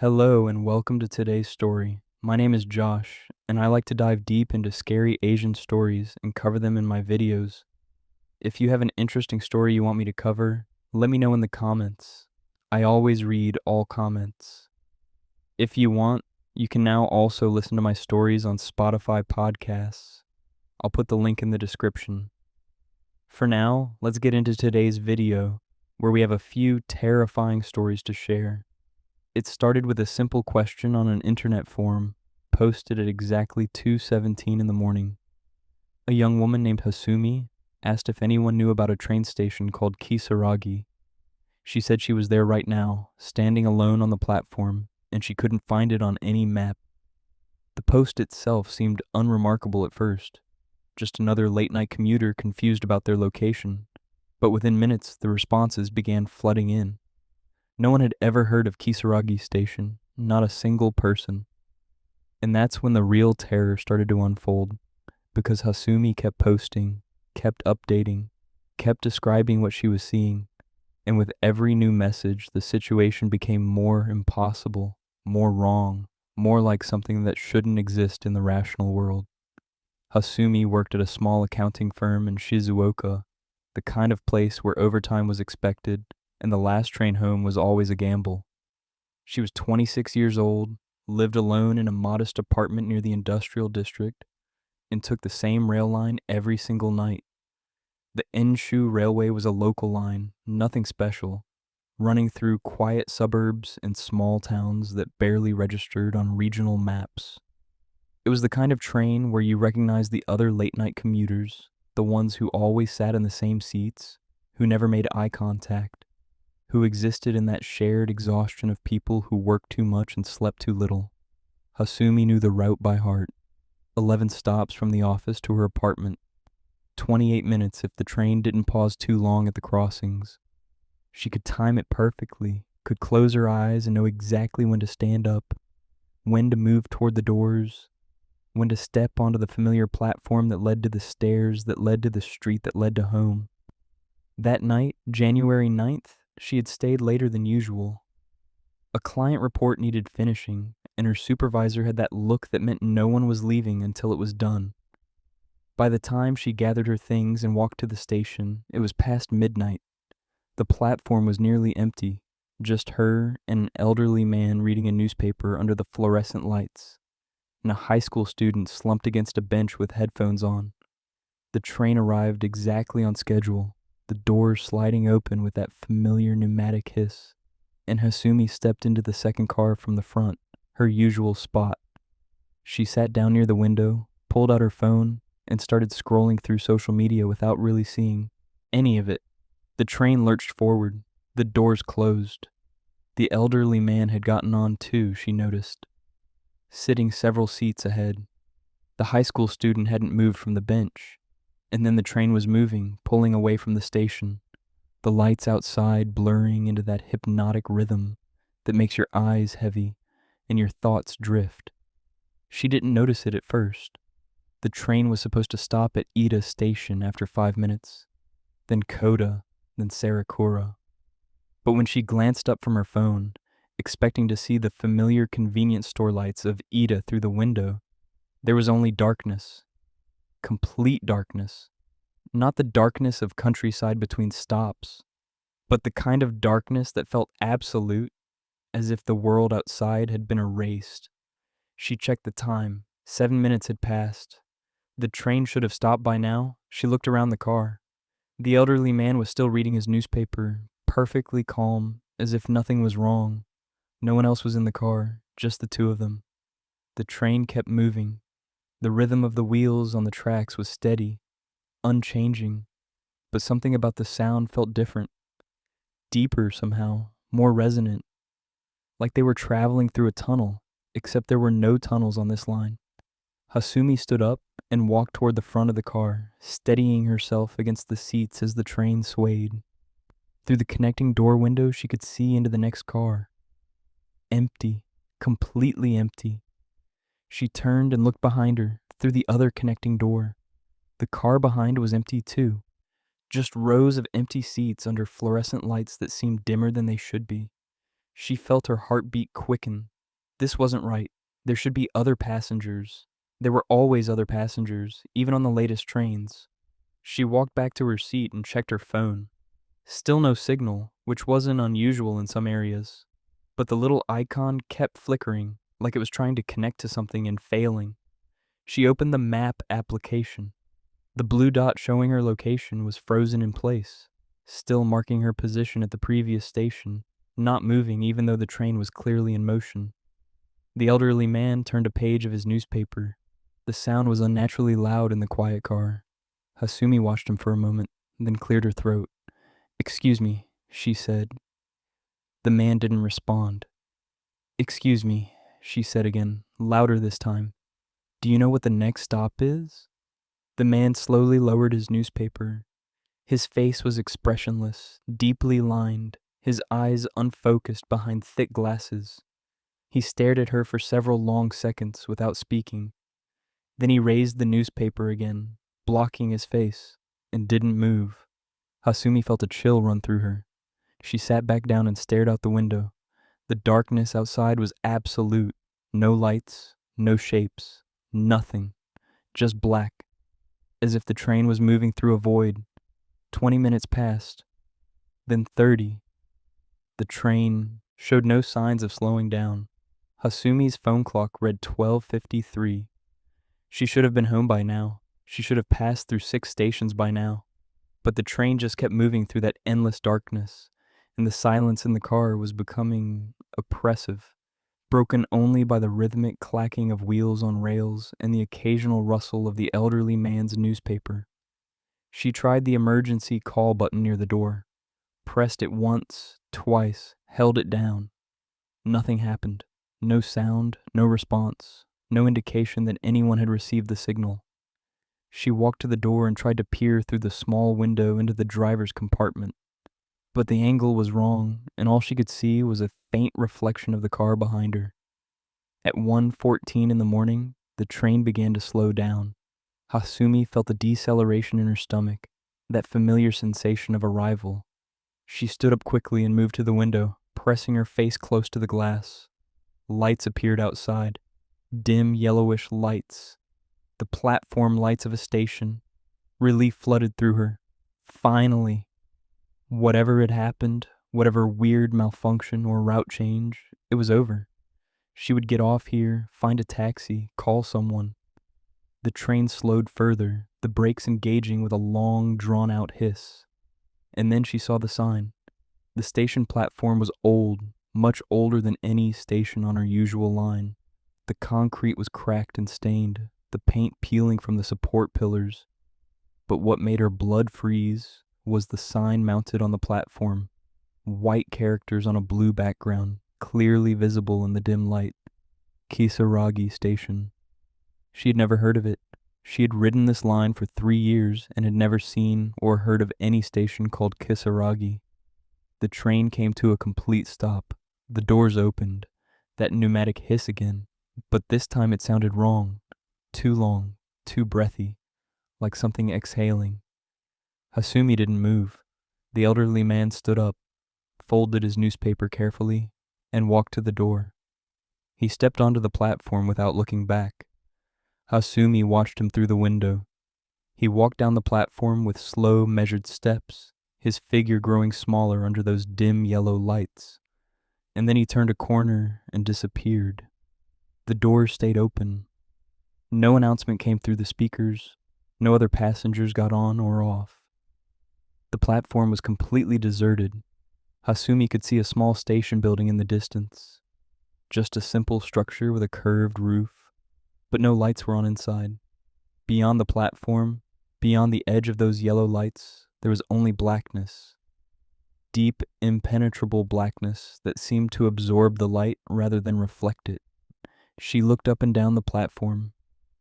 Hello and welcome to today's story. My name is Josh, and I like to dive deep into scary Asian stories and cover them in my videos. If you have an interesting story you want me to cover, let me know in the comments. I always read all comments. If you want, you can now also listen to my stories on Spotify podcasts. I'll put the link in the description. For now, let's get into today's video, where we have a few terrifying stories to share. It started with a simple question on an internet forum, posted at exactly 2:17 in the morning. A young woman named Hasumi asked if anyone knew about a train station called Kisaragi. She said she was there right now, standing alone on the platform, and she couldn't find it on any map. The post itself seemed unremarkable at first, just another late-night commuter confused about their location, but within minutes the responses began flooding in. No one had ever heard of Kisaragi Station, not a single person. And that's when the real terror started to unfold, because Hasumi kept posting, kept updating, kept describing what she was seeing, and with every new message, the situation became more impossible, more wrong, more like something that shouldn't exist in the rational world. Hasumi worked at a small accounting firm in Shizuoka, the kind of place where overtime was expected and the last train home was always a gamble. She was 26 years old, lived alone in a modest apartment near the industrial district, and took the same rail line every single night. The Enshu Railway was a local line, nothing special, running through quiet suburbs and small towns that barely registered on regional maps. It was the kind of train where you recognized the other late-night commuters, the ones who always sat in the same seats, who never made eye contact, who existed in that shared exhaustion of people who worked too much and slept too little. Hasumi knew the route by heart. 11 stops from the office to her apartment. 28 minutes if the train didn't pause too long at the crossings. She could time it perfectly, could close her eyes and know exactly when to stand up, when to move toward the doors, when to step onto the familiar platform that led to the stairs that led to the street that led to home. That night, January 9th, she had stayed later than usual. A client report needed finishing, and her supervisor had that look that meant no one was leaving until it was done. By the time she gathered her things and walked to the station, it was past midnight. The platform was nearly empty, just her and an elderly man reading a newspaper under the fluorescent lights, and a high school student slumped against a bench with headphones on. The train arrived exactly on schedule, the doors sliding open with that familiar pneumatic hiss, and Hasumi stepped into the second car from the front, her usual spot. She sat down near the window, pulled out her phone, and started scrolling through social media without really seeing any of it. The train lurched forward, the doors closed. The elderly man had gotten on too, she noticed, sitting several seats ahead. The high school student hadn't moved from the bench. And then the train was moving, pulling away from the station, the lights outside blurring into that hypnotic rhythm that makes your eyes heavy and your thoughts drift. She didn't notice it at first. The train was supposed to stop at Ida Station after 5 minutes, then Koda, then Sarakura. But when she glanced up from her phone, expecting to see the familiar convenience store lights of Ida through the window, there was only darkness. Complete darkness. Not the darkness of countryside between stops, but the kind of darkness that felt absolute, as if the world outside had been erased. She checked the time. 7 minutes had passed. The train should have stopped by now. She looked around the car. The elderly man was still reading his newspaper, perfectly calm, as if nothing was wrong. No one else was in the car, just the two of them. The train kept moving. The rhythm of the wheels on the tracks was steady, unchanging, but something about the sound felt different, deeper somehow, more resonant, like they were traveling through a tunnel, except there were no tunnels on this line. Hasumi stood up and walked toward the front of the car, steadying herself against the seats as the train swayed. Through the connecting door window, she could see into the next car. Empty, completely empty. She turned and looked behind her, through the other connecting door. The car behind was empty too, just rows of empty seats under fluorescent lights that seemed dimmer than they should be. She felt her heartbeat quicken. This wasn't right. There should be other passengers. There were always other passengers, even on the latest trains. She walked back to her seat and checked her phone. Still no signal, which wasn't unusual in some areas. But the little icon kept flickering, like it was trying to connect to something and failing. She opened the map application. The blue dot showing her location was frozen in place, still marking her position at the previous station, not moving even though the train was clearly in motion. The elderly man turned a page of his newspaper. The sound was unnaturally loud in the quiet car. Hasumi watched him for a moment, then cleared her throat. "Excuse me," she said. The man didn't respond. "Excuse me," she said again, louder this time. "Do you know what the next stop is?" The man slowly lowered his newspaper. His face was expressionless, deeply lined, his eyes unfocused behind thick glasses. He stared at her for several long seconds without speaking. Then he raised the newspaper again, blocking his face, and didn't move. Hasumi felt a chill run through her. She sat back down and stared out the window. The darkness outside was absolute. No lights, no shapes, nothing. Just black, as if the train was moving through a void. 20 minutes passed, then 30. The train showed no signs of slowing down. Hasumi's phone clock read 12:53. She should have been home by now. She should have passed through 6 stations by now. But the train just kept moving through that endless darkness, and the silence in the car was becoming oppressive, broken only by the rhythmic clacking of wheels on rails and the occasional rustle of the elderly man's newspaper. She tried the emergency call button near the door, pressed it once, twice, held it down. Nothing happened. No sound, no response, no indication that anyone had received the signal. She walked to the door and tried to peer through the small window into the driver's compartment. But the angle was wrong, and all she could see was a faint reflection of the car behind her. At 1:14 in the morning, the train began to slow down. Hasumi felt a deceleration in her stomach, that familiar sensation of arrival. She stood up quickly and moved to the window, pressing her face close to the glass. Lights appeared outside, dim yellowish lights, the platform lights of a station. Relief flooded through her. Finally! Whatever had happened, whatever weird malfunction or route change, it was over. She would get off here, find a taxi, call someone. The train slowed further, the brakes engaging with a long, drawn-out hiss. And then she saw the sign. The station platform was old, much older than any station on her usual line. The concrete was cracked and stained, the paint peeling from the support pillars. But what made her blood freeze was the sign mounted on the platform. White characters on a blue background, clearly visible in the dim light. Kisaragi Station. She had never heard of it. She had ridden this line for 3 years and had never seen or heard of any station called Kisaragi. The train came to a complete stop. The doors opened. That pneumatic hiss again. But this time it sounded wrong. Too long, too breathy, like something exhaling. Hasumi didn't move. The elderly man stood up, folded his newspaper carefully, and walked to the door. He stepped onto the platform without looking back. Hasumi watched him through the window. He walked down the platform with slow, measured steps, his figure growing smaller under those dim yellow lights. And then he turned a corner and disappeared. The doors stayed open. No announcement came through the speakers. No other passengers got on or off. The platform was completely deserted. Hasumi could see a small station building in the distance. Just a simple structure with a curved roof, but no lights were on inside. Beyond the platform, beyond the edge of those yellow lights, there was only blackness. Deep, impenetrable blackness that seemed to absorb the light rather than reflect it. She looked up and down the platform.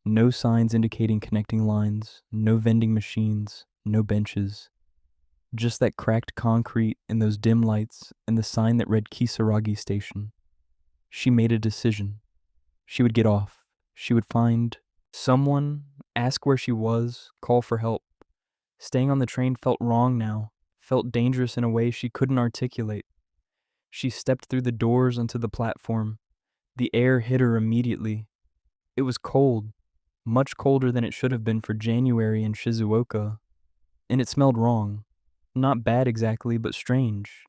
No signs indicating connecting lines, no vending machines, no benches. Just that cracked concrete and those dim lights and the sign that read Kisaragi Station. She made a decision. She would get off. She would find someone, ask where she was, call for help. Staying on the train felt wrong now, felt dangerous in a way she couldn't articulate. She stepped through the doors onto the platform. The air hit her immediately. It was cold, much colder than it should have been for January in Shizuoka, and it smelled wrong. Not bad exactly, but strange.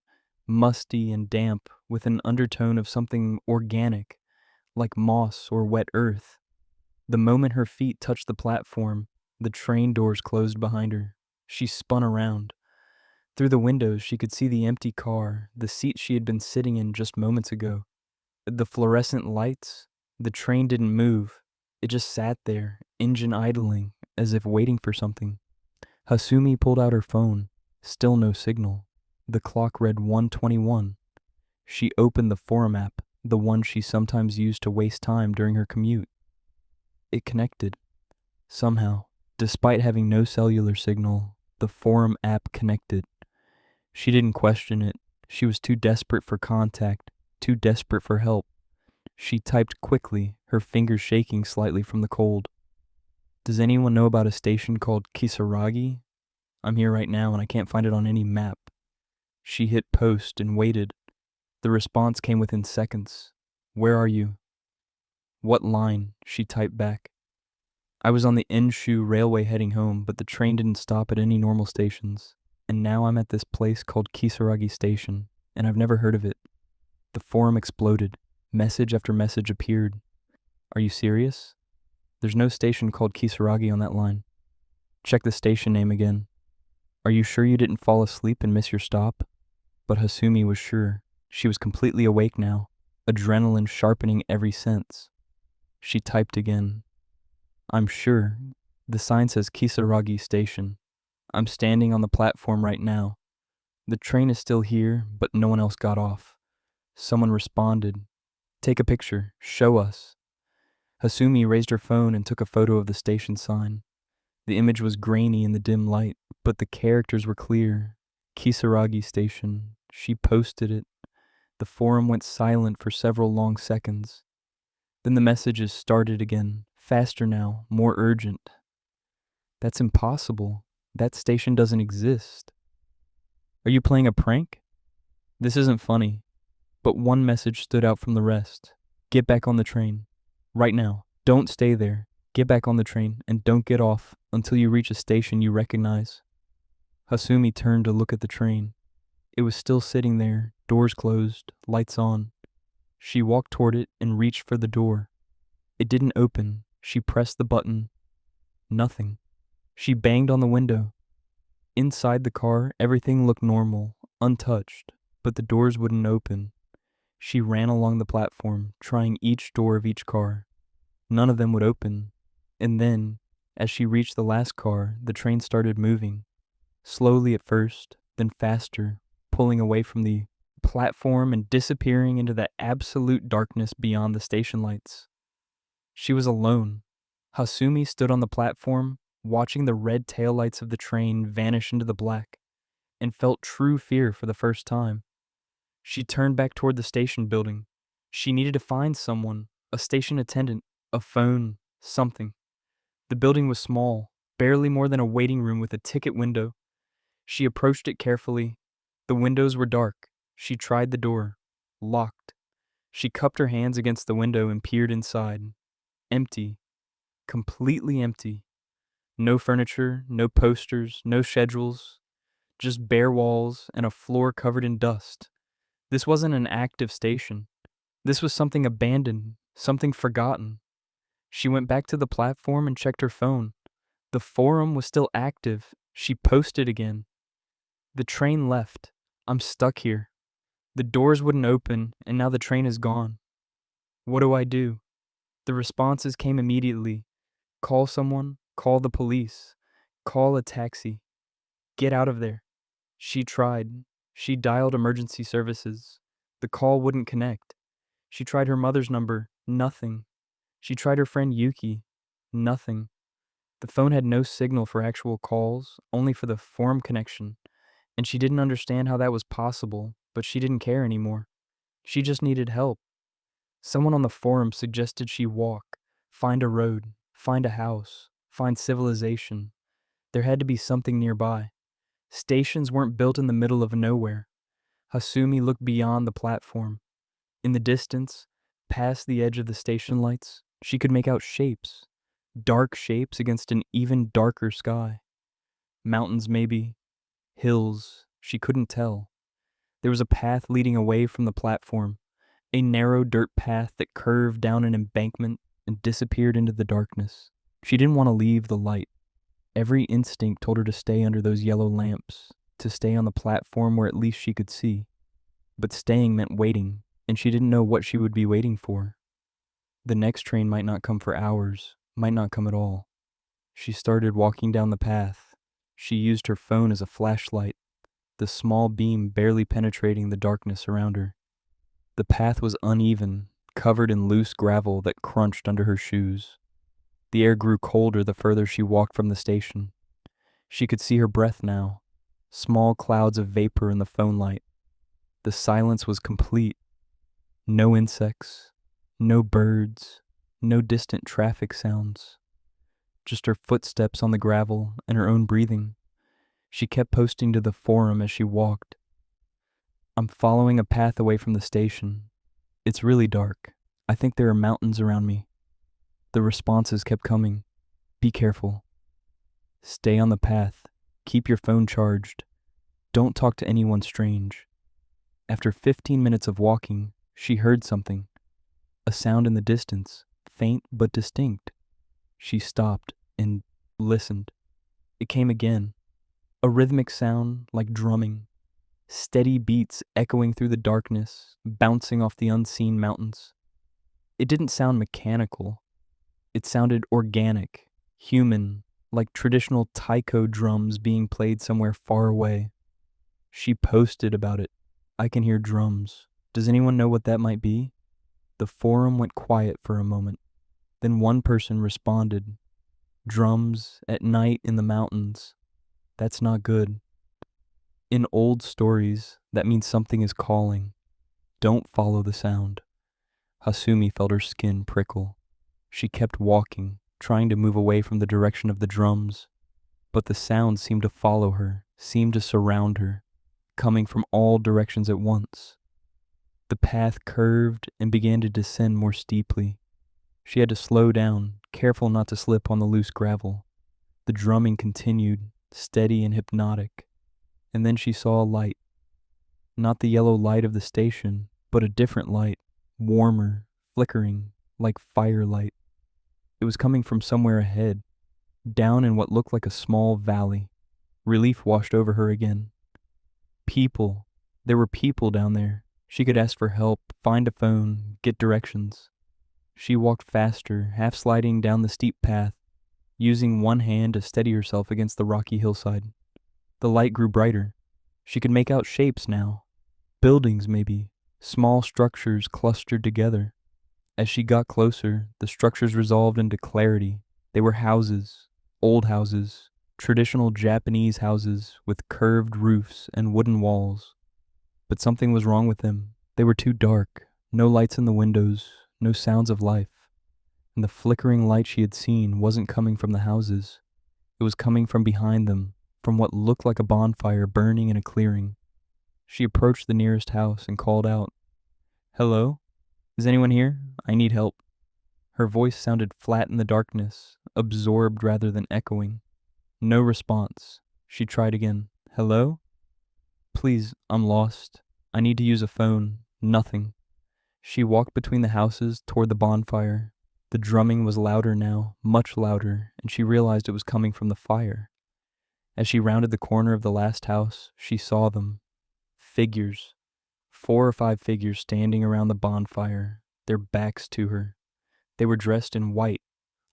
Musty and damp, with an undertone of something organic, like moss or wet earth. The moment her feet touched the platform, the train doors closed behind her. She spun around. Through the windows, she could see the empty car, the seat she had been sitting in just moments ago. The fluorescent lights. The train didn't move. It just sat there, engine idling, as if waiting for something. Hasumi pulled out her phone. Still no signal. The clock read 1:21. She opened the forum app, the one she sometimes used to waste time during her commute. It connected. Somehow, despite having no cellular signal, the forum app connected. She didn't question it. She was too desperate for contact, too desperate for help. She typed quickly, her fingers shaking slightly from the cold. Does anyone know about a station called Kisaragi? I'm here right now and I can't find it on any map. She hit post and waited. The response came within seconds. Where are you? What line? She typed back. I was on the Enshu railway heading home, but the train didn't stop at any normal stations. And now I'm at this place called Kisaragi Station, and I've never heard of it. The forum exploded. Message after message appeared. Are you serious? There's no station called Kisaragi on that line. Check the station name again. Are you sure you didn't fall asleep and miss your stop? But Hasumi was sure. She was completely awake now, adrenaline sharpening every sense. She typed again. I'm sure. The sign says Kisaragi Station. I'm standing on the platform right now. The train is still here, but no one else got off. Someone responded. Take a picture. Show us. Hasumi raised her phone and took a photo of the station sign. The image was grainy in the dim light, but the characters were clear. Kisaragi Station. She posted it. The forum went silent for several long seconds. Then the messages started again, faster now, more urgent. That's impossible. That station doesn't exist. Are you playing a prank? This isn't funny. But one message stood out from the rest. Get back on the train. Right now. Don't stay there. Get back on the train and don't get off until you reach a station you recognize. Hasumi turned to look at the train. It was still sitting there, doors closed, lights on. She walked toward it and reached for the door. It didn't open. She pressed the button. Nothing. She banged on the window. Inside the car, everything looked normal, untouched, but the doors wouldn't open. She ran along the platform, trying each door of each car. None of them would open. And then, as she reached the last car, the train started moving. Slowly at first, then faster, pulling away from the platform and disappearing into the absolute darkness beyond the station lights. She was alone. Hasumi stood on the platform, watching the red taillights of the train vanish into the black, and felt true fear for the first time. She turned back toward the station building. She needed to find someone, a station attendant, a phone, something. The building was small, barely more than a waiting room with a ticket window. She approached it carefully. The windows were dark. She tried the door. Locked. She cupped her hands against the window and peered inside. Empty. Completely empty. No furniture, no posters, no schedules. Just bare walls and a floor covered in dust. This wasn't an active station. This was something abandoned, something forgotten. She went back to the platform and checked her phone. The forum was still active. She posted again. The train left. I'm stuck here. The doors wouldn't open, and now the train is gone. What do I do? The responses came immediately. Call someone, call the police, call a taxi. Get out of there. She tried. She dialed emergency services. The call wouldn't connect. She tried her mother's number. Nothing. She tried her friend Yuki. Nothing. The phone had no signal for actual calls, only for the forum connection, and she didn't understand how that was possible, but she didn't care anymore. She just needed help. Someone on the forum suggested she walk, find a road, find a house, find civilization. There had to be something nearby. Stations weren't built in the middle of nowhere. Hasumi looked beyond the platform. In the distance, past the edge of the station lights, she could make out shapes, dark shapes against an even darker sky. Mountains, maybe, hills, she couldn't tell. There was a path leading away from the platform, a narrow dirt path that curved down an embankment and disappeared into the darkness. She didn't want to leave the light. Every instinct told her to stay under those yellow lamps, to stay on the platform where at least she could see. But staying meant waiting, and she didn't know what she would be waiting for. The next train might not come for hours, might not come at all. She started walking down the path. She used her phone as a flashlight, the small beam barely penetrating the darkness around her. The path was uneven, covered in loose gravel that crunched under her shoes. The air grew colder the further she walked from the station. She could see her breath now, small clouds of vapor in the phone light. The silence was complete. No insects, no birds, no distant traffic sounds. Just her footsteps on the gravel and her own breathing. She kept posting to the forum as she walked. I'm following a path away from the station. It's really dark. I think there are mountains around me. The responses kept coming. Be careful. Stay on the path. Keep your phone charged. Don't talk to anyone strange. After 15 minutes of walking, she heard something. A sound in the distance, faint but distinct. She stopped and listened. It came again. A rhythmic sound like drumming. Steady beats echoing through the darkness, bouncing off the unseen mountains. It didn't sound mechanical. It sounded organic, human, like traditional taiko drums being played somewhere far away. She posted about it. I can hear drums. Does anyone know what that might be? The forum went quiet for a moment. Then one person responded. Drums at night in the mountains. That's not good. In old stories, that means something is calling. Don't follow the sound. Hasumi felt her skin prickle. She kept walking, trying to move away from the direction of the drums. But the sound seemed to follow her, seemed to surround her, coming from all directions at once. The path curved and began to descend more steeply. She had to slow down, careful not to slip on the loose gravel. The drumming continued, steady and hypnotic. And then she saw a light. Not the yellow light of the station, but a different light, warmer, flickering, like firelight. It was coming from somewhere ahead, down in what looked like a small valley. Relief washed over her again. People. There were people down there. She could ask for help, find a phone, get directions. She walked faster, half sliding down the steep path, using one hand to steady herself against the rocky hillside. The light grew brighter. She could make out shapes now. Buildings, maybe. Small structures clustered together. As she got closer, the structures resolved into clarity. They were houses, old houses, traditional Japanese houses with curved roofs and wooden walls. But something was wrong with them. They were too dark. No lights in the windows, no sounds of life. And the flickering light she had seen wasn't coming from the houses. It was coming from behind them, from what looked like a bonfire burning in a clearing. She approached the nearest house and called out, "Hello? Is anyone here? I need help." Her voice sounded flat in the darkness, absorbed rather than echoing. No response. She tried again. "Hello? Please, I'm lost. I need to use a phone." Nothing. She walked between the houses toward the bonfire. The drumming was louder now, much louder, and she realized it was coming from the fire. As she rounded the corner of the last house, she saw them. Figures. 4 or 5 figures standing around the bonfire, their backs to her. They were dressed in white,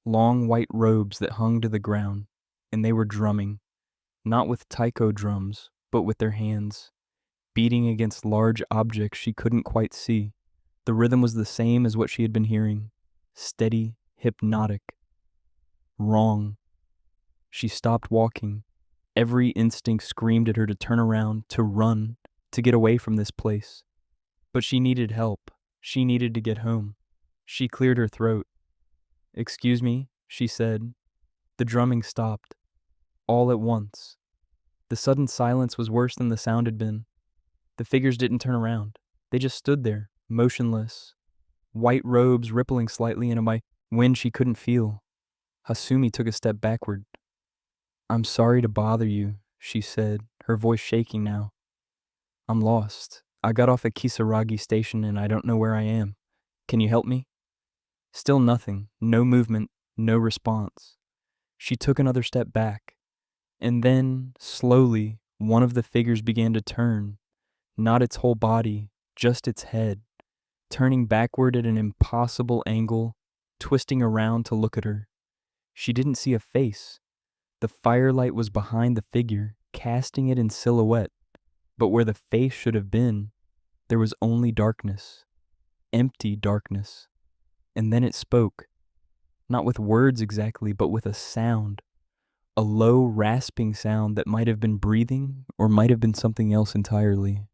long white robes that hung to the ground, and they were drumming, not with taiko drums, but with their hands, beating against large objects she couldn't quite see. The rhythm was the same as what she had been hearing, steady, hypnotic. Wrong. She stopped walking. Every instinct screamed at her to turn around, to run, to get away from this place. But she needed help. She needed to get home. She cleared her throat. "Excuse me," she said. The drumming stopped. All at once. The sudden silence was worse than the sound had been. The figures didn't turn around. They just stood there, motionless, white robes rippling slightly in a wind she couldn't feel. Hasumi took a step backward. "I'm sorry to bother you," she said, her voice shaking now. "I'm lost. I got off at Kisaragi station and I don't know where I am. Can you help me?" Still nothing, no movement, no response. She took another step back, and then, slowly, one of the figures began to turn, not its whole body, just its head, turning backward at an impossible angle, twisting around to look at her. She didn't see a face. The firelight was behind the figure, casting it in silhouette, but where the face should have been, there was only darkness, empty darkness. And then it spoke, not with words exactly, but with a sound, a low, rasping sound that might have been breathing or might have been something else entirely.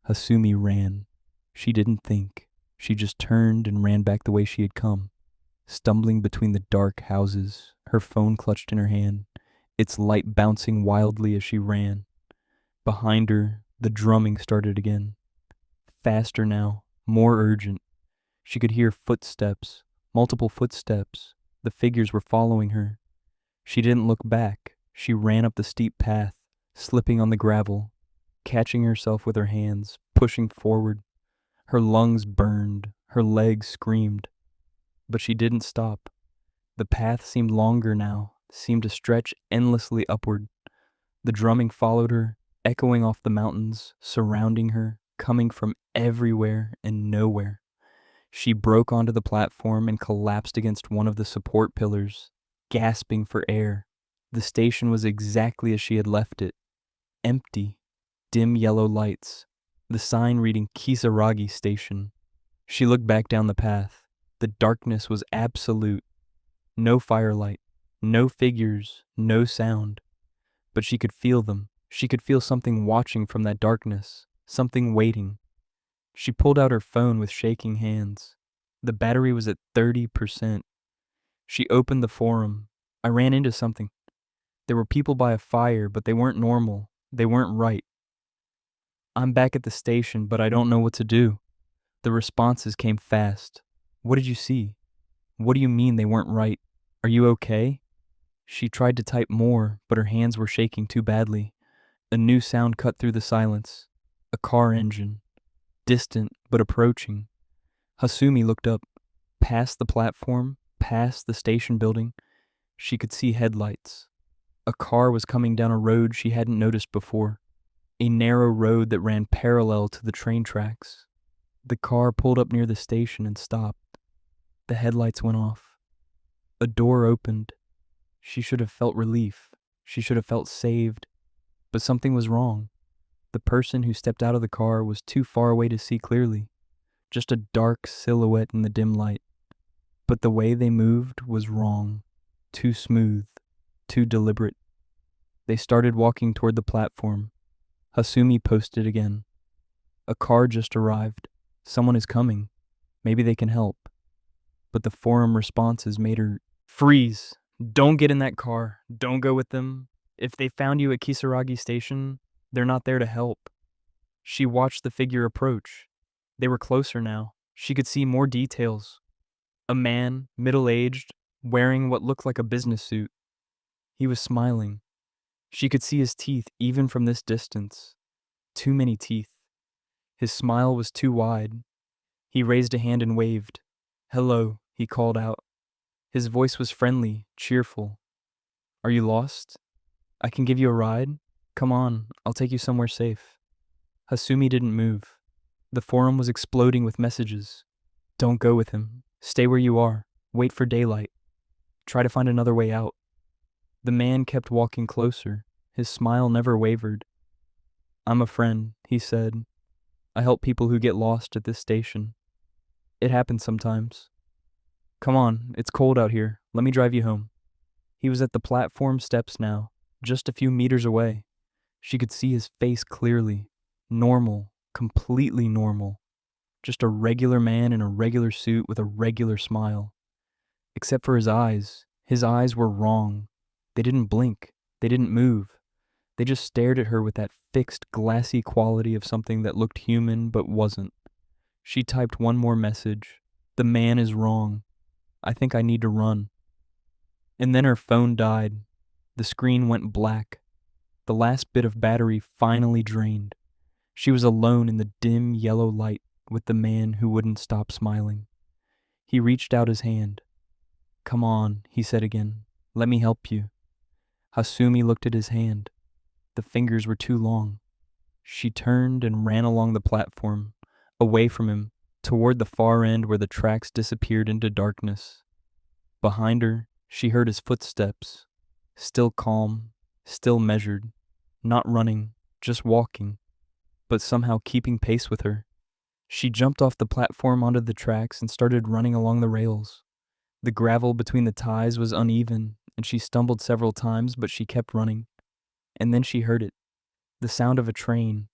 Hasumi ran. She didn't think. She just turned and ran back the way she had come, stumbling between the dark houses, her phone clutched in her hand, its light bouncing wildly as she ran. Behind her, the drumming started again. Faster now, more urgent. She could hear footsteps, multiple footsteps. The figures were following her. She didn't look back. She ran up the steep path, slipping on the gravel, catching herself with her hands, pushing forward. Her lungs burned, her legs screamed. But she didn't stop. The path seemed longer now, seemed to stretch endlessly upward. The drumming followed her, echoing off the mountains, surrounding her, coming from everywhere and nowhere. She broke onto the platform and collapsed against one of the support pillars, gasping for air. The station was exactly as she had left it, empty, dim yellow lights, the sign reading Kisaragi Station. She looked back down the path. The darkness was absolute. No firelight, no figures, no sound. But she could feel them. She could feel something watching from that darkness, something waiting. She pulled out her phone with shaking hands. The battery was at 30%. She opened the forum. I ran into something. There were people by a fire, but they weren't normal. They weren't right. I'm back at the station, but I don't know what to do. The responses came fast. What did you see? What do you mean they weren't right? Are you okay? She tried to type more, but her hands were shaking too badly. A new sound cut through the silence. A car engine. Distant, but approaching. Hasumi looked up. Past the platform, past the station building, she could see headlights. A car was coming down a road she hadn't noticed before. A narrow road that ran parallel to the train tracks. The car pulled up near the station and stopped. The headlights went off. A door opened. She should have felt relief. She should have felt saved. But something was wrong. The person who stepped out of the car was too far away to see clearly. Just a dark silhouette in the dim light. But the way they moved was wrong. Too smooth. Too deliberate. They started walking toward the platform. Hasumi posted again. A car just arrived. Someone is coming. Maybe they can help. But the forum responses made her freeze. Don't get in that car. Don't go with them. If they found you at Kisaragi Station, they're not there to help. She watched the figure approach. They were closer now. She could see more details. A man, middle-aged, wearing what looked like a business suit. He was smiling. She could see his teeth even from this distance. Too many teeth. His smile was too wide. He raised a hand and waved. "Hello," he called out. His voice was friendly, cheerful. "Are you lost? I can give you a ride? Come on, I'll take you somewhere safe." Hasumi didn't move. The forum was exploding with messages. Don't go with him. Stay where you are. Wait for daylight. Try to find another way out. The man kept walking closer. His smile never wavered. "I'm a friend," he said. "I help people who get lost at this station. It happens sometimes. Come on, it's cold out here. Let me drive you home." He was at the platform steps now, just a few meters away. She could see his face clearly. Normal, completely normal. Just a regular man in a regular suit with a regular smile. Except for his eyes. His eyes were wrong. They didn't blink. They didn't move. They just stared at her with that fixed, glassy quality of something that looked human but wasn't. She typed one more message. The man is wrong. I think I need to run. And then her phone died. The screen went black. The last bit of battery finally drained. She was alone in the dim yellow light with the man who wouldn't stop smiling. He reached out his hand. Come on, he said again. Let me help you. Hasumi looked at his hand. The fingers were too long. She turned and ran along the platform, away from him, toward the far end where the tracks disappeared into darkness. Behind her, she heard his footsteps, still calm, still measured, not running, just walking, but somehow keeping pace with her. She jumped off the platform onto the tracks and started running along the rails. The gravel between the ties was uneven, and she stumbled several times, but she kept running. And then she heard it, the sound of a train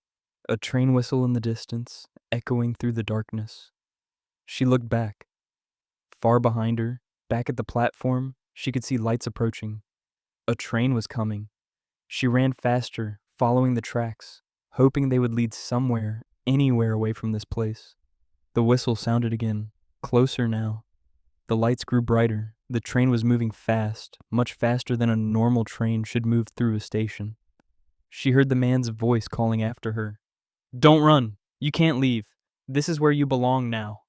whistle in the distance, echoing through the darkness. She looked back. Far behind her, back at the platform, she could see lights approaching. A train was coming. She ran faster, following the tracks, hoping they would lead somewhere, anywhere away from this place. The whistle sounded again, closer now. The lights grew brighter. The train was moving fast, much faster than a normal train should move through a station. She heard the man's voice calling after her. Don't run! You can't leave. This is where you belong now.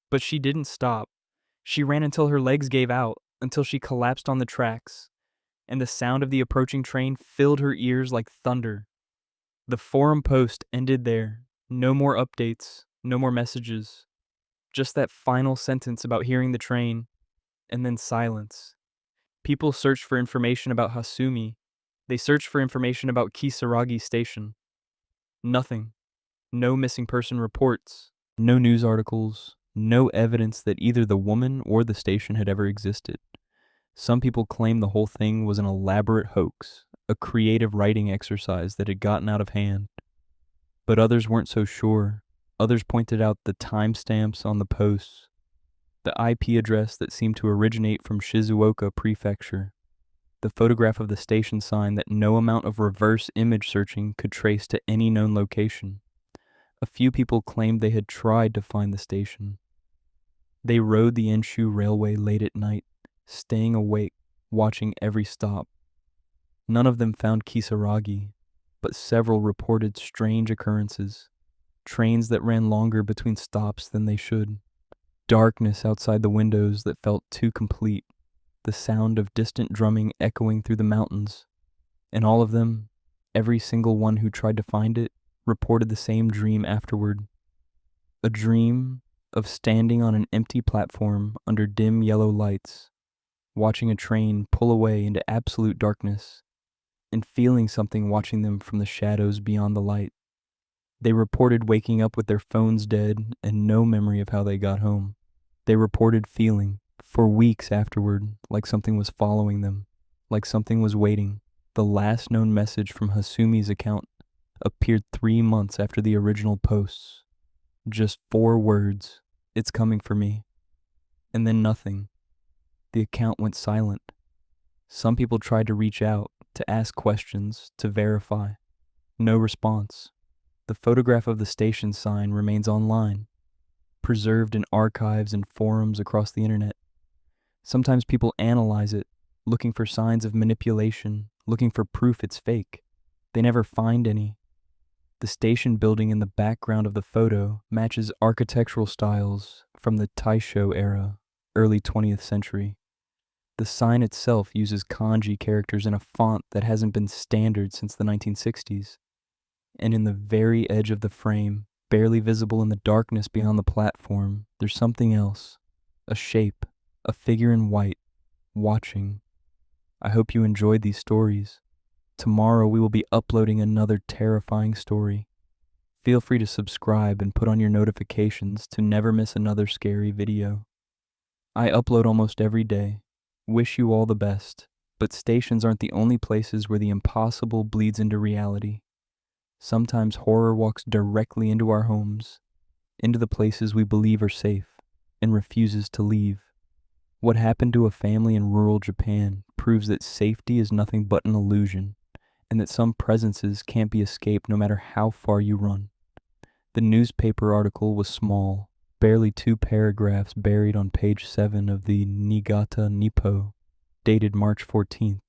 But she didn't stop. She ran until her legs gave out, until she collapsed on the tracks, and the sound of the approaching train filled her ears like thunder. The forum post ended there. No more updates, no more messages. Just that final sentence about hearing the train, and then silence. People searched for information about Hasumi. They searched for information about Kisaragi Station. Nothing. No missing person reports. No news articles. No evidence that either the woman or the station had ever existed. Some people claim the whole thing was an elaborate hoax, a creative writing exercise that had gotten out of hand. But others weren't so sure. Others pointed out the timestamps on the posts, the IP address that seemed to originate from Shizuoka Prefecture, the photograph of the station sign that no amount of reverse image searching could trace to any known location. A few people claimed they had tried to find the station. They rode the Enshu Railway late at night, staying awake, watching every stop. None of them found Kisaragi, but several reported strange occurrences. Trains that ran longer between stops than they should. Darkness outside the windows that felt too complete. The sound of distant drumming echoing through the mountains. And all of them, every single one who tried to find it, reported the same dream afterward. A dream of standing on an empty platform under dim yellow lights, watching a train pull away into absolute darkness, and feeling something watching them from the shadows beyond the light. They reported waking up with their phones dead and no memory of how they got home. They reported feeling, for weeks afterward, like something was following them, like something was waiting. The last known message from Hasumi's account appeared 3 months after the original posts. Just 4 words, "It's coming for me." And then nothing. The account went silent. Some people tried to reach out, to ask questions, to verify. No response. The photograph of the station sign remains online, preserved in archives and forums across the internet. Sometimes people analyze it, looking for signs of manipulation, looking for proof it's fake. They never find any. The station building in the background of the photo matches architectural styles from the Taisho era, early 20th century. The sign itself uses kanji characters in a font that hasn't been standard since the 1960s. And in the very edge of the frame, barely visible in the darkness beyond the platform, there's something else. A shape, a figure in white, watching. I hope you enjoyed these stories. Tomorrow we will be uploading another terrifying story. Feel free to subscribe and put on your notifications to never miss another scary video. I upload almost every day. Wish you all the best, but stations aren't the only places where the impossible bleeds into reality. Sometimes horror walks directly into our homes, into the places we believe are safe, and refuses to leave. What happened to a family in rural Japan proves that safety is nothing but an illusion, and that some presences can't be escaped no matter how far you run. The newspaper article was small, barely 2 paragraphs buried on page 7 of the Niigata Nippo, dated March 14th.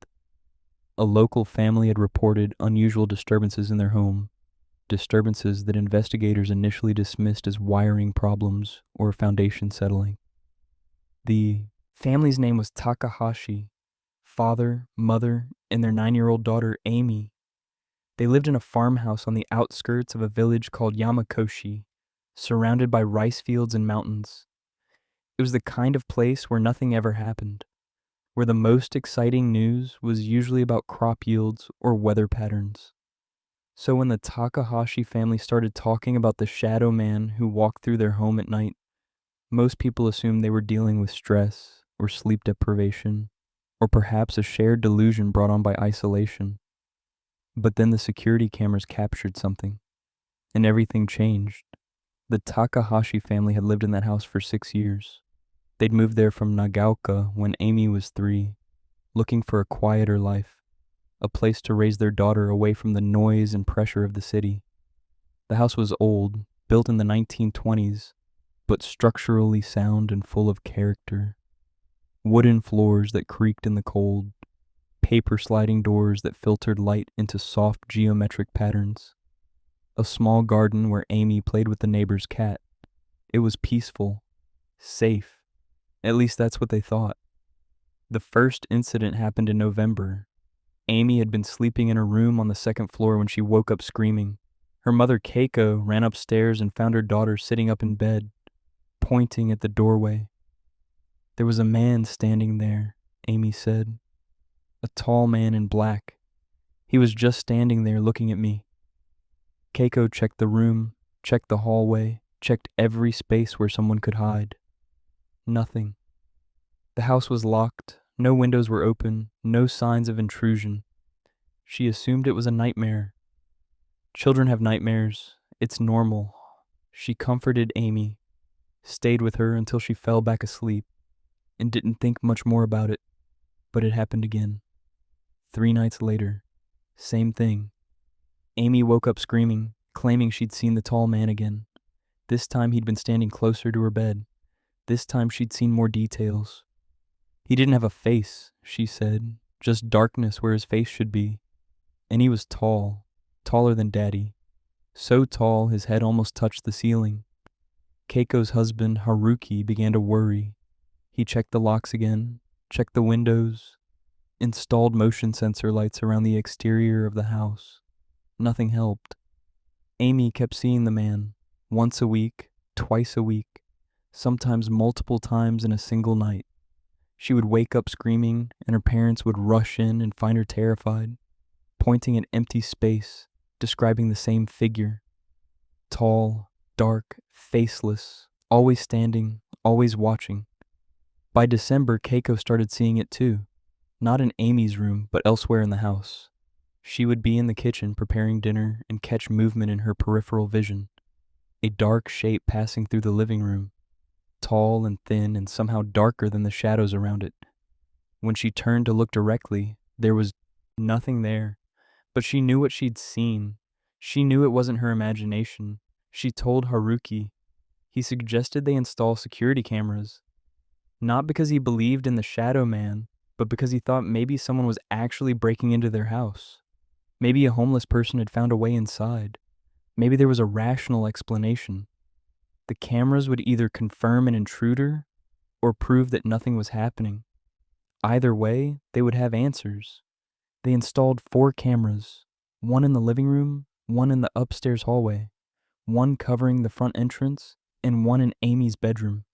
A local family had reported unusual disturbances in their home, disturbances that investigators initially dismissed as wiring problems or foundation settling. The family's name was Takahashi, father, mother, and their 9-year-old daughter Amy. They lived in a farmhouse on the outskirts of a village called Yamakoshi, surrounded by rice fields and mountains. It was the kind of place where nothing ever happened, where the most exciting news was usually about crop yields or weather patterns. So when the Takahashi family started talking about the shadow man who walked through their home at night, most people assumed they were dealing with stress or sleep deprivation, or perhaps a shared delusion brought on by isolation. But then the security cameras captured something, and everything changed. The Takahashi family had lived in that house for 6 years. They'd moved there from Nagaoka when Amy was 3, looking for a quieter life, a place to raise their daughter away from the noise and pressure of the city. The house was old, built in the 1920s, but structurally sound and full of character. Wooden floors that creaked in the cold, paper sliding doors that filtered light into soft geometric patterns. A small garden where Amy played with the neighbor's cat. It was peaceful, safe. At least that's what they thought. The first incident happened in November. Amy had been sleeping in her room on the 2nd floor when she woke up screaming. Her mother Keiko ran upstairs and found her daughter sitting up in bed, pointing at the doorway. There was a man standing there, Amy said. A tall man in black. He was just standing there looking at me. Keiko checked the room, checked the hallway, checked every space where someone could hide. Nothing. The house was locked, no windows were open, no signs of intrusion. She assumed it was a nightmare. Children have nightmares. It's normal. She comforted Amy, stayed with her until she fell back asleep, and didn't think much more about it. But it happened again. 3 nights later, same thing. Amy woke up screaming, claiming she'd seen the tall man again. This time he'd been standing closer to her bed. This time she'd seen more details. He didn't have a face, she said, just darkness where his face should be. And he was tall, taller than Daddy. So tall his head almost touched the ceiling. Keiko's husband, Haruki, began to worry. He checked the locks again, checked the windows, installed motion sensor lights around the exterior of the house. Nothing helped. Amy kept seeing the man, once a week, twice a week, sometimes multiple times in a single night. She would wake up screaming, and her parents would rush in and find her terrified, pointing at empty space, describing the same figure. Tall, dark, faceless, always standing, always watching. By December, Keiko started seeing it too. Not in Amy's room, but elsewhere in the house. She would be in the kitchen preparing dinner and catch movement in her peripheral vision. A dark shape passing through the living room, tall and thin and somehow darker than the shadows around it. When she turned to look directly, there was nothing there, but she knew what she'd seen. She knew it wasn't her imagination. She told Haruki. He suggested they install security cameras. Not because he believed in the shadow man, but because he thought maybe someone was actually breaking into their house. Maybe a homeless person had found a way inside. Maybe there was a rational explanation. The cameras would either confirm an intruder or prove that nothing was happening. Either way, they would have answers. They installed 4 cameras, one in the living room, one in the upstairs hallway, one covering the front entrance, and one in Amy's bedroom.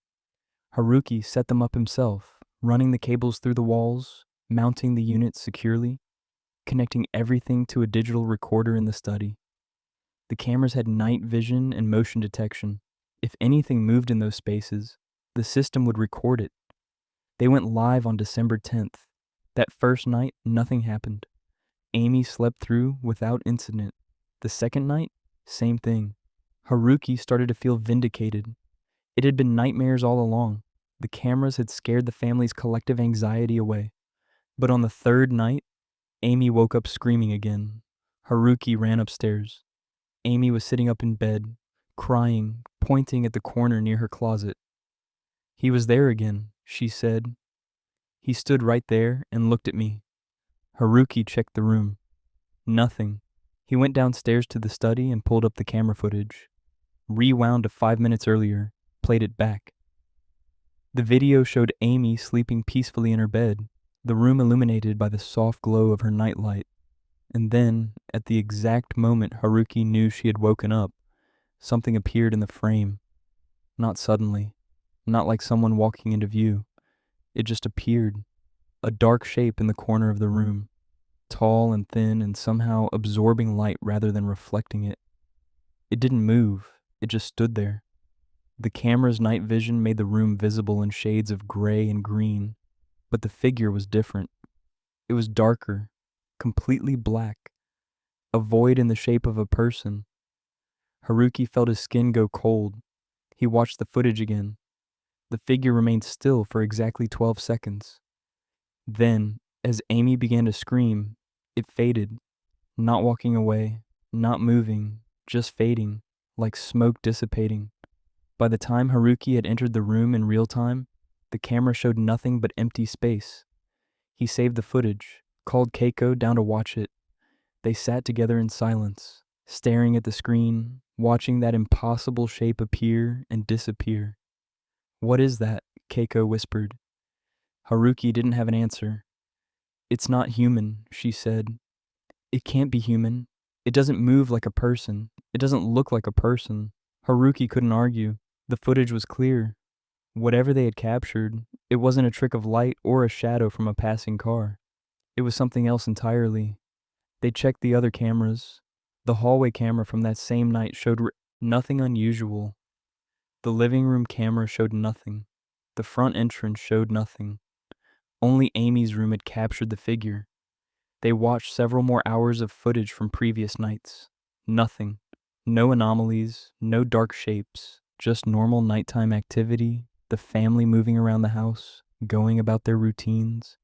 Haruki set them up himself, running the cables through the walls, mounting the units securely, connecting everything to a digital recorder in the study. The cameras had night vision and motion detection. If anything moved in those spaces, the system would record it. They went live on December 10th. That first night, nothing happened. Amy slept through without incident. The second night, same thing. Haruki started to feel vindicated. It had been nightmares all along. The cameras had scared the family's collective anxiety away. But on the 3rd night, Amy woke up screaming again. Haruki ran upstairs. Amy was sitting up in bed, crying, pointing at the corner near her closet. "He was there again," she said. "He stood right there and looked at me." Haruki checked the room. Nothing. He went downstairs to the study and pulled up the camera footage. Rewound to 5 minutes earlier, played it back. The video showed Amy sleeping peacefully in her bed, the room illuminated by the soft glow of her nightlight. And then, at the exact moment Haruki knew she had woken up, something appeared in the frame. Not suddenly, not like someone walking into view. It just appeared, a dark shape in the corner of the room, tall and thin and somehow absorbing light rather than reflecting it. It didn't move, it just stood there. The camera's night vision made the room visible in shades of gray and green, but the figure was different. It was darker, completely black, a void in the shape of a person. Haruki felt his skin go cold. He watched the footage again. The figure remained still for exactly 12 seconds. Then, as Amy began to scream, it faded, not walking away, not moving, just fading, like smoke dissipating. By the time Haruki had entered the room in real time, the camera showed nothing but empty space. He saved the footage, called Keiko down to watch it. They sat together in silence, staring at the screen, watching that impossible shape appear and disappear. "What is that?" Keiko whispered. Haruki didn't have an answer. "It's not human," she said. "It can't be human. It doesn't move like a person. It doesn't look like a person." Haruki couldn't argue. The footage was clear. Whatever they had captured, it wasn't a trick of light or a shadow from a passing car. It was something else entirely. They checked the other cameras. The hallway camera from that same night showed nothing unusual. The living room camera showed nothing. The front entrance showed nothing. Only Amy's room had captured the figure. They watched several more hours of footage from previous nights. Nothing. No anomalies, no dark shapes, just normal nighttime activity, the family moving around the house, going about their routines.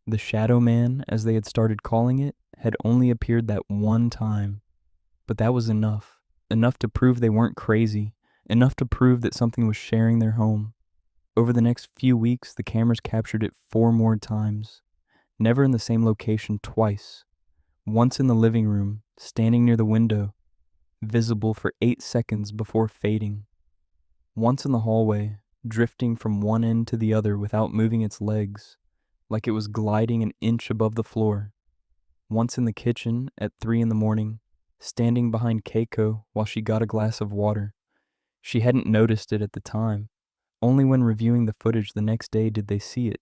The Shadow Man, as they had started calling it, had only appeared that one time. But that was enough. Enough to prove they weren't crazy. Enough to prove that something was sharing their home. Over the next few weeks, the cameras captured it 4 more times. Never in the same location twice. Once in the living room, standing near the window, visible for 8 seconds before fading. Once in the hallway, drifting from one end to the other without moving its legs, like it was gliding an inch above the floor. Once in the kitchen at 3 in the morning, standing behind Keiko while she got a glass of water. She hadn't noticed it at the time. Only when reviewing the footage the next day did they see it,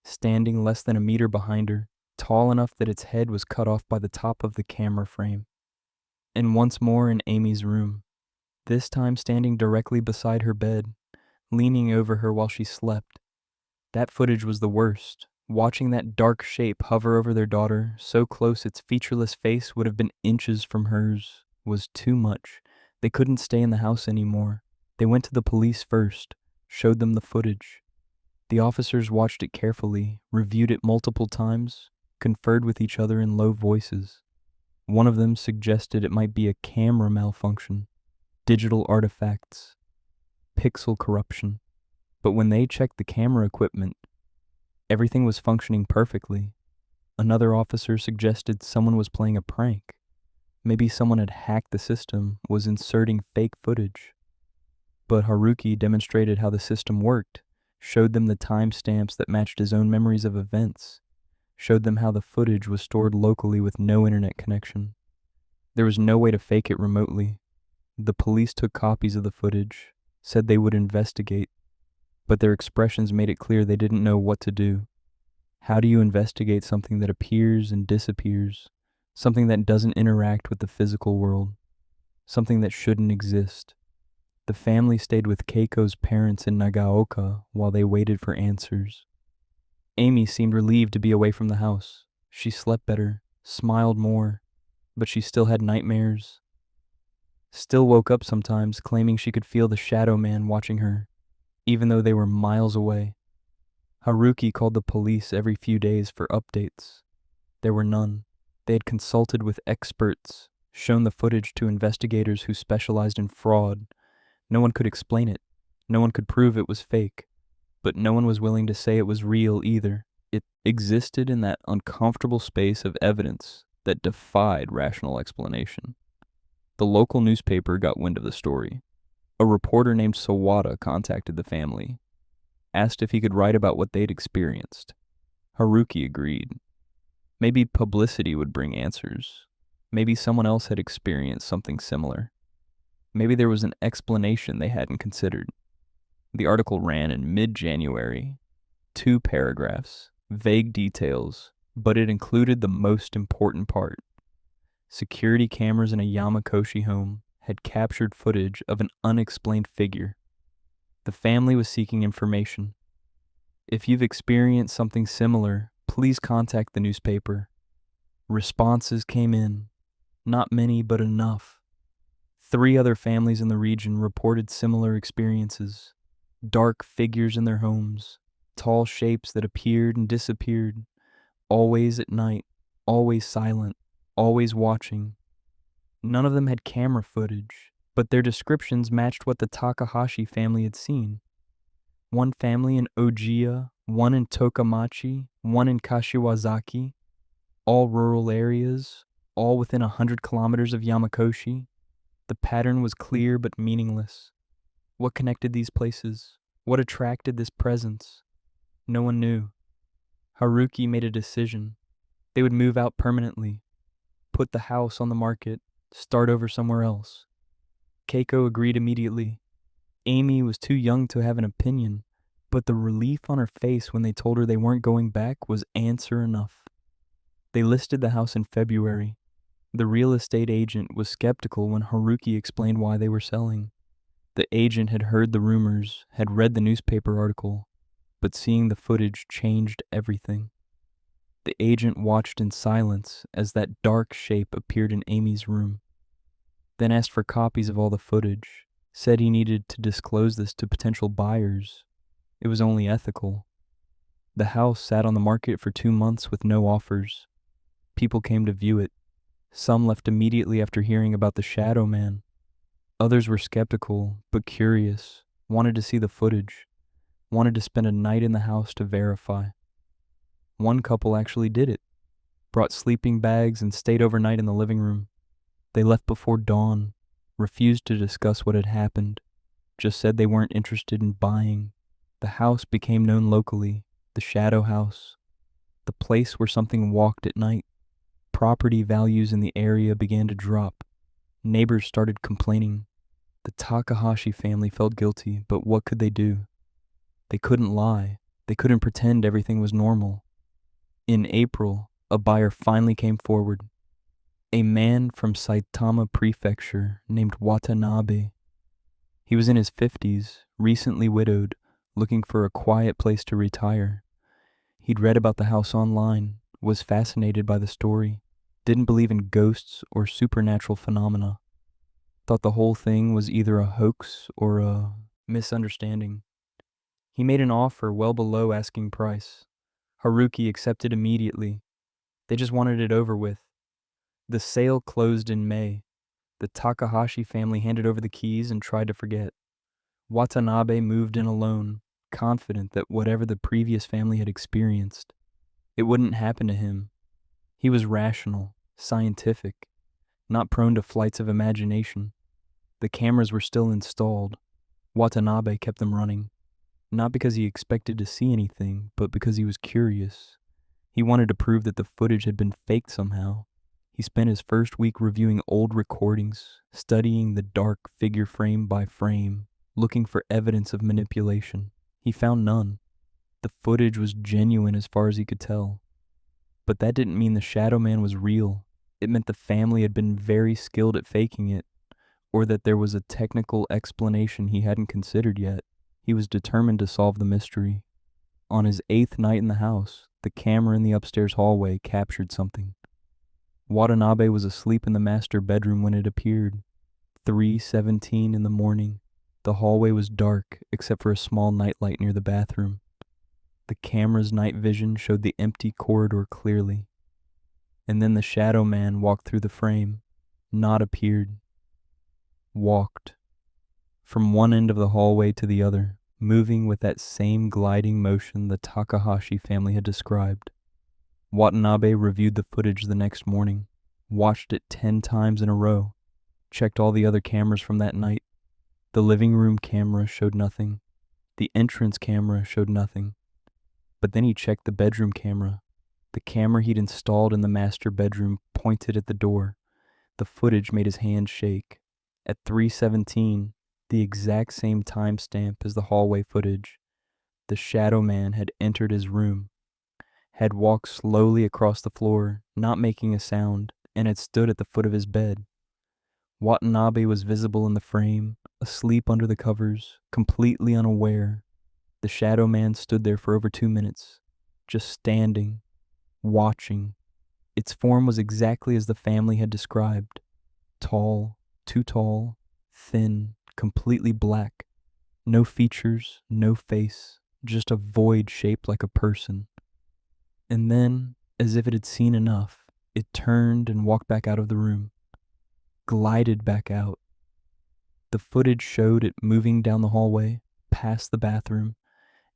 standing less than a meter behind her, tall enough that its head was cut off by the top of the camera frame. And once more in Amy's room, this time standing directly beside her bed, leaning over her while she slept. That footage was the worst. Watching that dark shape hover over their daughter, so close its featureless face would have been inches from hers, was too much. They couldn't stay in the house anymore. They went to the police first, showed them the footage. The officers watched it carefully, reviewed it multiple times, conferred with each other in low voices. One of them suggested it might be a camera malfunction, digital artifacts, pixel corruption. But when they checked the camera equipment, everything was functioning perfectly. Another officer suggested someone was playing a prank. Maybe someone had hacked the system, was inserting fake footage. But Haruki demonstrated how the system worked, showed them the timestamps that matched his own memories of events, showed them how the footage was stored locally with no internet connection. There was no way to fake it remotely. The police took copies of the footage, said they would investigate, but their expressions made it clear they didn't know what to do. How do you investigate something that appears and disappears, something that doesn't interact with the physical world, something that shouldn't exist? The family stayed with Keiko's parents in Nagaoka while they waited for answers. Amy seemed relieved to be away from the house. She slept better, smiled more, but she still had nightmares. Still woke up sometimes claiming she could feel the Shadow Man watching her, even though they were miles away. Haruki called the police every few days for updates. There were none. They had consulted with experts, shown the footage to investigators who specialized in fraud. No one could explain it. No one could prove it was fake. But no one was willing to say it was real either. It existed in that uncomfortable space of evidence that defied rational explanation. The local newspaper got wind of the story. A reporter named Sawada contacted the family, asked if he could write about what they'd experienced. Haruki agreed. Maybe publicity would bring answers. Maybe someone else had experienced something similar. Maybe there was an explanation they hadn't considered. The article ran in mid-January. 2 paragraphs, vague details, but it included the most important part. Security cameras in a Yamakoshi home had captured footage of an unexplained figure. The family was seeking information. If you've experienced something similar, please contact the newspaper. Responses came in. Not many, but enough. 3 other families in the region reported similar experiences. Dark figures in their homes, tall shapes that appeared and disappeared, always at night, always silent, always watching. None of them had camera footage, but their descriptions matched what the Takahashi family had seen. One family in Ojiya, one in Tokamachi, one in Kashiwazaki, all rural areas, all within 100 kilometers of Yamakoshi. The pattern was clear but meaningless. What connected these places? What attracted this presence? No one knew. Haruki made a decision. They would move out permanently, put the house on the market, start over somewhere else. Keiko agreed immediately. Amy was too young to have an opinion, but the relief on her face when they told her they weren't going back was answer enough. They listed the house in February. The real estate agent was skeptical when Haruki explained why they were selling. The agent had heard the rumors, had read the newspaper article, but seeing the footage changed everything. The agent watched in silence as that dark shape appeared in Amy's room, then asked for copies of all the footage, said he needed to disclose this to potential buyers. It was only ethical. The house sat on the market for 2 months with no offers. People came to view it. Some left immediately after hearing about the Shadow Man. Others were skeptical, but curious, wanted to see the footage, wanted to spend a night in the house to verify. One couple actually did it, brought sleeping bags and stayed overnight in the living room. They left before dawn, refused to discuss what had happened, just said they weren't interested in buying. The house became known locally, the Shadow House, the place where something walked at night. Property values in the area began to drop. Neighbors started complaining. The Takahashi family felt guilty, but what could they do? They couldn't lie. They couldn't pretend everything was normal. In April, a buyer finally came forward. A man from Saitama Prefecture named Watanabe. He was in his 50s, recently widowed, looking for a quiet place to retire. He'd read about the house online, was fascinated by the story, didn't believe in ghosts or supernatural phenomena, thought the whole thing was either a hoax or a misunderstanding. He made an offer well below asking price. Haruki accepted immediately. They just wanted it over with. The sale closed in May. The Takahashi family handed over the keys and tried to forget. Watanabe moved in alone, confident that whatever the previous family had experienced, it wouldn't happen to him. He was rational, scientific, not prone to flights of imagination. The cameras were still installed. Watanabe kept them running, not because he expected to see anything, but because he was curious. He wanted to prove that the footage had been faked somehow. He spent his first week reviewing old recordings, studying the dark figure frame by frame, looking for evidence of manipulation. He found none. The footage was genuine as far as he could tell. But that didn't mean the Shadow Man was real. It meant the family had been very skilled at faking it, or that there was a technical explanation he hadn't considered yet. He was determined to solve the mystery. On his 8th night in the house, the camera in the upstairs hallway captured something. Watanabe was asleep in the master bedroom when it appeared. 3:17 in the morning. The hallway was dark except for a small nightlight near the bathroom. The camera's night vision showed the empty corridor clearly. And then the shadow man walked through the frame. Not appeared. Walked. From one end of the hallway to the other, moving with that same gliding motion the Takahashi family had described. Watanabe reviewed the footage the next morning, watched it 10 times in a row, checked all the other cameras from that night. The living room camera showed nothing. The entrance camera showed nothing. But then he checked the bedroom camera. The camera he'd installed in the master bedroom pointed at the door. The footage made his hand shake. At 3:17, the exact same timestamp as the hallway footage, the shadow man had entered his room, had walked slowly across the floor, not making a sound, and had stood at the foot of his bed. Watanabe was visible in the frame, asleep under the covers, completely unaware. The shadow man stood there for over 2 minutes, just standing, watching. Its form was exactly as the family had described. Tall, too tall, thin, completely black. No features, no face, just a void shaped like a person. And then, as if it had seen enough, it turned and walked back out of the room. Glided back out. The footage showed it moving down the hallway, past the bathroom,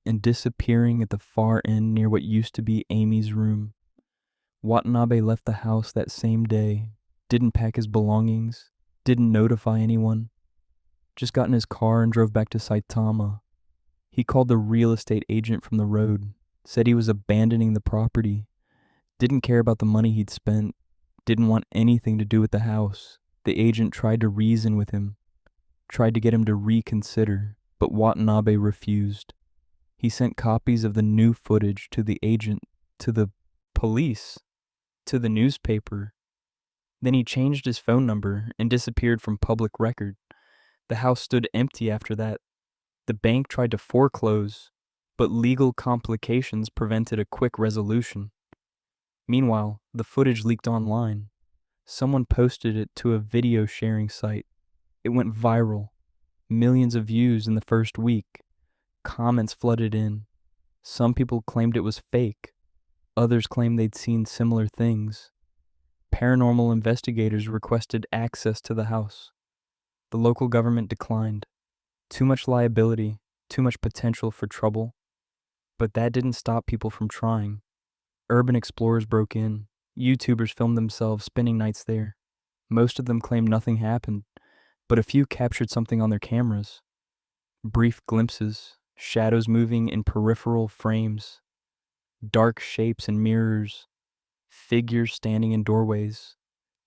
and disappearing at the far end near what used to be Amy's room. Watanabe left the house that same day, didn't pack his belongings, didn't notify anyone, just got in his car and drove back to Saitama. He called the real estate agent from the road, said he was abandoning the property, didn't care about the money he'd spent, didn't want anything to do with the house. The agent tried to reason with him, tried to get him to reconsider, but Watanabe refused. He sent copies of the new footage to the agent, to the police, to the newspaper. Then he changed his phone number and disappeared from public record. The house stood empty after that. The bank tried to foreclose, but legal complications prevented a quick resolution. Meanwhile, the footage leaked online. Someone posted it to a video sharing site. It went viral. Millions of views in the first week. Comments flooded in. Some people claimed it was fake. Others claimed they'd seen similar things. Paranormal investigators requested access to the house. The local government declined. Too much liability, too much potential for trouble. But that didn't stop people from trying. Urban explorers broke in. YouTubers filmed themselves spending nights there. Most of them claimed nothing happened, but a few captured something on their cameras. Brief glimpses, shadows moving in peripheral frames, dark shapes in mirrors, figures standing in doorways.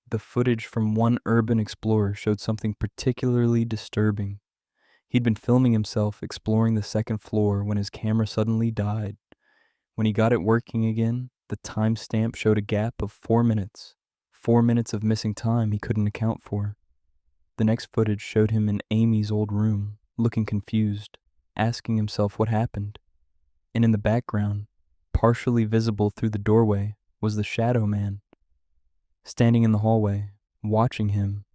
The footage from one urban explorer showed something particularly disturbing. He'd been filming himself exploring the second floor when his camera suddenly died. When he got it working again, the timestamp showed a gap of 4 minutes. 4 minutes of missing time he couldn't account for. The next footage showed him in Amy's old room, looking confused, asking himself what happened. And in the background, partially visible through the doorway, was the shadow man. Standing in the hallway, watching him.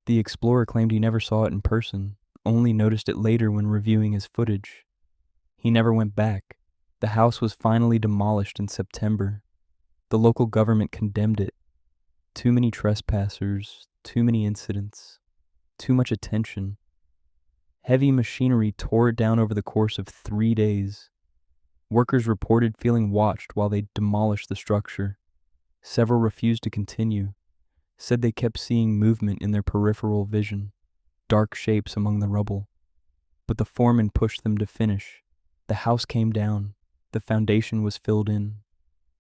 The explorer claimed he never saw it in person, only noticed it later when reviewing his footage. He never went back. The house was finally demolished in September. The local government condemned it. Too many trespassers, too many incidents, too much attention. Heavy machinery tore it down over the course of 3 days. Workers reported feeling watched while they demolished the structure. Several refused to continue, said they kept seeing movement in their peripheral vision, dark shapes among the rubble. But the foreman pushed them to finish. The house came down. The foundation was filled in.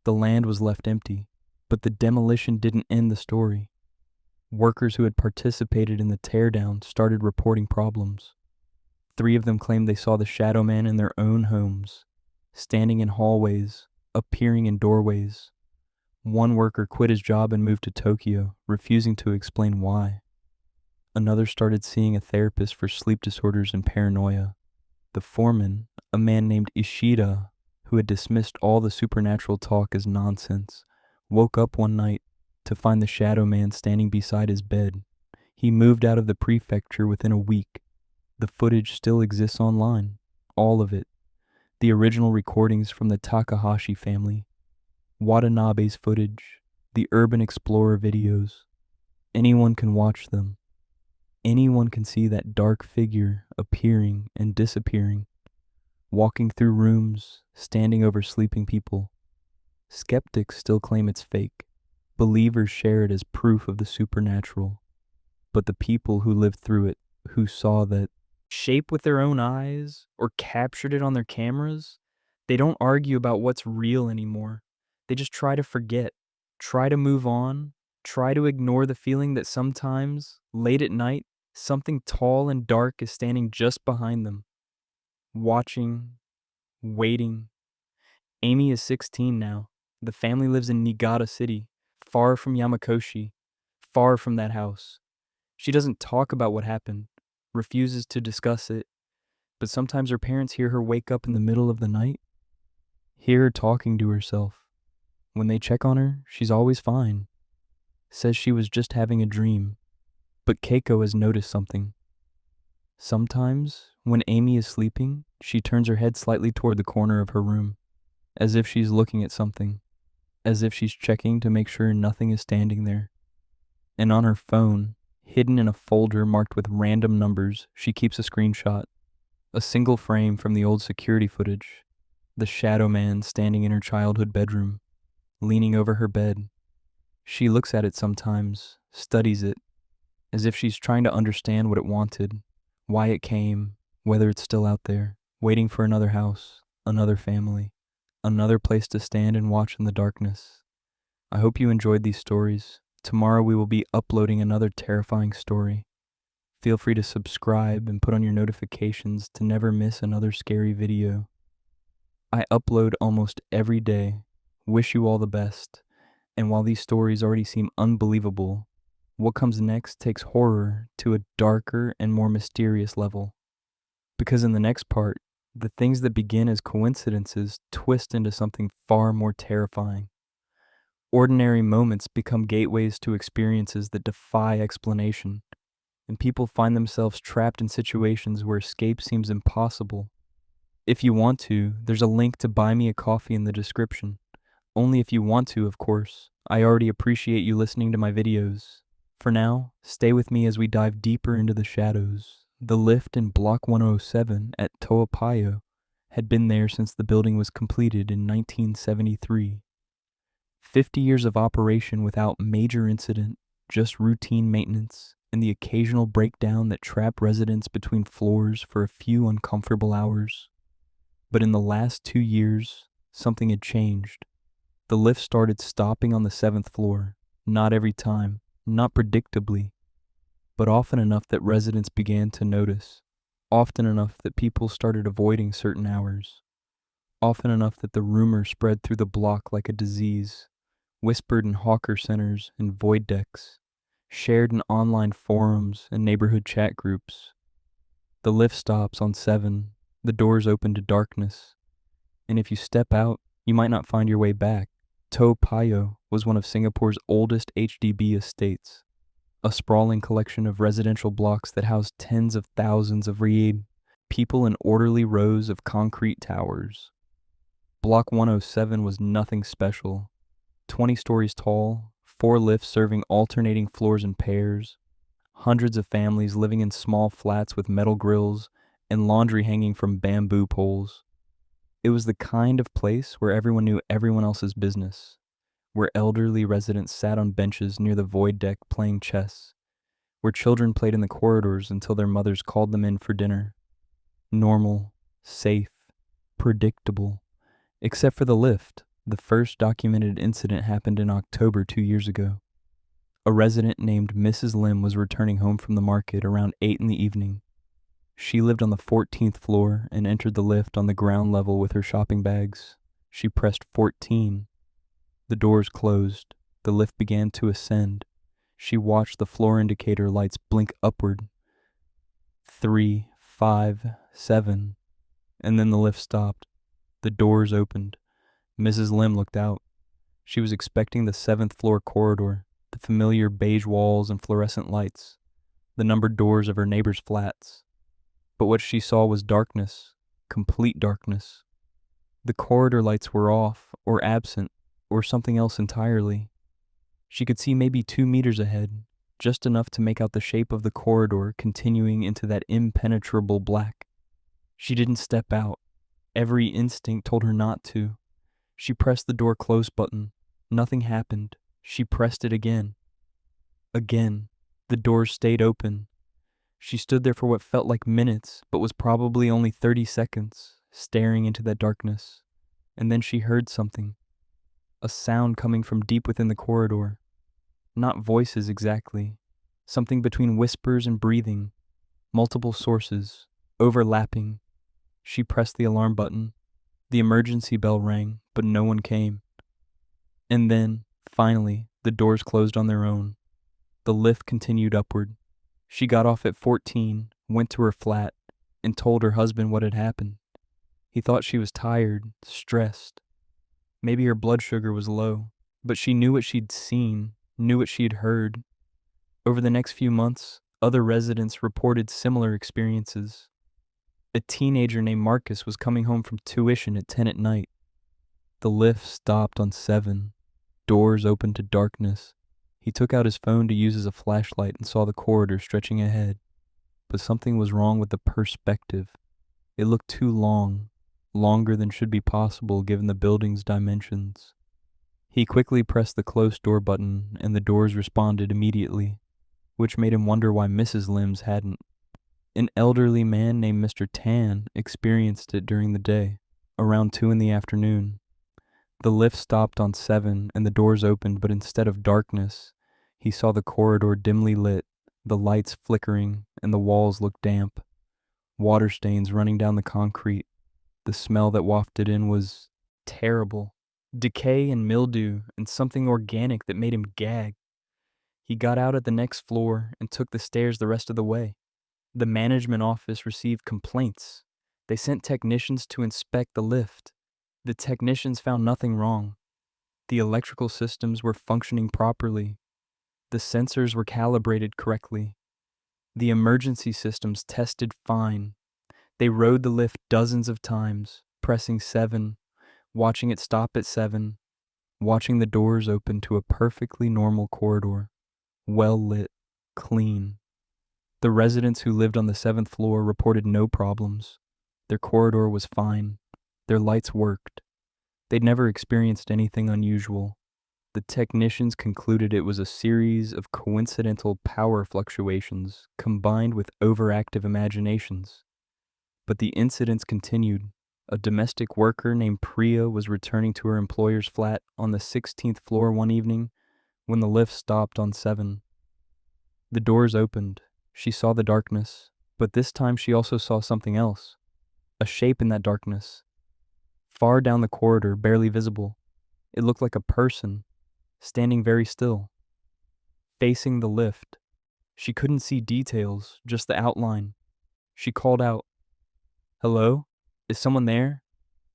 The land was left empty, but the demolition didn't end the story. Workers who had participated in the teardown started reporting problems. 3 of them claimed they saw the shadow man in their own homes, standing in hallways, appearing in doorways. One worker quit his job and moved to Tokyo, refusing to explain why. Another started seeing a therapist for sleep disorders and paranoia. The foreman, a man named Ishida, who had dismissed all the supernatural talk as nonsense, woke up one night to find the shadow man standing beside his bed. He moved out of the prefecture within a week. The footage still exists online, all of it. The original recordings from the Takahashi family, Watanabe's footage, the Urban Explorer videos. Anyone can watch them. Anyone can see that dark figure appearing and disappearing, walking through rooms, standing over sleeping people. Skeptics still claim it's fake. Believers share it as proof of the supernatural. But the people who lived through it, who saw that shape with their own eyes or captured it on their cameras, they don't argue about what's real anymore. They just try to forget, try to move on, try to ignore the feeling that sometimes, late at night, something tall and dark is standing just behind them, watching, waiting. Amy is 16 now. The family lives in Niigata City, far from Yamakoshi, far from that house. She doesn't talk about what happened, refuses to discuss it, but sometimes her parents hear her wake up in the middle of the night, hear her talking to herself. When they check on her, she's always fine. Says she was just having a dream. But Keiko has noticed something. Sometimes, when Amy is sleeping, she turns her head slightly toward the corner of her room, as if she's looking at something, as if she's checking to make sure nothing is standing there. And on her phone, hidden in a folder marked with random numbers, she keeps a screenshot. A single frame from the old security footage. The shadow man standing in her childhood bedroom, leaning over her bed. She looks at it sometimes, studies it, as if she's trying to understand what it wanted, why it came, whether it's still out there, waiting for another house, another family, another place to stand and watch in the darkness. I hope you enjoyed these stories. Tomorrow we will be uploading another terrifying story. Feel free to subscribe and put on your notifications to never miss another scary video. I upload almost every day. Wish you all the best. And while these stories already seem unbelievable, what comes next takes horror to a darker and more mysterious level. Because in the next part, the things that begin as coincidences twist into something far more terrifying. Ordinary moments become gateways to experiences that defy explanation, and people find themselves trapped in situations where escape seems impossible. If you want to, there's a link to buy me a coffee in the description. Only if you want to, of course. I already appreciate you listening to my videos. For now, stay with me as we dive deeper into the shadows. The lift in Block 107 at Toapayo had been there since the building was completed in 1973. 50 years of operation without major incident, just routine maintenance, and the occasional breakdown that trapped residents between floors for a few uncomfortable hours. But in the last 2 years, something had changed. The lift started stopping on the 7th floor, not every time, not predictably, but often enough that residents began to notice, often enough that people started avoiding certain hours, often enough that the rumor spread through the block like a disease, whispered in hawker centers and void decks, shared in online forums and neighborhood chat groups. The lift stops on 7, the doors open to darkness, and if you step out, you might not find your way back. Toapayo was one of Singapore's oldest HDB estates, a sprawling collection of residential blocks that housed tens of thousands of people in orderly rows of concrete towers. Block 107 was nothing special. 20 stories tall, 4 lifts serving alternating floors in pairs, hundreds of families living in small flats with metal grills and laundry hanging from bamboo poles. It was the kind of place where everyone knew everyone else's business, where elderly residents sat on benches near the void deck playing chess, where children played in the corridors until their mothers called them in for dinner. Normal, safe, predictable, except for the lift. The first documented incident happened in October 2 years ago. A resident named Mrs. Lim was returning home from the market around 8 in the evening. She lived on the 14th floor and entered the lift on the ground level with her shopping bags. She pressed 14. The doors closed. The lift began to ascend. She watched the floor indicator lights blink upward. 3, 5, 7. And then the lift stopped. The doors opened. Mrs. Lim looked out. She was expecting the 7th floor corridor, the familiar beige walls and fluorescent lights, the numbered doors of her neighbors' flats. But what she saw was darkness, complete darkness. The corridor lights were off, or absent, or something else entirely. She could see maybe 2 meters ahead, just enough to make out the shape of the corridor continuing into that impenetrable black. She didn't step out. Every instinct told her not to. She pressed the door close button. Nothing happened. She pressed it again. Again. The door stayed open. She stood there for what felt like minutes, but was probably only 30 seconds, staring into that darkness. And then she heard something. A sound coming from deep within the corridor. Not voices exactly. Something between whispers and breathing. Multiple sources. Overlapping. She pressed the alarm button. The emergency bell rang, but no one came. And then, finally, the doors closed on their own. The lift continued upward. She got off at 14, went to her flat, and told her husband what had happened. He thought she was tired, stressed. Maybe her blood sugar was low, but she knew what she'd seen, knew what she'd heard. Over the next few months, other residents reported similar experiences. A teenager named Marcus was coming home from tuition at 10 at night. The lift stopped on 7. Doors opened to darkness. He took out his phone to use as a flashlight and saw the corridor stretching ahead. But something was wrong with the perspective. It looked too long, longer than should be possible given the building's dimensions. He quickly pressed the close door button and the doors responded immediately, which made him wonder why Mrs. Limbs hadn't. An elderly man named Mr. Tan experienced it during the day, around 2 in the afternoon. The lift stopped on 7 and the doors opened, but instead of darkness, he saw the corridor dimly lit, the lights flickering, and the walls looked damp. Water stains running down the concrete. The smell that wafted in was terrible. Decay and mildew and something organic that made him gag. He got out at the next floor and took the stairs the rest of the way. The management office received complaints. They sent technicians to inspect the lift. The technicians found nothing wrong. The electrical systems were functioning properly. The sensors were calibrated correctly. The emergency systems tested fine. They rode the lift dozens of times, pressing 7, watching it stop at 7, watching the doors open to a perfectly normal corridor, well lit, clean. The residents who lived on the 7th floor reported no problems. Their corridor was fine. Their lights worked. They'd never experienced anything unusual. The technicians concluded it was a series of coincidental power fluctuations combined with overactive imaginations. But the incidents continued. A domestic worker named Priya was returning to her employer's flat on the 16th floor one evening when the lift stopped on 7. The doors opened. She saw the darkness, but this time she also saw something else. A shape in that darkness. Far down the corridor, barely visible. It looked like a person, standing very still, facing the lift. She couldn't see details, just the outline. She called out, "Hello? Is someone there?"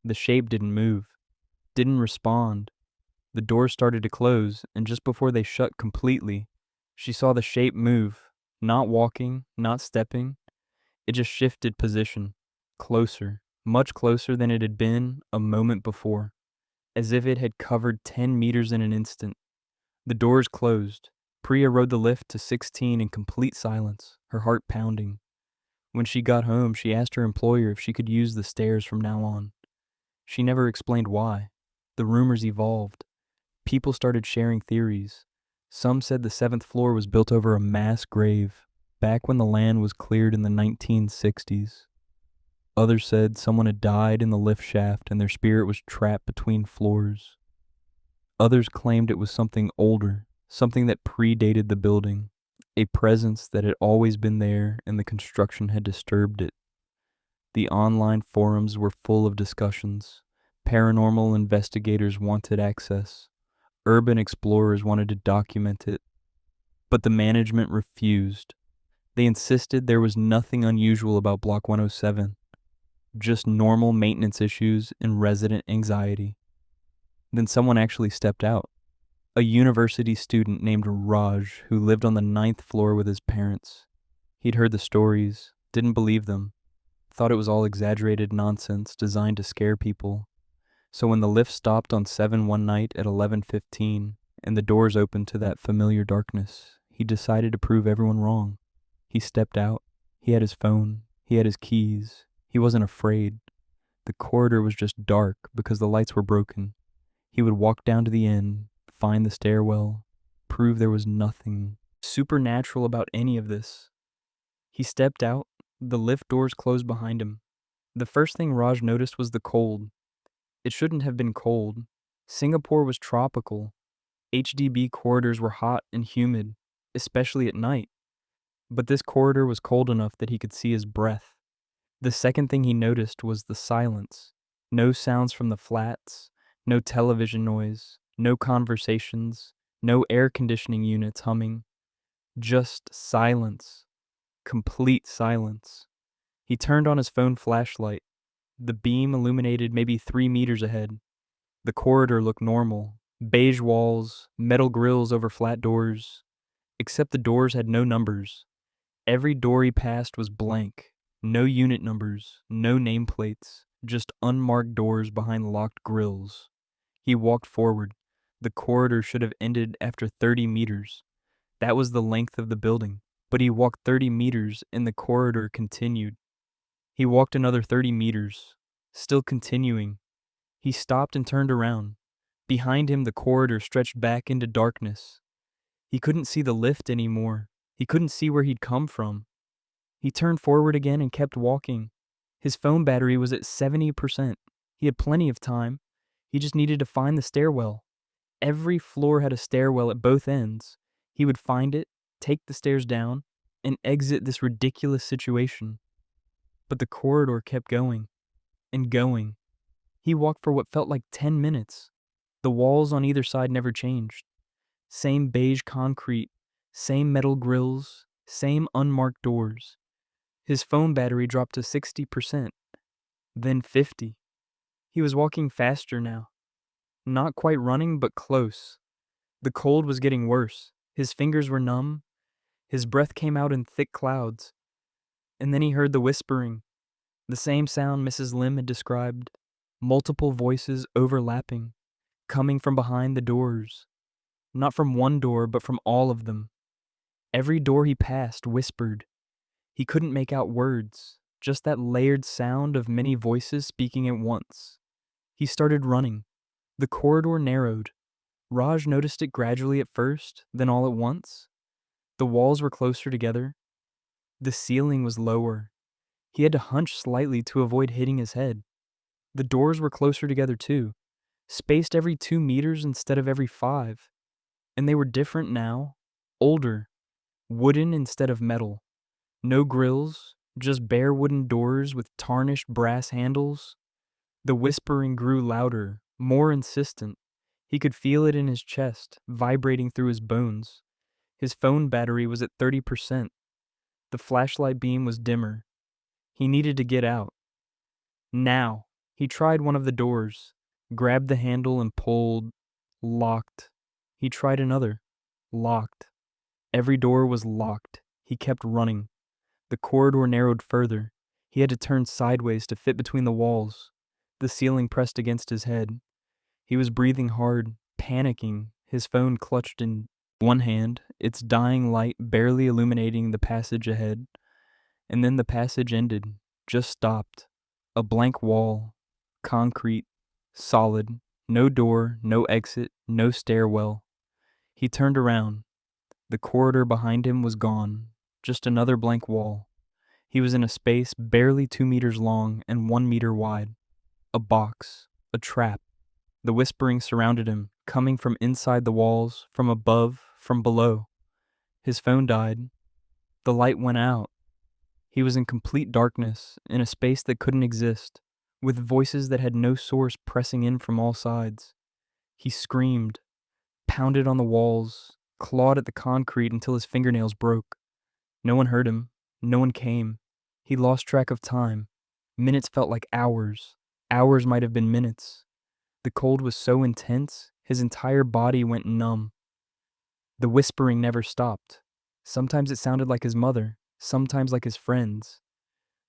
The shape didn't move, didn't respond. The doors started to close, and just before they shut completely, she saw the shape move, not walking, not stepping. It just shifted position, closer, much closer than it had been a moment before, as if it had covered 10 meters in an instant. The doors closed. Priya rode the lift to 16 in complete silence, her heart pounding. When she got home, she asked her employer if she could use the stairs from now on. She never explained why. The rumors evolved. People started sharing theories. Some said the 7th floor was built over a mass grave, back when the land was cleared in the 1960s. Others said someone had died in the lift shaft and their spirit was trapped between floors. Others claimed it was something older, something that predated the building, a presence that had always been there and the construction had disturbed it. The online forums were full of discussions. Paranormal investigators wanted access. Urban explorers wanted to document it. But the management refused. They insisted there was nothing unusual about Block 107, just normal maintenance issues and resident anxiety. Then someone actually stepped out. A university student named Raj who lived on the 9th floor with his parents. He'd heard the stories, didn't believe them, thought it was all exaggerated nonsense designed to scare people. So when the lift stopped on 7 one night at 11:15 and the doors opened to that familiar darkness. He decided to prove everyone wrong. He stepped out. He had his phone. He had his keys. He wasn't afraid. The corridor was just dark because the lights were broken. He would walk down to the end, find the stairwell, prove there was nothing supernatural about any of this. He stepped out. The lift doors closed behind him. The first thing Raj noticed was the cold. It shouldn't have been cold. Singapore was tropical. HDB corridors were hot and humid, especially at night. But this corridor was cold enough that he could see his breath. The second thing he noticed was the silence. No sounds from the flats, no television noise, no conversations, no air conditioning units humming. Just silence. Complete silence. He turned on his phone flashlight. The beam illuminated maybe 3 meters ahead. The corridor looked normal. Beige walls, metal grills over flat doors. Except the doors had no numbers. Every door he passed was blank. No unit numbers, no nameplates, just unmarked doors behind locked grills. He walked forward. The corridor should have ended after 30 meters. That was the length of the building. But he walked 30 meters and the corridor continued. He walked another 30 meters, still continuing. He stopped and turned around. Behind him, the corridor stretched back into darkness. He couldn't see the lift anymore. He couldn't see where he'd come from. He turned forward again and kept walking. His phone battery was at 70%. He had plenty of time. He just needed to find the stairwell. Every floor had a stairwell at both ends. He would find it, take the stairs down, and exit this ridiculous situation. But the corridor kept going and going. He walked for what felt like 10 minutes. The walls on either side never changed. Same beige concrete, same metal grills, same unmarked doors. His phone battery dropped to 60%, then 50. He was walking faster now. Not quite running, but close. The cold was getting worse. His fingers were numb. His breath came out in thick clouds. And then he heard the whispering, the same sound Mrs. Lim had described. Multiple voices overlapping, coming from behind the doors. Not from one door, but from all of them. Every door he passed whispered. He couldn't make out words, just that layered sound of many voices speaking at once. He started running. The corridor narrowed. Raj noticed it gradually at first, then all at once. The walls were closer together. The ceiling was lower. He had to hunch slightly to avoid hitting his head. The doors were closer together too, spaced every 2 meters instead of every 5. And they were different now, older, wooden instead of metal. No grills, just bare wooden doors with tarnished brass handles. The whispering grew louder, more insistent. He could feel it in his chest, vibrating through his bones. His phone battery was at 30%. The flashlight beam was dimmer. He needed to get out. Now. He tried one of the doors, grabbed the handle and pulled. Locked. He tried another. Locked. Every door was locked. He kept running. The corridor narrowed further. He had to turn sideways to fit between the walls. The ceiling pressed against his head. He was breathing hard, panicking, his phone clutched in one hand, its dying light barely illuminating the passage ahead. And then the passage ended, just stopped. A blank wall, concrete, solid, no door, no exit, no stairwell. He turned around. The corridor behind him was gone, just another blank wall. He was in a space barely 2 meters long and 1 meter wide. A box, a trap. The whispering surrounded him, coming from inside the walls, from above, from below. His phone died. The light went out. He was in complete darkness, in a space that couldn't exist, with voices that had no source pressing in from all sides. He screamed, pounded on the walls, clawed at the concrete until his fingernails broke. No one heard him. No one came. He lost track of time. Minutes felt like hours. Hours might have been minutes. The cold was so intense, his entire body went numb. The whispering never stopped. Sometimes it sounded like his mother, sometimes like his friends,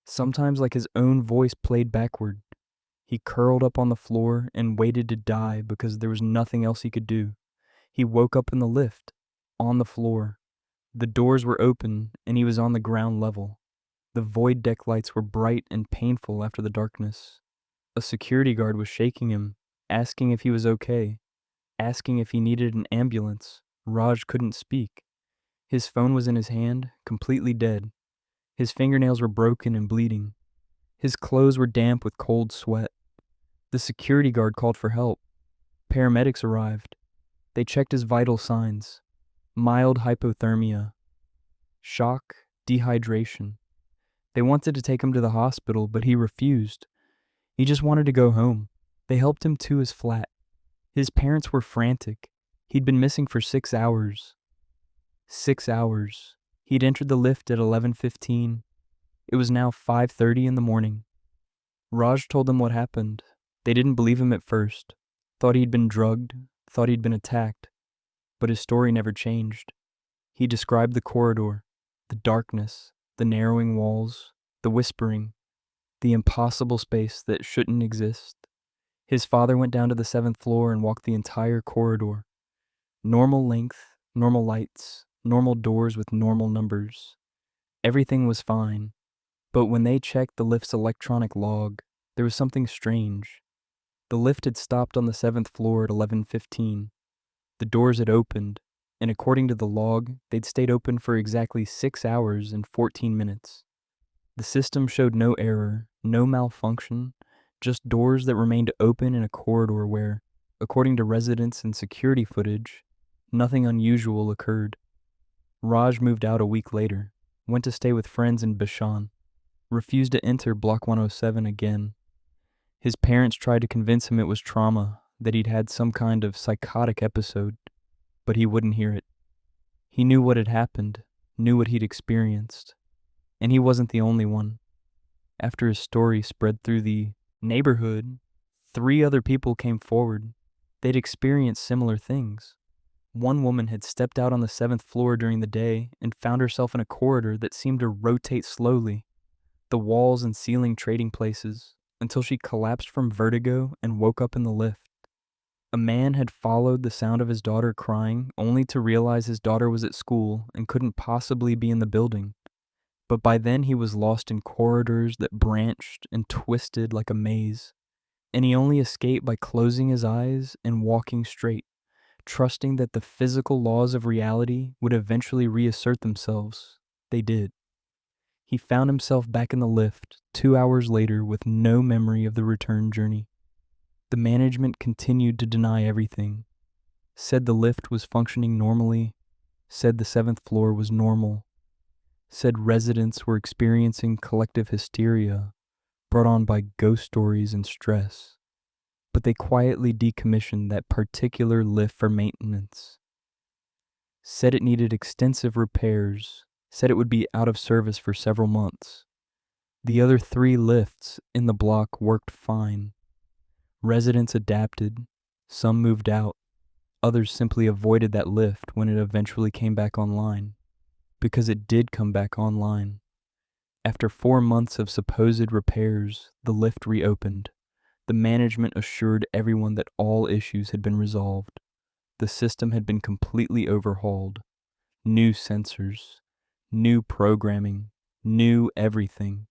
sometimes like his own voice played backward. He curled up on the floor and waited to die because there was nothing else he could do. He woke up in the lift, on the floor. The doors were open, and he was on the ground level. The void deck lights were bright and painful after the darkness. A security guard was shaking him, asking if he was okay, asking if he needed an ambulance. Raj couldn't speak. His phone was in his hand, completely dead. His fingernails were broken and bleeding. His clothes were damp with cold sweat. The security guard called for help. Paramedics arrived. They checked his vital signs. Mild hypothermia. Shock, dehydration. They wanted to take him to the hospital, but he refused. He just wanted to go home. They helped him to his flat. His parents were frantic. He'd been missing for 6 hours. 6 hours. He'd entered the lift at 11:15. It was now 5:30 in the morning. Raj told them what happened. They didn't believe him at first. Thought he'd been drugged, thought he'd been attacked. But his story never changed. He described the corridor, the darkness, the narrowing walls, the whispering, the impossible space that shouldn't exist. His father went down to the 7th floor and walked the entire corridor. Normal length, normal lights, normal doors with normal numbers. Everything was fine. But when they checked the lift's electronic log, there was something strange. The lift had stopped on the 7th floor at 11:15. The doors had opened, and according to the log, they'd stayed open for exactly 6 hours and 14 minutes. The system showed no error, no malfunction, just doors that remained open in a corridor where, according to residents and security footage, nothing unusual occurred. Raj moved out a week later, went to stay with friends in Bishan, refused to enter Block 107 again. His parents tried to convince him it was trauma, that he'd had some kind of psychotic episode, but he wouldn't hear it. He knew what had happened, knew what he'd experienced, and he wasn't the only one. After his story spread through the neighborhood, 3 other people came forward. They'd experienced similar things. One woman had stepped out on the 7th floor during the day and found herself in a corridor that seemed to rotate slowly, the walls and ceiling trading places, until she collapsed from vertigo and woke up in the lift. A man had followed the sound of his daughter crying only to realize his daughter was at school and couldn't possibly be in the building. But by then he was lost in corridors that branched and twisted like a maze, and he only escaped by closing his eyes and walking straight, trusting that the physical laws of reality would eventually reassert themselves. They did. He found himself back in the lift 2 hours later with no memory of the return journey. The management continued to deny everything, said the lift was functioning normally, said the 7th floor was normal, said residents were experiencing collective hysteria brought on by ghost stories and stress, but they quietly decommissioned that particular lift for maintenance. Said it needed extensive repairs, said it would be out of service for several months. The other 3 lifts in the block worked fine. Residents adapted, some moved out, others simply avoided that lift when it eventually came back online. Because it did come back online. After 4 months of supposed repairs, the lift reopened. The management assured everyone that all issues had been resolved. The system had been completely overhauled. New sensors, new programming, new everything.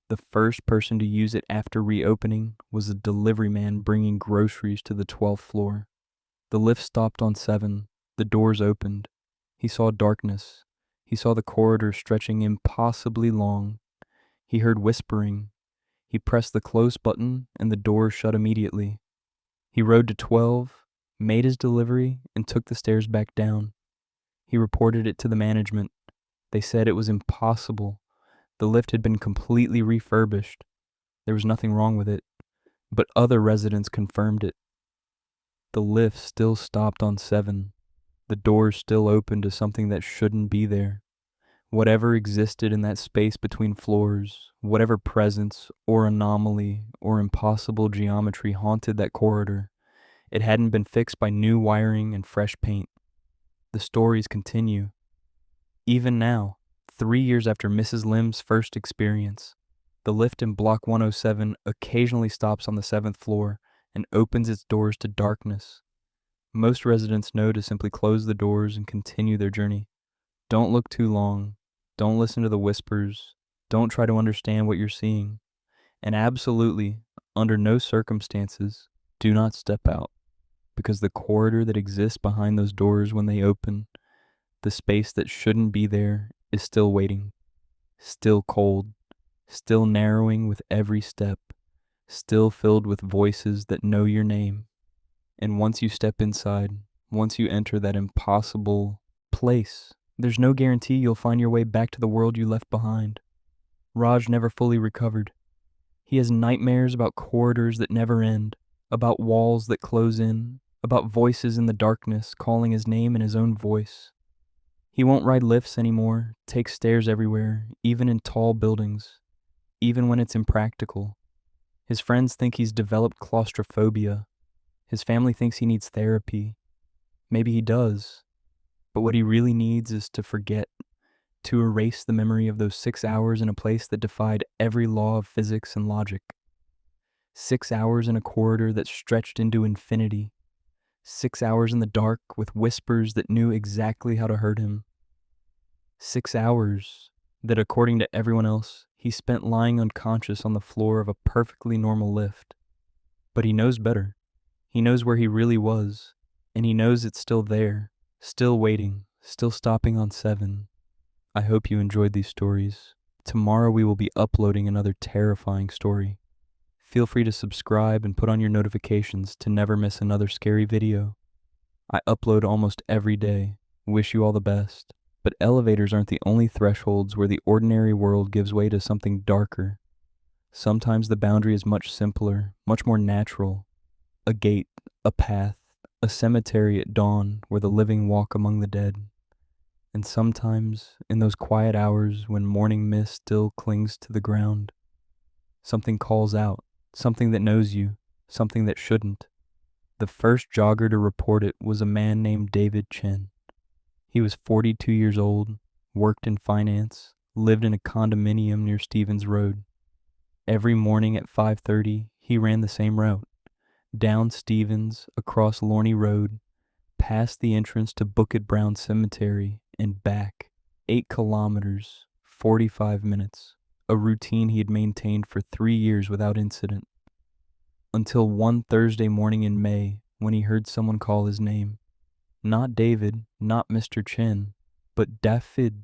The first person to use it after reopening was a delivery man bringing groceries to the 12th floor. The lift stopped on 7. The doors opened. He saw darkness. He saw the corridor stretching impossibly long. He heard whispering. He pressed the close button and the door shut immediately. He rode to 12, made his delivery, and took the stairs back down. He reported it to the management. They said it was impossible. The lift had been completely refurbished. There was nothing wrong with it, but other residents confirmed it. The lift still stopped on 7. The doors still open to something that shouldn't be there. Whatever existed in that space between floors, whatever presence or anomaly or impossible geometry haunted that corridor, it hadn't been fixed by new wiring and fresh paint. The stories continue. Even now, 3 years after Mrs. Lim's first experience, the lift in Block 107 occasionally stops on the 7th floor and opens its doors to darkness. Most residents know to simply close the doors and continue their journey. Don't look too long. Don't listen to the whispers. Don't try to understand what you're seeing. And absolutely, under no circumstances, do not step out, because the corridor that exists behind those doors when they open, the space that shouldn't be there, is still waiting, still cold, still narrowing with every step, still filled with voices that know your name. And once you step inside, once you enter that impossible place, there's no guarantee you'll find your way back to the world you left behind. Raj never fully recovered. He has nightmares about corridors that never end, about walls that close in, about voices in the darkness calling his name in his own voice. He won't ride lifts anymore, take stairs everywhere, even in tall buildings, even when it's impractical. His friends think he's developed claustrophobia. His family thinks he needs therapy. Maybe he does. But what he really needs is to forget, to erase the memory of those 6 hours in a place that defied every law of physics and logic. 6 hours in a corridor that stretched into infinity. 6 hours in the dark with whispers that knew exactly how to hurt him. 6 hours that, according to everyone else, he spent lying unconscious on the floor of a perfectly normal lift. But he knows better. He knows where he really was, and he knows it's still there, still waiting, still stopping on 7. I hope you enjoyed these stories. Tomorrow we will be uploading another terrifying story. Feel free to subscribe and put on your notifications to never miss another scary video. I upload almost every day. Wish you all the best. But elevators aren't the only thresholds where the ordinary world gives way to something darker. Sometimes the boundary is much simpler, much more natural. A gate, a path, a cemetery at dawn where the living walk among the dead. And sometimes, in those quiet hours when morning mist still clings to the ground, something calls out, something that knows you, something that shouldn't. The first jogger to report it was a man named David Chen. He was 42 years old, worked in finance, lived in a condominium near Stevens Road. Every morning at 5:30, he ran the same route. Down Stevens, across Lorney Road, past the entrance to Bukit Brown Cemetery, and back. 8 kilometers, 45 minutes. A routine he had maintained for 3 years without incident. Until one Thursday morning in May, when he heard someone call his name. Not David, not Mr. Chen, but Dafid,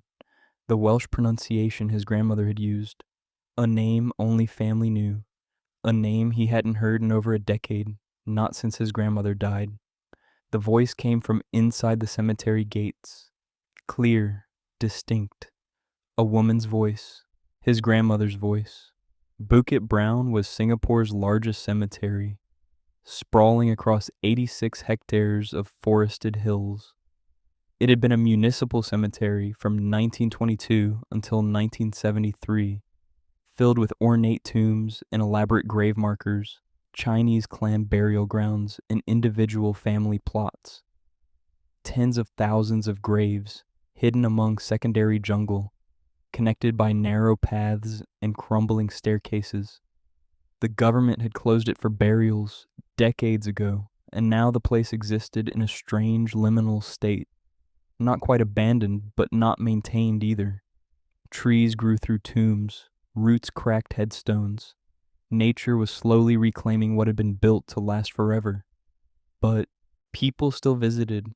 the Welsh pronunciation his grandmother had used. A name only family knew. A name he hadn't heard in over a decade, not since his grandmother died. The voice came from inside the cemetery gates. Clear, distinct. A woman's voice. His grandmother's voice. Bukit Brown was Singapore's largest cemetery, sprawling across 86 hectares of forested hills. It had been a municipal cemetery from 1922 until 1973, filled with ornate tombs and elaborate grave markers, Chinese clan burial grounds, and individual family plots. Tens of thousands of graves, hidden among secondary jungle, connected by narrow paths and crumbling staircases. The government had closed it for burials decades ago, and now the place existed in a strange liminal state. Not quite abandoned, but not maintained either. Trees grew through tombs, roots cracked headstones. Nature was slowly reclaiming what had been built to last forever. But people still visited.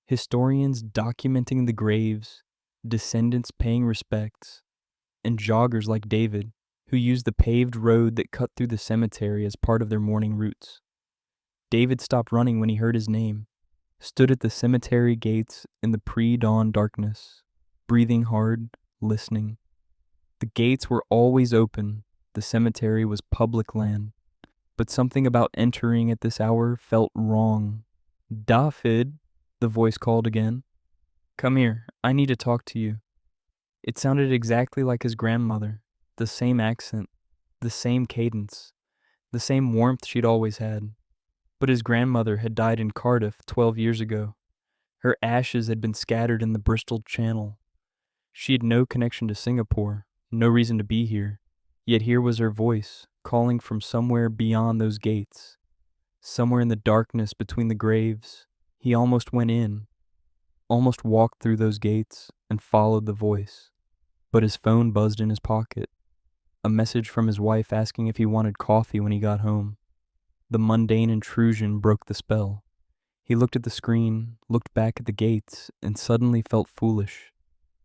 Historians documenting the graves, descendants paying respects, and joggers like David, who used the paved road that cut through the cemetery as part of their morning routes. David stopped running when he heard his name, stood at the cemetery gates in the pre-dawn darkness, breathing hard, listening. The gates were always open. The cemetery was public land. But something about entering at this hour felt wrong. David, the voice called again. Come here, I need to talk to you. It sounded exactly like his grandmother, the same accent, the same cadence, the same warmth she'd always had. But his grandmother had died in Cardiff 12 years ago. Her ashes had been scattered in the Bristol Channel. She had no connection to Singapore, no reason to be here. Yet here was her voice, calling from somewhere beyond those gates. Somewhere in the darkness between the graves, He almost went in, almost walked through those gates and followed the voice. But his phone buzzed in his pocket, a message from his wife asking if he wanted coffee when he got home. The mundane intrusion broke the spell. He looked at the screen, looked back at the gates, and suddenly felt foolish.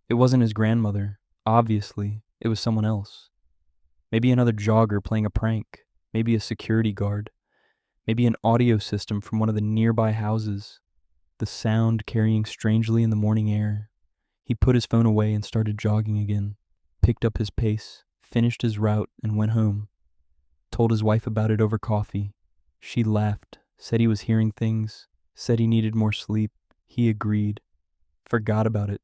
It wasn't his grandmother. Obviously, it was someone else. Maybe another jogger playing a prank. Maybe a security guard. Maybe an audio system from one of the nearby houses. The sound carrying strangely in the morning air. He put his phone away and started jogging again. Picked up his pace, finished his route, and went home. Told his wife about it over coffee. She laughed, said he was hearing things, said he needed more sleep. He agreed. Forgot about it.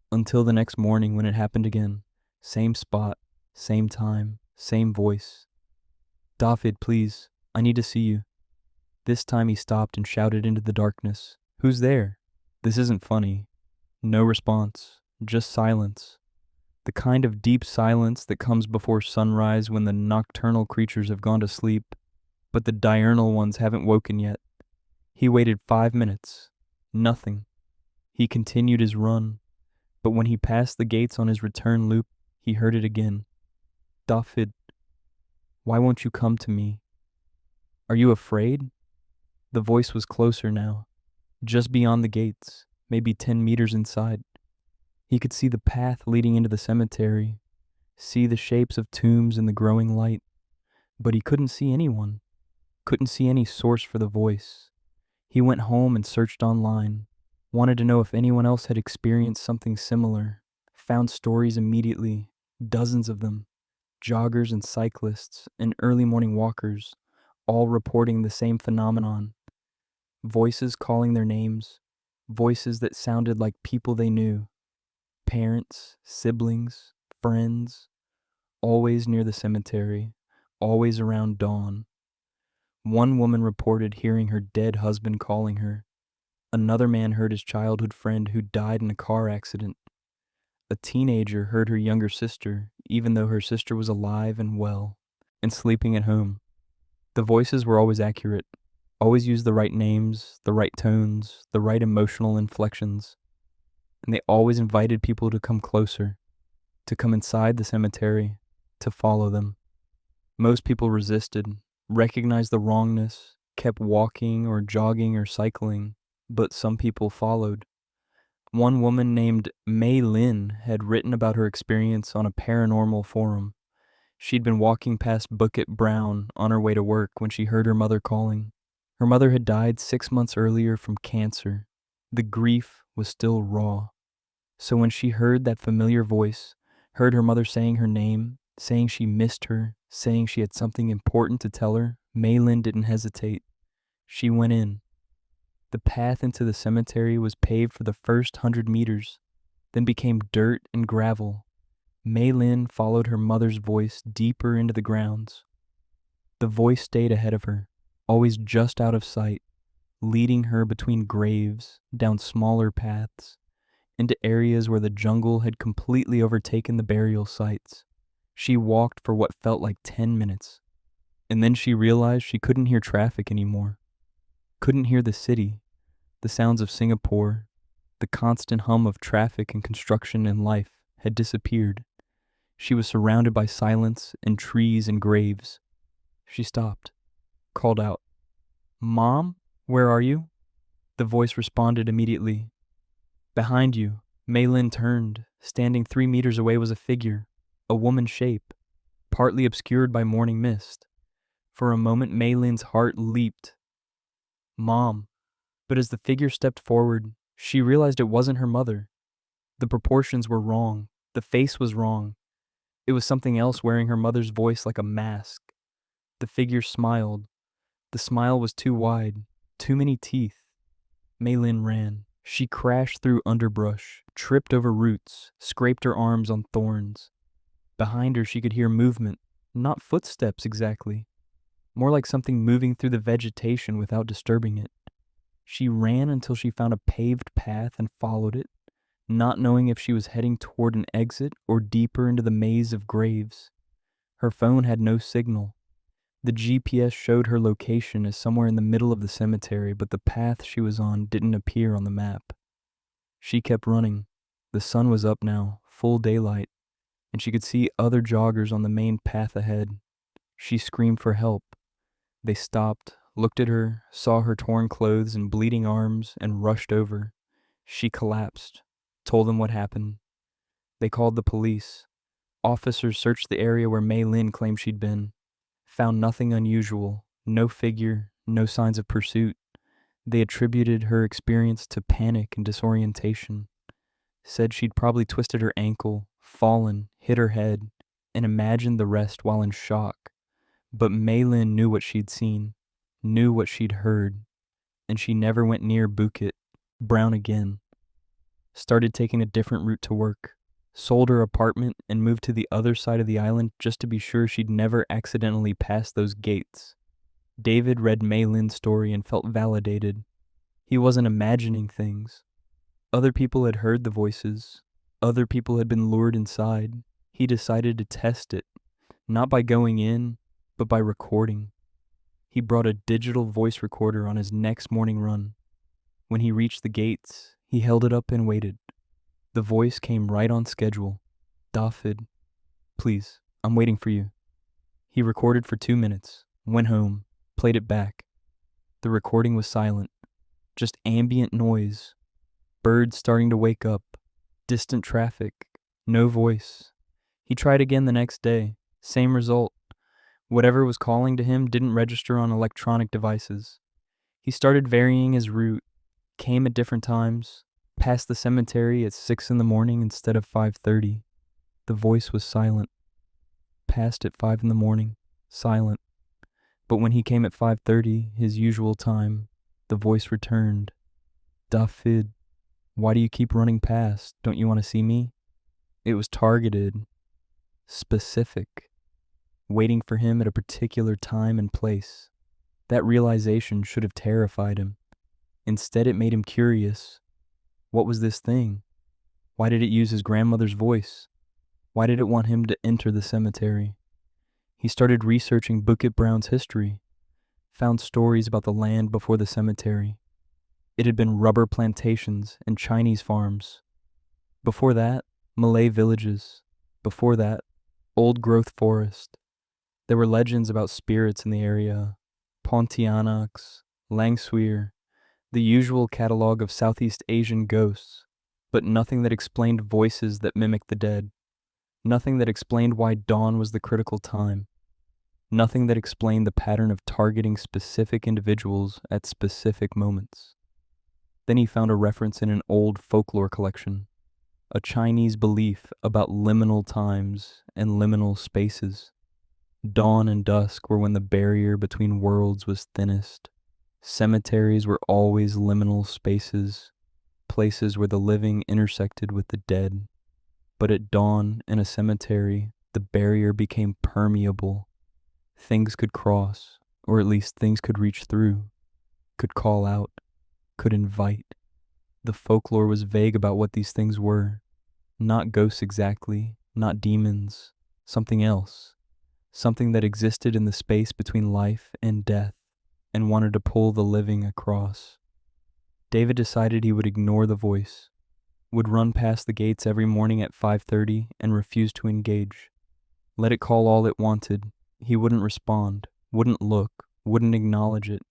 Until the next morning when it happened again. Same spot, same time, same voice. David, please, I need to see you. This time he stopped and shouted into the darkness. Who's there? This isn't funny. No response, just silence. The kind of deep silence that comes before sunrise when the nocturnal creatures have gone to sleep, but the diurnal ones haven't woken yet. He waited 5 minutes. Nothing. He continued his run, but when he passed the gates on his return loop, he heard it again. David, why won't you come to me? Are you afraid? The voice was closer now, just beyond the gates, maybe 10 meters inside. He could see the path leading into the cemetery, see the shapes of tombs in the growing light, but he couldn't see anyone, couldn't see any source for the voice. He went home and searched online, wanted to know if anyone else had experienced something similar, found stories immediately, dozens of them, joggers and cyclists and early morning walkers, all reporting the same phenomenon. Voices calling their names, voices that sounded like people they knew. Parents, siblings, friends, always near the cemetery, always around dawn. One woman reported hearing her dead husband calling her. Another man heard his childhood friend who died in a car accident. A teenager heard her younger sister, even though her sister was alive and well, and sleeping at home. The voices were always accurate, always used the right names, the right tones, the right emotional inflections. And they always invited people to come closer, to come inside the cemetery, to follow them. Most people resisted, recognized the wrongness, kept walking or jogging or cycling, but some people followed. One woman named Mei Lin had written about her experience on a paranormal forum. She'd been walking past Bucket Brown on her way to work when she heard her mother calling. Her mother had died 6 months earlier from cancer. The grief was still raw. So when she heard that familiar voice, heard her mother saying her name, saying she missed her, saying she had something important to tell her, Maylin didn't hesitate. She went in. The path into the cemetery was paved for the first 100 meters, then became dirt and gravel. Maylin followed her mother's voice deeper into the grounds. The voice stayed ahead of her, always just out of sight, leading her between graves, down smaller paths, into areas where the jungle had completely overtaken the burial sites. She walked for what felt like 10 minutes, and then she realized she couldn't hear traffic anymore. Couldn't hear the city, the sounds of Singapore, the constant hum of traffic and construction and life had disappeared. She was surrounded by silence and trees and graves. She stopped, called out, "Mom, where are you?" The voice responded immediately. Behind you. Maylin turned. Standing 3 meters away was a figure, a woman's shape, partly obscured by morning mist. For a moment, Maylin's heart leaped. Mom. But as the figure stepped forward, she realized it wasn't her mother. The proportions were wrong. The face was wrong. It was something else wearing her mother's voice like a mask. The figure smiled. The smile was too wide, too many teeth. Maylin ran. She crashed through underbrush, tripped over roots, scraped her arms on thorns. Behind her she could hear movement, not footsteps exactly, more like something moving through the vegetation without disturbing it. She ran until she found a paved path and followed it, not knowing if she was heading toward an exit or deeper into the maze of graves. Her phone had no signal. The GPS showed her location as somewhere in the middle of the cemetery, but the path she was on didn't appear on the map. She kept running. The sun was up now, full daylight, and she could see other joggers on the main path ahead. She screamed for help. They stopped, looked at her, saw her torn clothes and bleeding arms, and rushed over. She collapsed, told them what happened. They called the police. Officers searched the area where Mei Lin claimed she'd been. Found nothing unusual, no figure, no signs of pursuit. They attributed her experience to panic and disorientation. Said she'd probably twisted her ankle, fallen, hit her head, and imagined the rest while in shock. But Mei Lin knew what she'd seen, knew what she'd heard, and she never went near Bukit Brown again. Started taking a different route to work, sold her apartment, and moved to the other side of the island just to be sure she'd never accidentally pass those gates. David read Mei Lin's story and felt validated. He wasn't imagining things. Other people had heard the voices. Other people had been lured inside. He decided to test it, not by going in, but by recording. He brought a digital voice recorder on his next morning run. When he reached the gates, he held it up and waited. The voice came right on schedule. David, please, I'm waiting for you. He recorded for 2 minutes, went home, played it back. The recording was silent, just ambient noise, birds starting to wake up, distant traffic, no voice. He tried again the next day, same result. Whatever was calling to him didn't register on electronic devices. He started varying his route, came at different times, passed the cemetery at 6 in the morning instead of 5:30. The voice was silent. Passed at 5 in the morning, silent. But when he came at 5:30, his usual time, the voice returned. David, why do you keep running past? Don't you want to see me? It was targeted, specific, waiting for him at a particular time and place. That realization should have terrified him. Instead, it made him curious. What was this thing? Why did it use his grandmother's voice? Why did it want him to enter the cemetery? He started researching Bukit Brown's history, found stories about the land before the cemetery. It had been rubber plantations and Chinese farms. Before that, Malay villages. Before that, old-growth forest. There were legends about spirits in the area, Pontianaks, Langsuir, the usual catalog of Southeast Asian ghosts, but nothing that explained voices that mimicked the dead. Nothing that explained why dawn was the critical time. Nothing that explained the pattern of targeting specific individuals at specific moments. Then he found a reference in an old folklore collection, a Chinese belief about liminal times and liminal spaces. Dawn and dusk were when the barrier between worlds was thinnest. Cemeteries were always liminal spaces, places where the living intersected with the dead. But at dawn in a cemetery, the barrier became permeable. Things could cross, or at least things could reach through, could call out, could invite. The folklore was vague about what these things were. Not ghosts exactly, not demons, something else. Something that existed in the space between life and death and wanted to pull the living across. David decided he would ignore the voice, would run past the gates every morning at 5:30 and refuse to engage. Let it call all it wanted. He wouldn't respond, wouldn't look, wouldn't acknowledge it.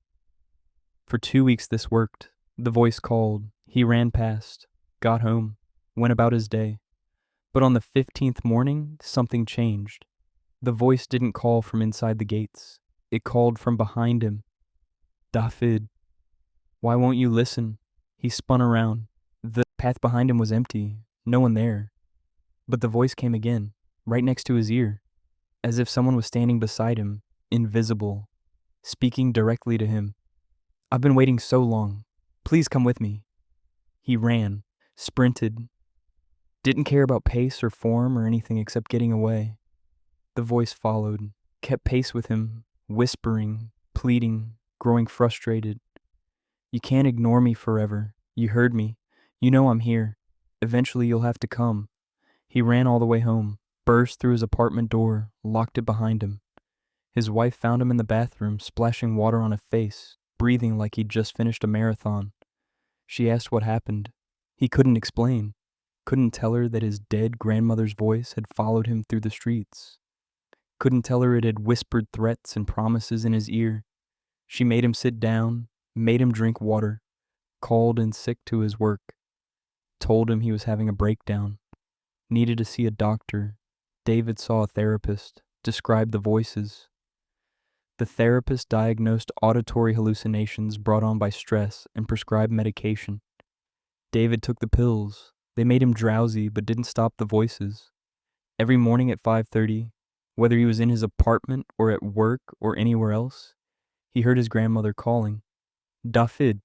For 2 weeks this worked. The voice called. He ran past, got home, went about his day. But on the 15th morning, something changed. The voice didn't call from inside the gates. It called from behind him. David, why won't you listen? He spun around. The path behind him was empty, no one there. But the voice came again, right next to his ear, as if someone was standing beside him, invisible, speaking directly to him. I've been waiting so long. Please come with me. He ran, sprinted, didn't care about pace or form or anything except getting away. The voice followed, kept pace with him, whispering, pleading, growing frustrated. You can't ignore me forever. You heard me. You know I'm here. Eventually you'll have to come. He ran all the way home, burst through his apartment door, locked it behind him. His wife found him in the bathroom, splashing water on his face, breathing like he'd just finished a marathon. She asked what happened. He couldn't explain, couldn't tell her that his dead grandmother's voice had followed him through the streets, couldn't tell her it had whispered threats and promises in his ear. She made him sit down, made him drink water, called in sick to his work, told him he was having a breakdown, needed to see a doctor. David saw a therapist, described the voices. The therapist diagnosed auditory hallucinations brought on by stress and prescribed medication. David took the pills. They made him drowsy but didn't stop the voices. Every morning at 5:30, whether he was in his apartment or at work or anywhere else, he heard his grandmother calling, "Dafid,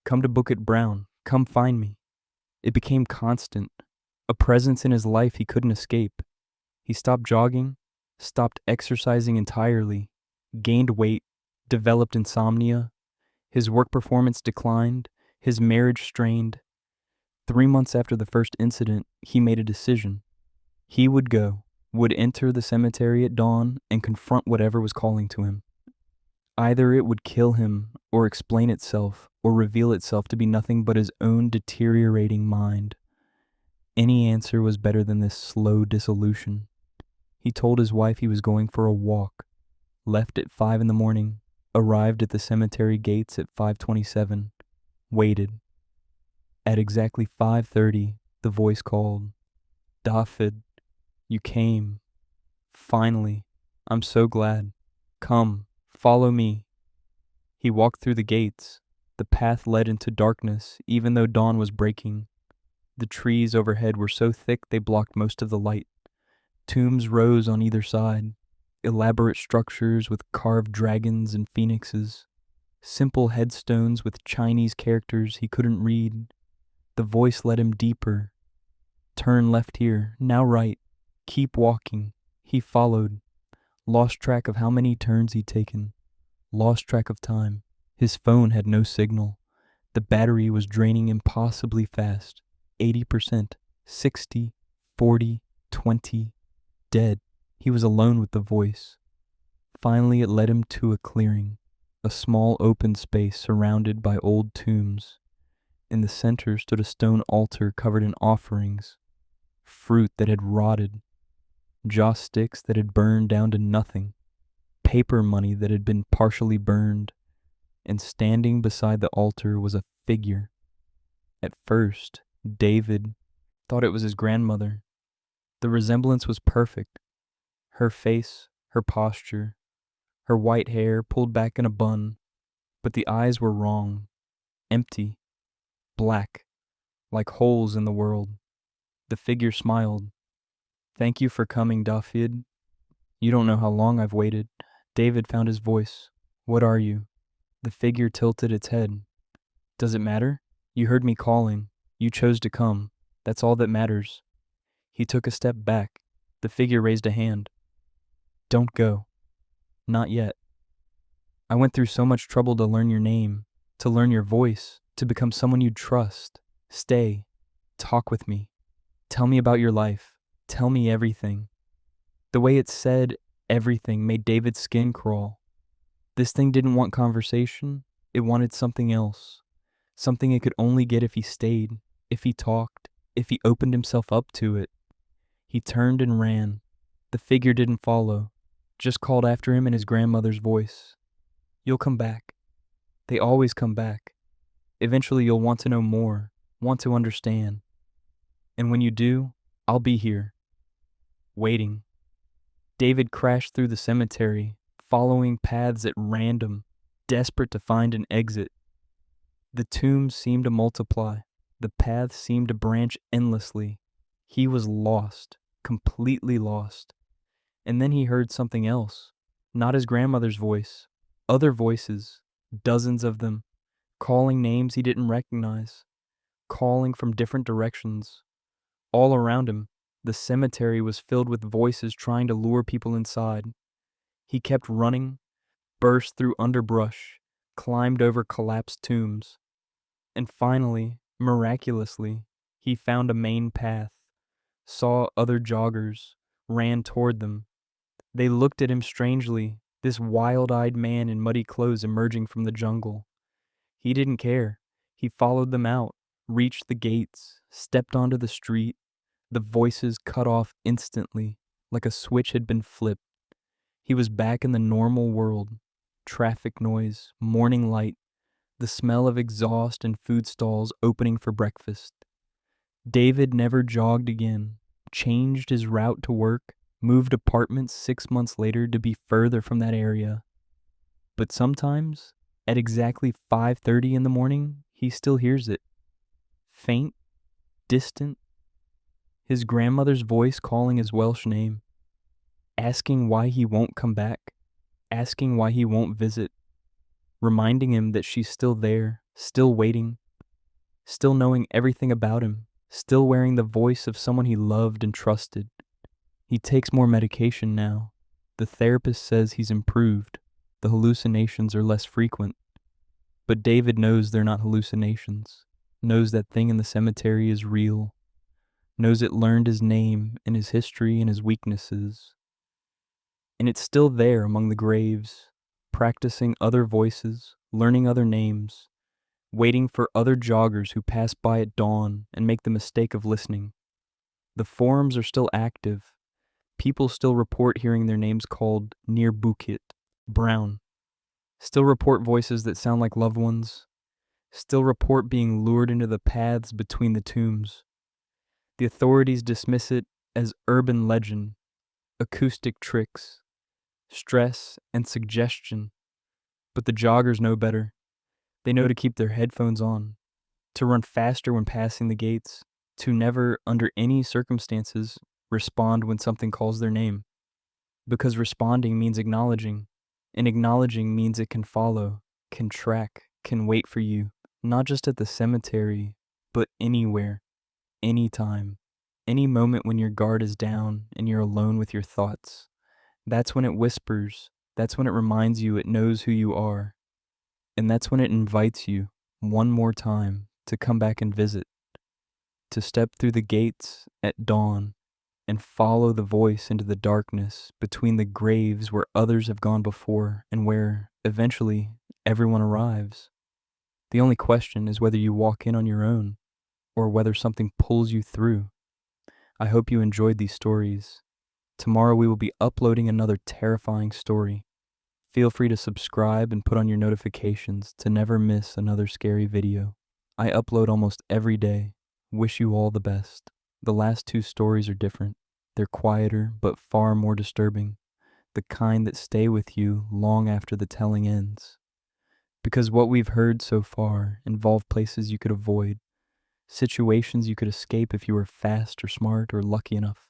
come to Bukit Brown, come find me." It became constant, a presence in his life he couldn't escape. He stopped jogging, stopped exercising entirely, gained weight, developed insomnia. His work performance declined, his marriage strained. 3 months after the first incident, he made a decision. He would go, would enter the cemetery at dawn and confront whatever was calling to him. Either it would kill him, or explain itself, or reveal itself to be nothing but his own deteriorating mind. Any answer was better than this slow dissolution. He told his wife he was going for a walk, left at 5 in the morning, arrived at the cemetery gates at 5:27, waited. At exactly 5:30, the voice called, "Dafid, you came. Finally, I'm so glad. Come, follow me." He walked through the gates. The path led into darkness, even though dawn was breaking. The trees overhead were so thick they blocked most of the light. Tombs rose on either side, elaborate structures with carved dragons and phoenixes, simple headstones with Chinese characters he couldn't read. The voice led him deeper. "Turn left here, now right, keep walking." He followed, lost track of how many turns he'd taken, lost track of time. His phone had no signal. The battery was draining impossibly fast. 80%, 60, 40, 20, dead. He was alone with the voice. Finally, it led him to a clearing, a small open space surrounded by old tombs. In the center stood a stone altar covered in offerings, fruit that had rotted, joss sticks that had burned down to nothing, paper money that had been partially burned, and standing beside the altar was a figure. At first, David thought it was his grandmother. The resemblance was perfect. Her face, her posture, her white hair pulled back in a bun, but the eyes were wrong, empty, black, like holes in the world. The figure smiled. "Thank you for coming, Dafid. You don't know how long I've waited." David found his voice. "What are you?" The figure tilted its head. "Does it matter? You heard me calling. You chose to come. That's all that matters." He took a step back. The figure raised a hand. "Don't go. Not yet. I went through so much trouble to learn your name, to learn your voice, to become someone you'd trust. Stay. Talk with me. Tell me about your life. Tell me everything." The way it said everything made David's skin crawl. This thing didn't want conversation. It wanted something else. Something it could only get if he stayed, if he talked, if he opened himself up to it. He turned and ran. The figure didn't follow, just called after him in his grandmother's voice. "You'll come back. They always come back. Eventually you'll want to know more, want to understand. And when you do, I'll be here, waiting." David crashed through the cemetery, following paths at random, desperate to find an exit. The tombs seemed to multiply. The paths seemed to branch endlessly. He was lost, completely lost. And then he heard something else. Not his grandmother's voice. Other voices, dozens of them, calling names he didn't recognize, calling from different directions. All around him, the cemetery was filled with voices trying to lure people inside. He kept running, burst through underbrush, climbed over collapsed tombs. And finally, miraculously, he found a main path, saw other joggers, ran toward them. They looked at him strangely, This wild-eyed man in muddy clothes emerging from the jungle. He didn't care. He followed them out, reached the gates, stepped onto the street. The voices cut off instantly, like a switch had been flipped. He was back in the normal world. Traffic noise, morning light, the smell of exhaust and food stalls opening for breakfast. David never jogged again, changed his route to work, moved apartments 6 months later to be further from that area. But sometimes, at exactly 5:30 in the morning, he still hears it. Faint, distant, his grandmother's voice calling his Welsh name, asking why he won't come back, asking why he won't visit, reminding him that she's still there, still waiting, still knowing everything about him, still wearing the voice of someone he loved and trusted. He takes more medication now. The therapist says he's improved. The hallucinations are less frequent. But David knows they're not hallucinations, knows that thing in the cemetery is real, knows it learned his name and his history and his weaknesses. And it's still there among the graves, practicing other voices, learning other names, waiting for other joggers who pass by at dawn and make the mistake of listening. The forums are still active. People still report hearing their names called near Bukit, Brown. Still report voices that sound like loved ones. Still report being lured into the paths between the tombs. The authorities dismiss it as urban legend, acoustic tricks, stress, and suggestion. But the joggers know better. They know to keep their headphones on, to run faster when passing the gates, to never, under any circumstances, respond when something calls their name. Because responding means acknowledging, and acknowledging means it can follow, can track, can wait for you, not just at the cemetery, but anywhere, anytime, any moment when your guard is down and you're alone with your thoughts. That's when it whispers, that's when it reminds you it knows who you are, and that's when it invites you, one more time, to come back and visit, to step through the gates at dawn and follow the voice into the darkness between the graves where others have gone before and where, eventually, everyone arrives. The only question is whether you walk in on your own or whether something pulls you through. I hope you enjoyed these stories. Tomorrow we will be uploading another terrifying story. Feel free to subscribe and put on your notifications to never miss another scary video. I upload almost every day. Wish you all the best. The last 2 stories are different. They're quieter, but far more disturbing. The kind that stay with you long after the telling ends. Because what we've heard so far involve places you could avoid, situations you could escape if you were fast or smart or lucky enough.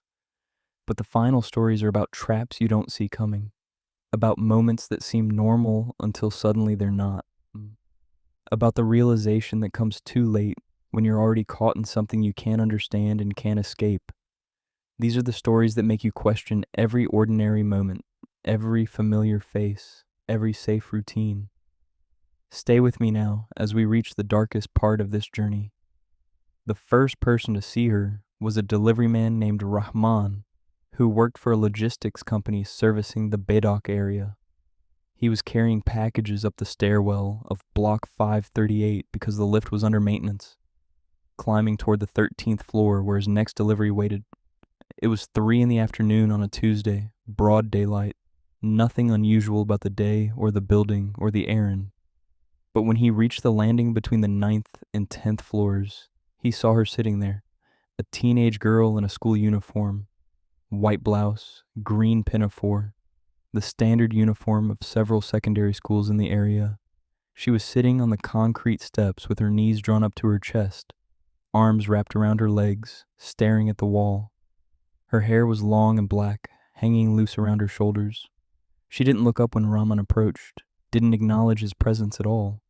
But the final stories are about traps you don't see coming, about moments that seem normal until suddenly they're not, about the realization that comes too late when you're already caught in something you can't understand and can't escape. These are the stories that make you question every ordinary moment, every familiar face, every safe routine. Stay with me now as we reach the darkest part of this journey. The first person to see her was a delivery man named Rahman, who worked for a logistics company servicing the Bedok area. He was carrying packages up the stairwell of Block 538 because the lift was under maintenance, climbing toward the 13th floor where his next delivery waited. It was 3 in the afternoon on a Tuesday, broad daylight, nothing unusual about the day or the building or the errand. But when he reached the landing between the 9th and 10th floors, he saw her sitting there, a teenage girl in a school uniform, white blouse, green pinafore, the standard uniform of several secondary schools in the area. She was sitting on the concrete steps with her knees drawn up to her chest, arms wrapped around her legs, staring at the wall. Her hair was long and black, hanging loose around her shoulders. She didn't look up when Rahman approached, didn't acknowledge his presence at all.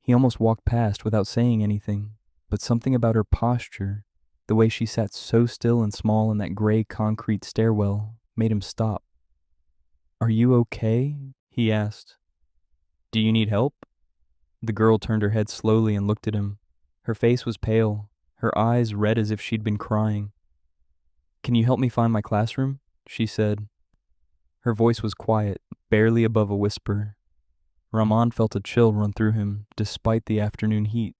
He almost walked past without saying anything, but something about her posture, the way she sat so still and small in that gray concrete stairwell, made him stop. "Are you okay?" he asked. "Do you need help?" The girl turned her head slowly and looked at him. Her face was pale, her eyes red as if she'd been crying. "Can you help me find my classroom?" she said. Her voice was quiet, barely above a whisper. Rahman felt a chill run through him, despite the afternoon heat.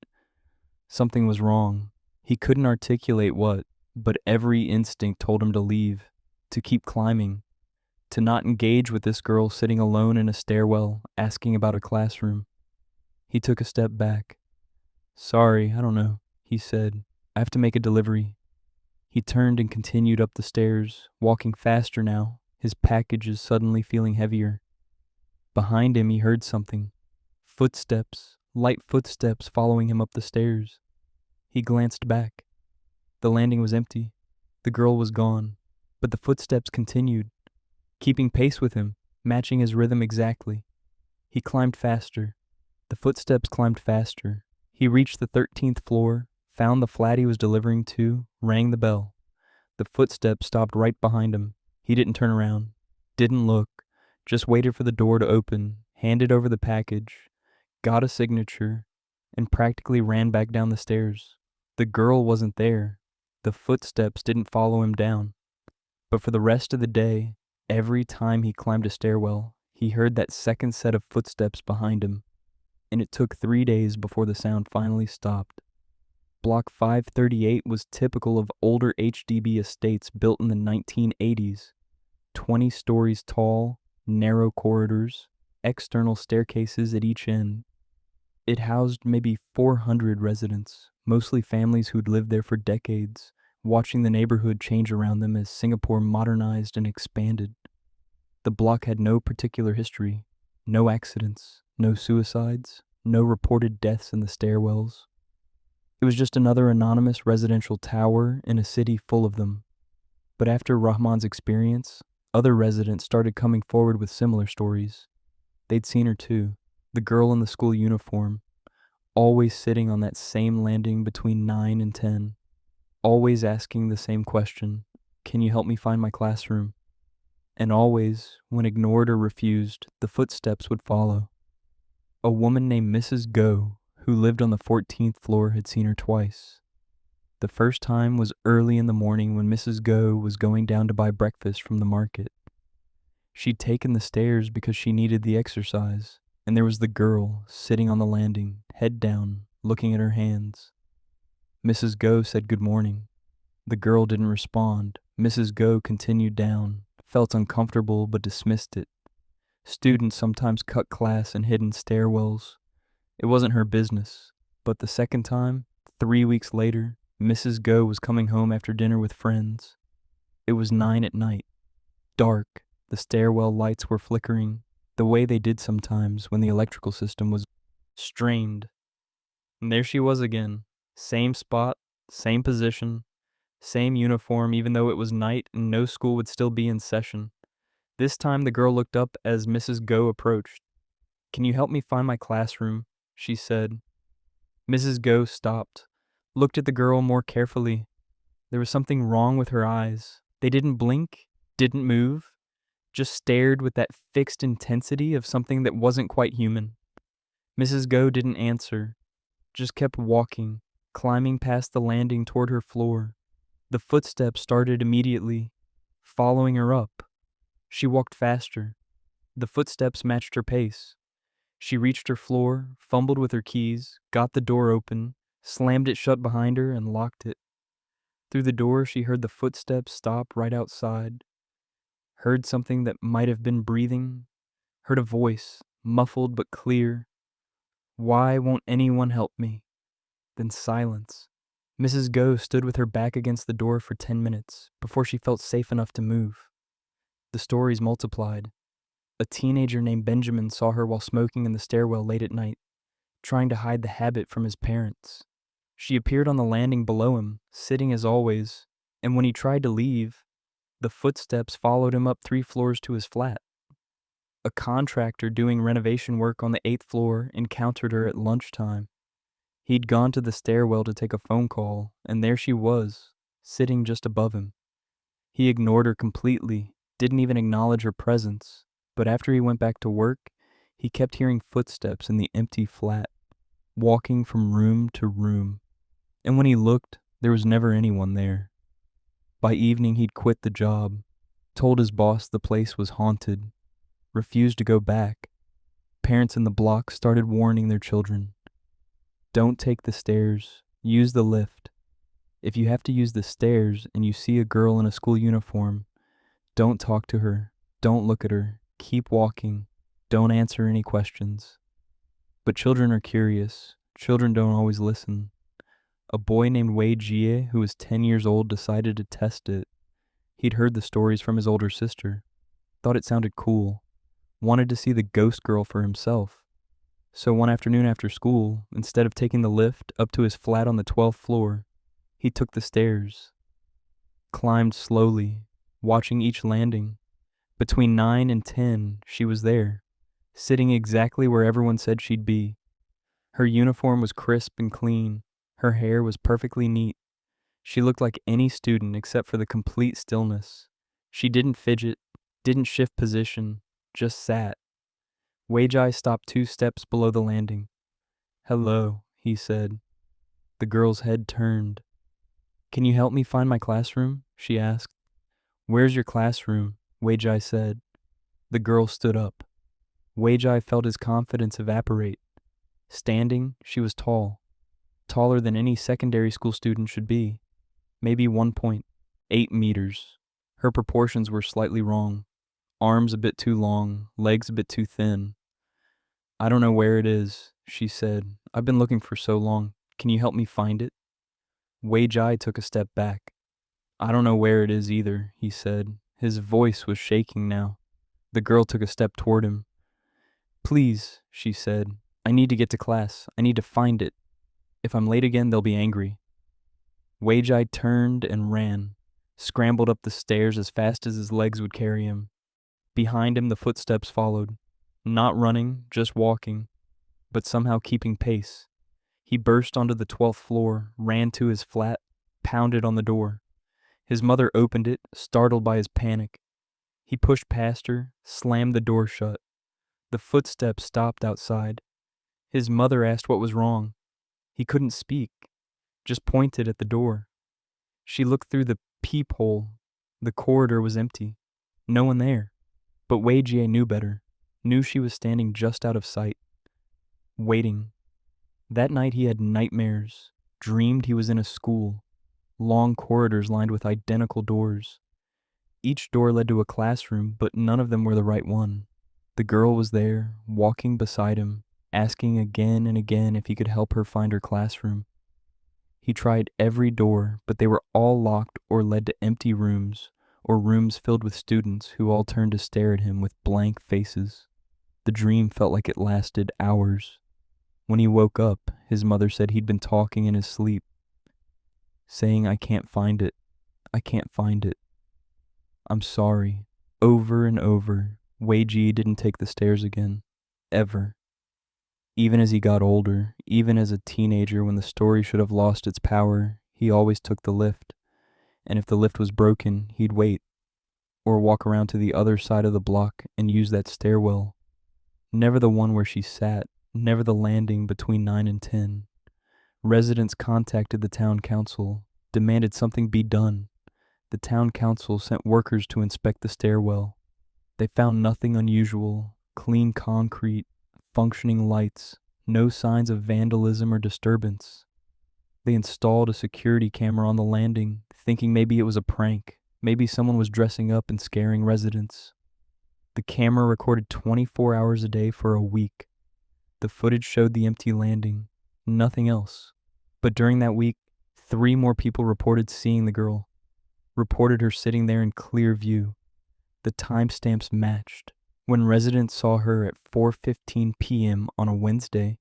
Something was wrong. He couldn't articulate what, but every instinct told him to leave, to keep climbing, to not engage with this girl sitting alone in a stairwell, asking about a classroom. He took a step back. "Sorry, I don't know," he said. "I have to make a delivery." He turned and continued up the stairs, walking faster now, his packages suddenly feeling heavier. Behind him he heard something. Footsteps, light footsteps following him up the stairs. He glanced back. The landing was empty. The girl was gone. But the footsteps continued, keeping pace with him, matching his rhythm exactly. He climbed faster. The footsteps climbed faster. He reached the 13th floor, found the flat he was delivering to, rang the bell. The footsteps stopped right behind him. He didn't turn around, didn't look, just waited for the door to open, handed over the package, got a signature, and practically ran back down the stairs. The girl wasn't there. The footsteps didn't follow him down. But for the rest of the day, every time he climbed a stairwell, he heard that second set of footsteps behind him, and it took 3 days before the sound finally stopped. Block 538 was typical of older HDB estates built in the 1980s. 20 stories tall, narrow corridors, external staircases at each end. It housed maybe 400 residents, mostly families who'd lived there for decades, watching the neighborhood change around them as Singapore modernized and expanded. The block had no particular history, no accidents, no suicides, no reported deaths in the stairwells. It was just another anonymous residential tower in a city full of them. But after Rahman's experience, other residents started coming forward with similar stories. They'd seen her too, the girl in the school uniform, always sitting on that same landing between 9 and 10, always asking the same question, "Can you help me find my classroom?" And always, when ignored or refused, the footsteps would follow. A woman named Mrs. Go, who lived on the 14th floor, had seen her twice. The first time was early in the morning when Mrs. Go was going down to buy breakfast from the market. She'd taken the stairs because she needed the exercise, and there was the girl sitting on the landing, head down, looking at her hands. Mrs. Go said good morning. The girl didn't respond. Mrs. Go continued down, felt uncomfortable but dismissed it. Students sometimes cut class in hidden stairwells. It wasn't her business. But the second time, 3 weeks later, Mrs. Go was coming home after dinner with friends. It was 9 at night. Dark. The stairwell lights were flickering, the way they did sometimes when the electrical system was strained. And there she was again. Same spot, same position, same uniform, even though it was night and no school would still be in session. This time the girl looked up as Mrs. Go approached. "Can you help me find my classroom?" she said. Mrs. Go stopped, looked at the girl more carefully. There was something wrong with her eyes. They didn't blink, didn't move, just stared with that fixed intensity of something that wasn't quite human. Mrs. Go didn't answer, just kept walking, climbing past the landing toward her floor. The footsteps started immediately, following her up. She walked faster. The footsteps matched her pace. She reached her floor, fumbled with her keys, got the door open, slammed it shut behind her, and locked it. Through the door, she heard the footsteps stop right outside. Heard something that might have been breathing. Heard a voice, muffled but clear. "Why won't anyone help me?" Then silence. Mrs. Go stood with her back against the door for 10 minutes before she felt safe enough to move. The stories multiplied. A teenager named Benjamin saw her while smoking in the stairwell late at night, trying to hide the habit from his parents. She appeared on the landing below him, sitting as always, and when he tried to leave, the footsteps followed him up 3 floors to his flat. A contractor doing renovation work on the 8th floor encountered her at lunchtime. He'd gone to the stairwell to take a phone call, and there she was, sitting just above him. He ignored her completely, didn't even acknowledge her presence. But after he went back to work, he kept hearing footsteps in the empty flat, walking from room to room. And when he looked, there was never anyone there. By evening, he'd quit the job. told his boss the place was haunted, refused to go back. Parents in the block started warning their children. Don't take the stairs, use the lift. If you have to use the stairs and you see a girl in a school uniform, don't talk to her, don't look at her, keep walking, don't answer any questions. But children are curious. Children don't always listen. A boy named Wei Jie, who was 10 years old, decided to test it. He'd heard the stories from his older sister, thought it sounded cool, wanted to see the ghost girl for himself. So one afternoon after school, instead of taking the lift up to his flat on the 12th floor, he took the stairs, climbed slowly, watching each landing. Between 9 and 10, she was there, sitting exactly where everyone said she'd be. Her uniform was crisp and clean. Her hair was perfectly neat. She looked like any student except for the complete stillness. She didn't fidget, didn't shift position, just sat. Weijai stopped 2 steps below the landing. "Hello," he said. The girl's head turned. "Can you help me find my classroom?" she asked. "Where's your classroom?" Weijai said. The girl stood up. Weijai felt his confidence evaporate. Standing, she was tall. Taller than any secondary school student should be. Maybe 1.8 meters. Her proportions were slightly wrong. Arms a bit too long, legs a bit too thin. "I don't know where it is," she said. "I've been looking for so long. Can you help me find it?" Wei Jai took a step back. "I don't know where it is either," he said. His voice was shaking now. The girl took a step toward him. "Please," she said. "I need to get to class. I need to find it. If I'm late again, they'll be angry." Wei Jai turned and ran, scrambled up the stairs as fast as his legs would carry him. Behind him, the footsteps followed. Not running, just walking, but somehow keeping pace. He burst onto the 12th floor, ran to his flat, pounded on the door. His mother opened it, startled by his panic. He pushed past her, slammed the door shut. The footsteps stopped outside. His mother asked what was wrong. He couldn't speak, just pointed at the door. She looked through the peephole. The corridor was empty. No one there. But Wei Jie knew better, knew she was standing just out of sight, waiting. That night he had nightmares, dreamed he was in a school, long corridors lined with identical doors. Each door led to a classroom, but none of them were the right one. The girl was there, walking beside him, asking again and again if he could help her find her classroom. He tried every door, but they were all locked or led to empty rooms, or rooms filled with students who all turned to stare at him with blank faces. The dream felt like it lasted hours. When he woke up, his mother said he'd been talking in his sleep, saying, "I can't find it. I can't find it. I'm sorry." Over and over, Wei Ji didn't take the stairs again. Ever. Even as he got older, even as a teenager when the story should have lost its power, he always took the lift. And if the lift was broken, he'd wait, or walk around to the other side of the block and use that stairwell. Never the one where she sat, never the landing between 9 and 10. Residents contacted the town council, demanded something be done. The town council sent workers to inspect the stairwell. They found nothing unusual, clean concrete, functioning lights, no signs of vandalism or disturbance. They installed a security camera on the landing, thinking maybe it was a prank, maybe someone was dressing up and scaring residents. The camera recorded 24 hours a day for a week. The footage showed the empty landing, nothing else. But during that week, 3 more people reported seeing the girl, reported her sitting there in clear view. The timestamps matched. When residents saw her at 4:15 p.m. on a Wednesday,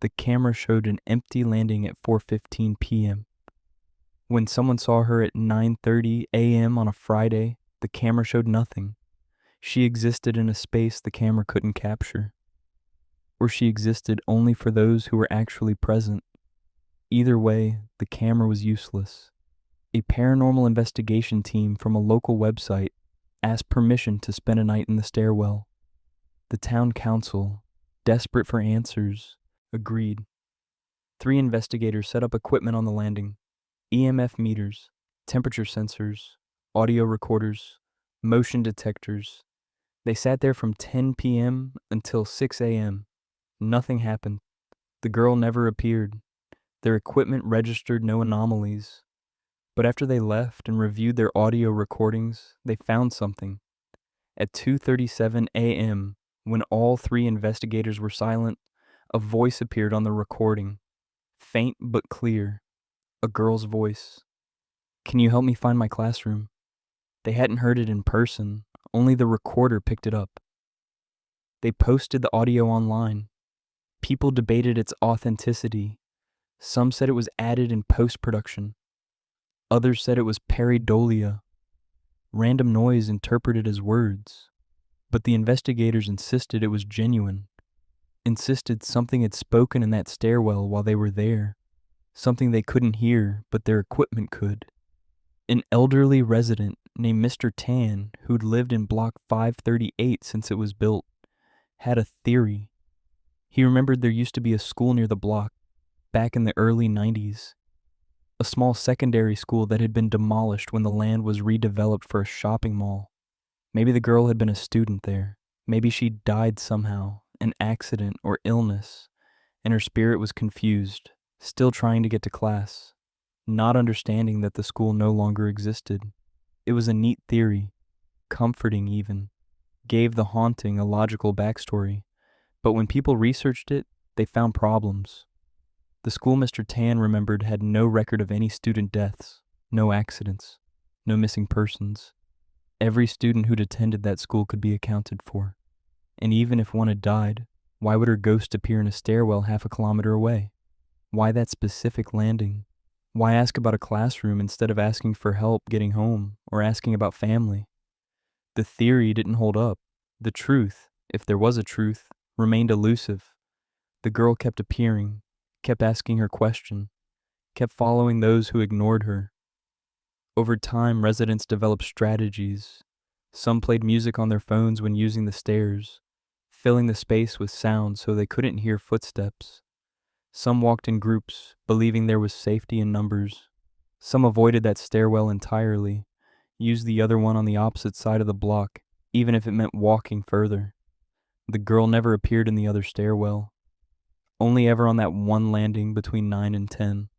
the camera showed an empty landing at 4:15 p.m. When someone saw her at 9:30 a.m. on a Friday, the camera showed nothing. She existed in a space the camera couldn't capture. Or she existed only for those who were actually present. Either way, the camera was useless. A paranormal investigation team from a local website asked permission to spend a night in the stairwell. The town council, desperate for answers, agreed. 3 investigators set up equipment on the landing: EMF meters, temperature sensors, audio recorders, motion detectors. They sat there from 10 p.m. until 6 a.m. Nothing happened. The girl never appeared. Their equipment registered no anomalies. But after they left and reviewed their audio recordings, they found something. At 2:37 a.m., when all three investigators were silent, a voice appeared on the recording. Faint but clear. A girl's voice. "Can you help me find my classroom?" They hadn't heard it in person, only the recorder picked it up. They posted the audio online. People debated its authenticity. Some said it was added in post-production. Others said it was pareidolia, random noise interpreted as words. But the investigators insisted it was genuine, insisted something had spoken in that stairwell while they were there, something they couldn't hear, but their equipment could. An elderly resident named Mr. Tan, who'd lived in Block 538 since it was built, had a theory. He remembered there used to be a school near the block, back in the early 90s. A small secondary school that had been demolished when the land was redeveloped for a shopping mall. Maybe the girl had been a student there. Maybe she died somehow, an accident or illness, and her spirit was confused, still trying to get to class, not understanding that the school no longer existed. It was a neat theory, comforting even, gave the haunting a logical backstory, but when people researched it, they found problems. The school Mr. Tan remembered had no record of any student deaths, no accidents, no missing persons. Every student who'd attended that school could be accounted for. And even if one had died, why would her ghost appear in a stairwell half a kilometer away? Why that specific landing? Why ask about a classroom instead of asking for help getting home or asking about family? The theory didn't hold up. The truth, if there was a truth, remained elusive. The girl kept appearing, kept asking her question, kept following those who ignored her. Over time, residents developed strategies. Some played music on their phones when using the stairs, filling the space with sound so they couldn't hear footsteps. Some walked in groups, believing there was safety in numbers. Some avoided that stairwell entirely, used the other one on the opposite side of the block, even if it meant walking further. The girl never appeared in the other stairwell, only ever on that one landing between 9 and 10.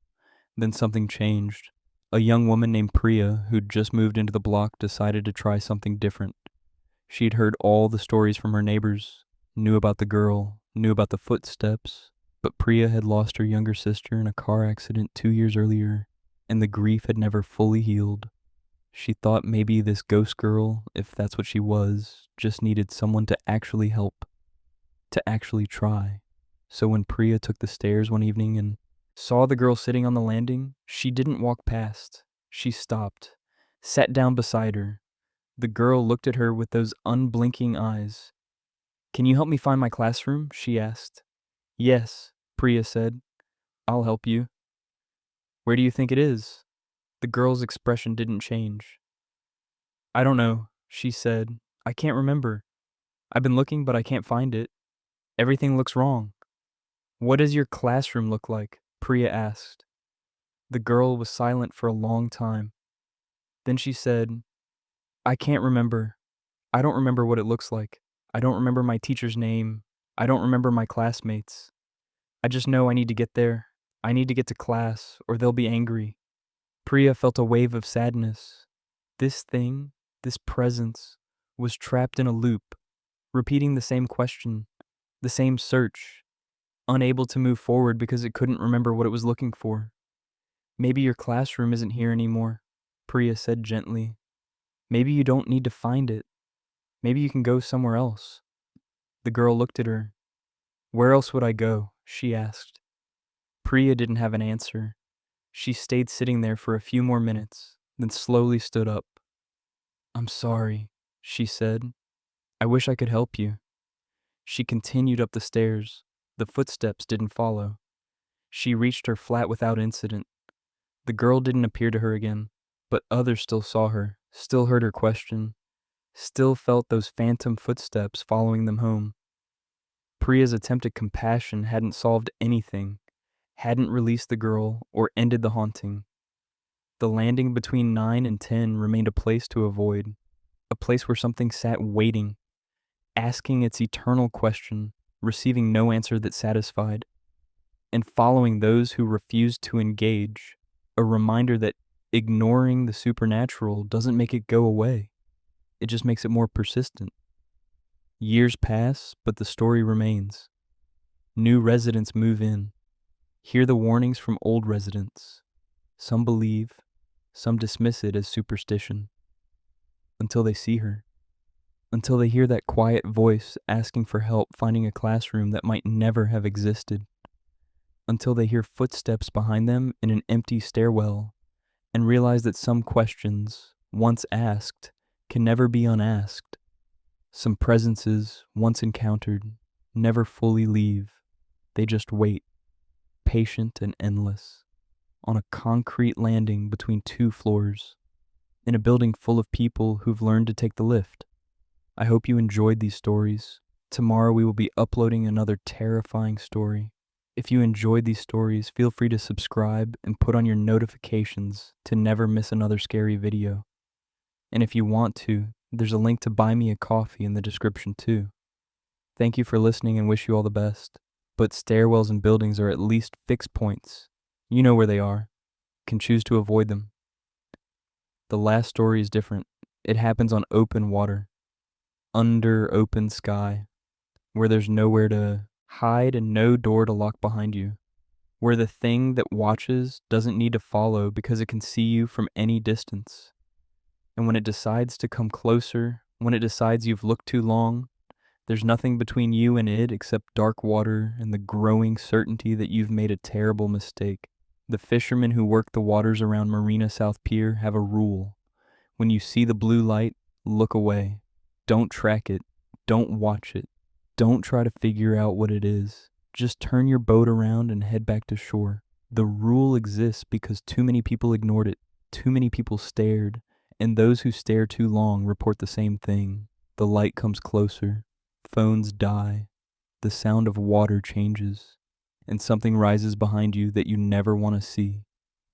Then something changed. A young woman named Priya, who'd just moved into the block, decided to try something different. She'd heard all the stories from her neighbors, knew about the girl, knew about the footsteps, but Priya had lost her younger sister in a car accident 2 years earlier, and the grief had never fully healed. She thought maybe this ghost girl, if that's what she was, just needed someone to actually help, to actually try. So when Priya took the stairs one evening and saw the girl sitting on the landing, she didn't walk past. She stopped, sat down beside her. The girl looked at her with those unblinking eyes. "Can you help me find my classroom?" she asked. "Yes," Priya said. "I'll help you." "Where do you think it is?" The girl's expression didn't change. "I don't know," she said. "I can't remember. I've been looking, but I can't find it. Everything looks wrong." "What does your classroom look like?" Priya asked. The girl was silent for a long time. Then she said, "I can't remember. I don't remember what it looks like. I don't remember my teacher's name. I don't remember my classmates. I just know I need to get there. I need to get to class, or they'll be angry." Priya felt a wave of sadness. This thing, this presence, was trapped in a loop, repeating the same question, the same search, unable to move forward because it couldn't remember what it was looking for. "Maybe your classroom isn't here anymore," Priya said gently. "Maybe you don't need to find it. Maybe you can go somewhere else." The girl looked at her. "Where else would I go?" she asked. Priya didn't have an answer. She stayed sitting there for a few more minutes, then slowly stood up. "I'm sorry," she said. "I wish I could help you." She continued up the stairs. The footsteps didn't follow. She reached her flat without incident. The girl didn't appear to her again, but others still saw her, still heard her question, still felt those phantom footsteps following them home. Priya's attempt at compassion hadn't solved anything, hadn't released the girl or ended the haunting. The landing between 9 and 10 remained a place to avoid. a place where something sat waiting, asking its eternal question, receiving no answer that satisfied, and following those who refused to engage, a reminder that ignoring the supernatural doesn't make it go away. It just makes it more persistent. Years pass, but the story remains. New residents move in. Hear the warnings from old residents. Some believe, some dismiss it as superstition. Until they see her. Until they hear that quiet voice asking for help finding a classroom that might never have existed. Until they hear footsteps behind them in an empty stairwell and realize that some questions, once asked, can never be unasked. Some presences, once encountered, never fully leave. They just wait, patient and endless, on a concrete landing between two floors, in a building full of people who've learned to take the lift. I hope you enjoyed these stories. Tomorrow we will be uploading another terrifying story. If you enjoyed these stories, feel free to subscribe and put on your notifications to never miss another scary video. And if you want to, there's a link to buy me a coffee in the description too. Thank you for listening and wish you all the best. But stairwells and buildings are at least fixed points. You know where they are. Can choose to avoid them. The last story is different. It happens on open water, under open sky, where there's nowhere to hide and no door to lock behind you, where the thing that watches doesn't need to follow because it can see you from any distance. And when it decides to come closer, when it decides you've looked too long, there's nothing between you and it except dark water and the growing certainty that you've made a terrible mistake. The fishermen who work the waters around Marina South Pier have a rule. When you see the blue light, look away. Don't track it. Don't watch it. Don't try to figure out what it is. Just turn your boat around and head back to shore. The rule exists because too many people ignored it. Too many people stared. And those who stare too long report the same thing. The light comes closer. Phones die. The sound of water changes. And something rises behind you that you never want to see.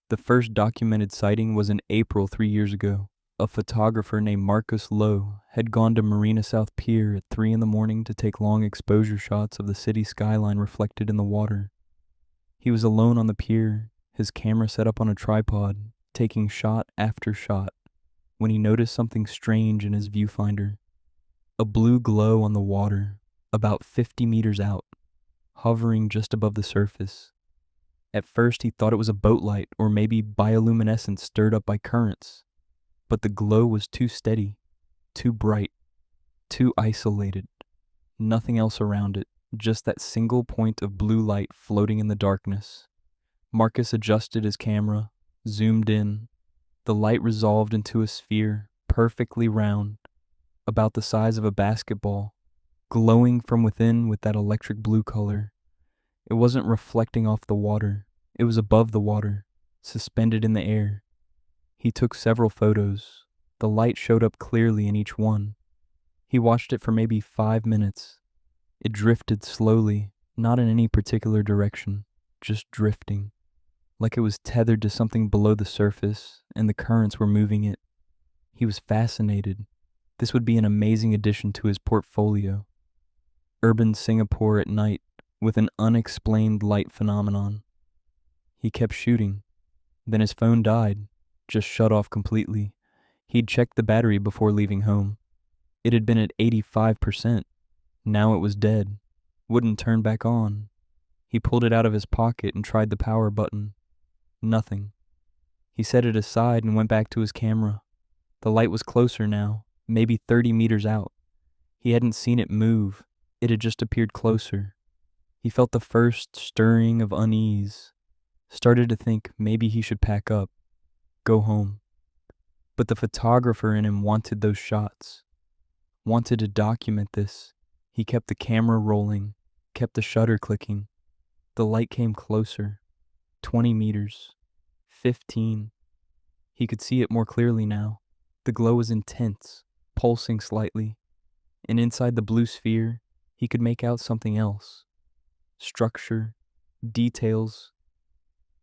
The first documented sighting was in April 3 years ago. A photographer named Marcus Lowe had gone to Marina South Pier at 3 a.m. to take long exposure shots of the city skyline reflected in the water. He was alone on the pier, his camera set up on a tripod, taking shot after shot, when he noticed something strange in his viewfinder. A blue glow on the water, about 50 meters out, hovering just above the surface. At first he thought it was a boat light or maybe bioluminescence stirred up by currents. But the glow was too steady, too bright, too isolated. Nothing else around it, just that single point of blue light floating in the darkness. Marcus adjusted his camera, zoomed in. The light resolved into a sphere, perfectly round, about the size of a basketball, glowing from within with that electric blue color. It wasn't reflecting off the water. It was above the water, suspended in the air. He took several photos. The light showed up clearly in each one. He watched it for maybe 5 minutes. It drifted slowly, not in any particular direction, just drifting, like it was tethered to something below the surface and the currents were moving it. He was fascinated. This would be an amazing addition to his portfolio. Urban Singapore at night with an unexplained light phenomenon. He kept shooting. Then his phone died. Just shut off completely. He'd checked the battery before leaving home. It had been at 85%. Now it was dead. Wouldn't turn back on. He pulled it out of his pocket and tried the power button. Nothing. He set it aside and went back to his camera. The light was closer now, maybe 30 meters out. He hadn't seen it move. It had just appeared closer. He felt the first stirring of unease. Started to think maybe he should pack up. Go home. But the photographer in him wanted those shots, wanted to document this. He kept the camera rolling, kept the shutter clicking. The light came closer, 20 meters, 15. He could see it more clearly now. The glow was intense, pulsing slightly, and inside the blue sphere, he could make out something else. Structure, details.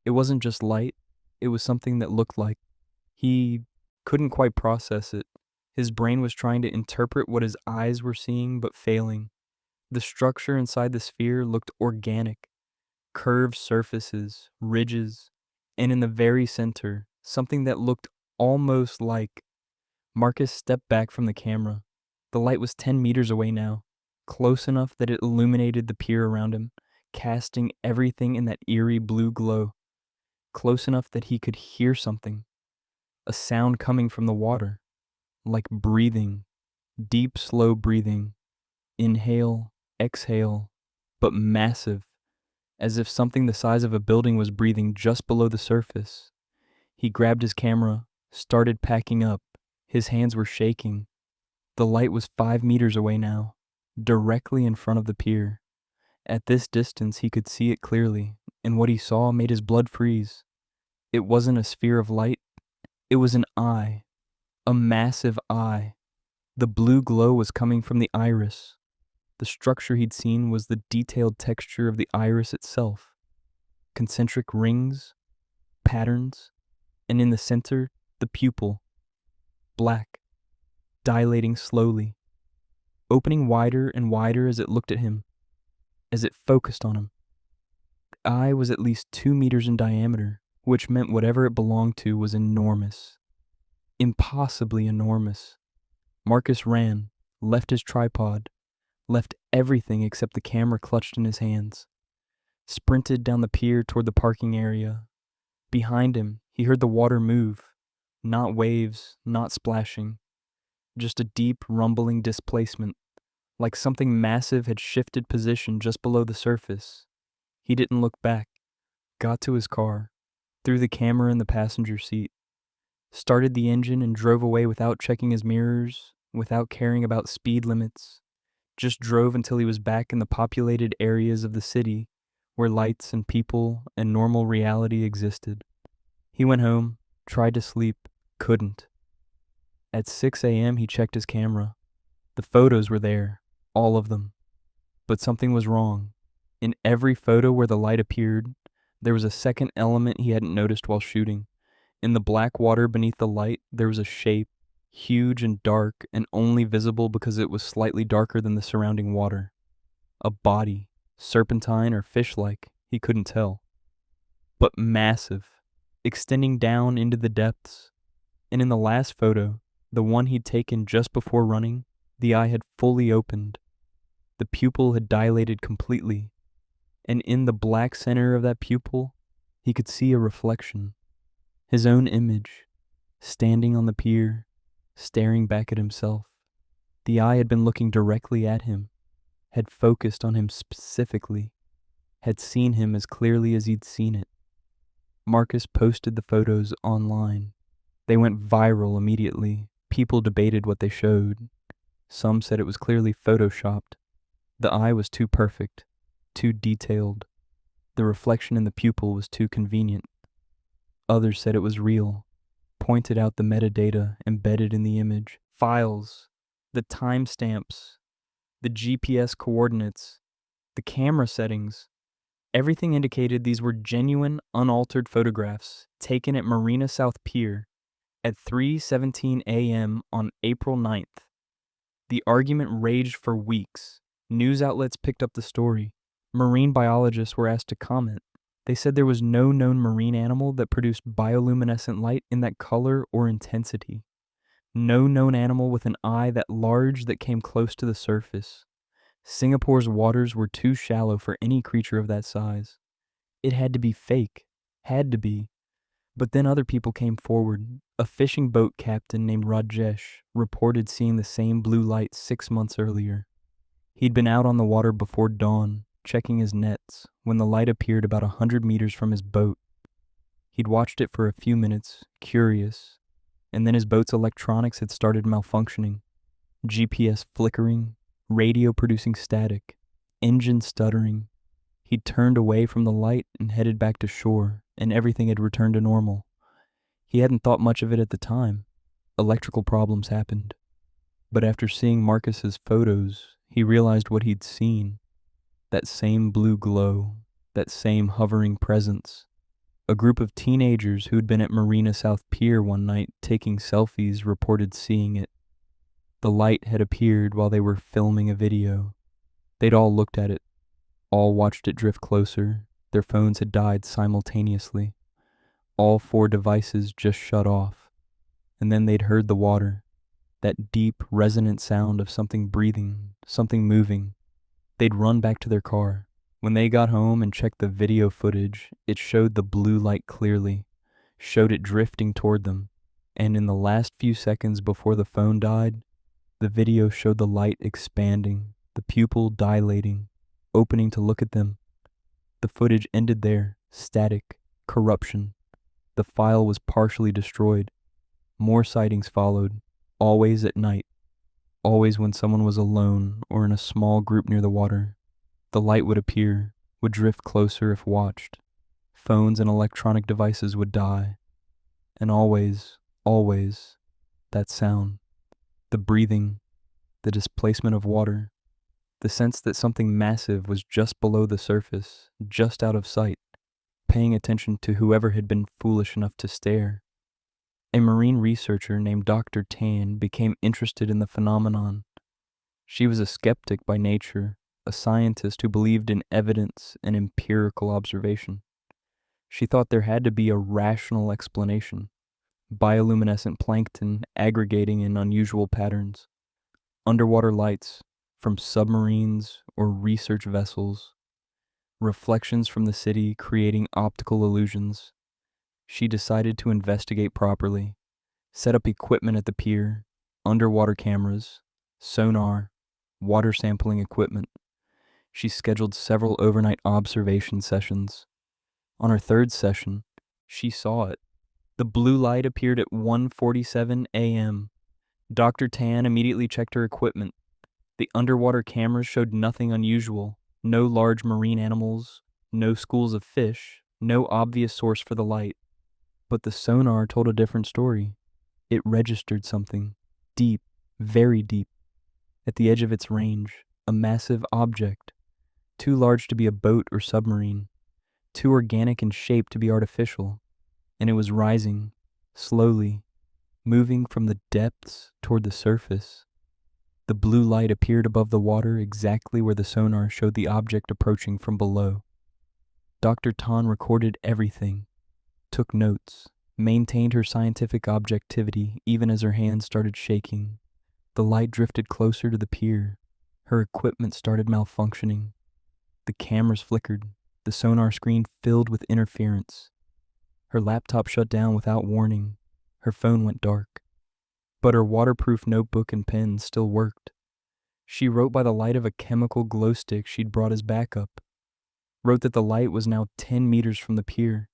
It wasn't just light. It was something that looked like. He couldn't quite process it. His brain was trying to interpret what his eyes were seeing, but failing. The structure inside the sphere looked organic, curved surfaces, ridges, and in the very center, something that looked almost like. Marcus stepped back from the camera. The light was 10 meters away now, close enough that it illuminated the pier around him, casting everything in that eerie blue glow. Close enough that he could hear something, a sound coming from the water, like breathing, deep, slow breathing, inhale, exhale, but massive, as if something the size of a building was breathing just below the surface. He grabbed his camera, started packing up. His hands were shaking. The light was 5 meters away now, directly in front of the pier. At this distance, he could see it clearly, and what he saw made his blood freeze. It wasn't a sphere of light. It was an eye, a massive eye. The blue glow was coming from the iris. The structure he'd seen was the detailed texture of the iris itself. Concentric rings, patterns, and in the center, the pupil. Black, dilating slowly, opening wider and wider as it looked at him, as it focused on him. The eye was at least 2 meters in diameter, which meant whatever it belonged to was enormous. Impossibly enormous. Marcus ran, left his tripod, left everything except the camera clutched in his hands, sprinted down the pier toward the parking area. Behind him, he heard the water move, not waves, not splashing, just a deep, rumbling displacement, like something massive had shifted position just below the surface. He didn't look back, got to his car, threw the camera in the passenger seat, started the engine and drove away without checking his mirrors, without caring about speed limits, just drove until he was back in the populated areas of the city where lights and people and normal reality existed. He went home, tried to sleep, couldn't. At 6 a.m. he checked his camera. The photos were there, all of them. But something was wrong. In every photo where the light appeared, there was a second element he hadn't noticed while shooting. In the black water beneath the light, there was a shape, huge and dark and only visible because it was slightly darker than the surrounding water. A body, serpentine or fish-like, he couldn't tell. But massive, extending down into the depths. And in the last photo, the one he'd taken just before running, the eye had fully opened. The pupil had dilated completely, and in the black center of that pupil, he could see a reflection. His own image, standing on the pier, staring back at himself. The eye had been looking directly at him, had focused on him specifically, had seen him as clearly as he'd seen it. Marcus posted the photos online. They went viral immediately. People debated what they showed. Some said it was clearly photoshopped. The eye was too perfect, too detailed. The reflection in the pupil was too convenient. Others said it was real, pointed out the metadata embedded in the image, files, the timestamps, the GPS coordinates, the camera settings. Everything indicated these were genuine, unaltered photographs taken at Marina South Pier at 3:17 a.m. on April 9th. The argument raged for weeks. News outlets picked up the story. Marine biologists were asked to comment. They said there was no known marine animal that produced bioluminescent light in that color or intensity. No known animal with an eye that large that came close to the surface. Singapore's waters were too shallow for any creature of that size. It had to be fake. Had to be. But then other people came forward. A fishing boat captain named Rajesh reported seeing the same blue light 6 months earlier. He'd been out on the water before dawn, checking his nets, when the light appeared about 100 meters from his boat. He'd watched it for a few minutes, curious, and then his boat's electronics had started malfunctioning. GPS flickering, radio producing static, engine stuttering. He'd turned away from the light and headed back to shore, and everything had returned to normal. He hadn't thought much of it at the time. Electrical problems happened. But after seeing Marcus's photos, he realized what he'd seen. That same blue glow, that same hovering presence. A group of teenagers who'd been at Marina South Pier one night taking selfies reported seeing it. The light had appeared while they were filming a video. They'd all looked at it, all watched it drift closer. Their phones had died simultaneously. All 4 devices just shut off. And then they'd heard the water, that deep, resonant sound of something breathing, something moving. They'd run back to their car. When they got home and checked the video footage, it showed the blue light clearly, showed it drifting toward them. And in the last few seconds before the phone died, the video showed the light expanding, the pupil dilating, opening to look at them. The footage ended there, static, corruption. The file was partially destroyed. More sightings followed, always at night, always when someone was alone or in a small group near the water. The light would appear, would drift closer if watched. Phones and electronic devices would die. And always, that sound. The breathing, the displacement of water, the sense that something massive was just below the surface, just out of sight, paying attention to whoever had been foolish enough to stare. A marine researcher named Dr. Tan became interested in the phenomenon. She was a skeptic by nature, a scientist who believed in evidence and empirical observation. She thought there had to be a rational explanation. Bioluminescent plankton aggregating in unusual patterns. Underwater lights from submarines or research vessels. Reflections from the city creating optical illusions. She decided to investigate properly, set up equipment at the pier, underwater cameras, sonar, water sampling equipment. She scheduled several overnight observation sessions. On her 3rd session, she saw it. The blue light appeared at 1:47 a.m. Dr. Tan immediately checked her equipment. The underwater cameras showed nothing unusual, no large marine animals, no schools of fish, no obvious source for the light. But the sonar told a different story. It registered something, deep, very deep. At the edge of its range, a massive object, too large to be a boat or submarine, too organic in shape to be artificial. And it was rising, slowly, moving from the depths toward the surface. The blue light appeared above the water exactly where the sonar showed the object approaching from below. Dr. Tan recorded everything, took notes, maintained her scientific objectivity even as her hands started shaking. The light drifted closer to the pier. Her equipment started malfunctioning. The cameras flickered. The sonar screen filled with interference. Her laptop shut down without warning. Her phone went dark. But her waterproof notebook and pen still worked. She wrote by the light of a chemical glow stick she'd brought as backup. Wrote that the light was now 10 meters from the pier.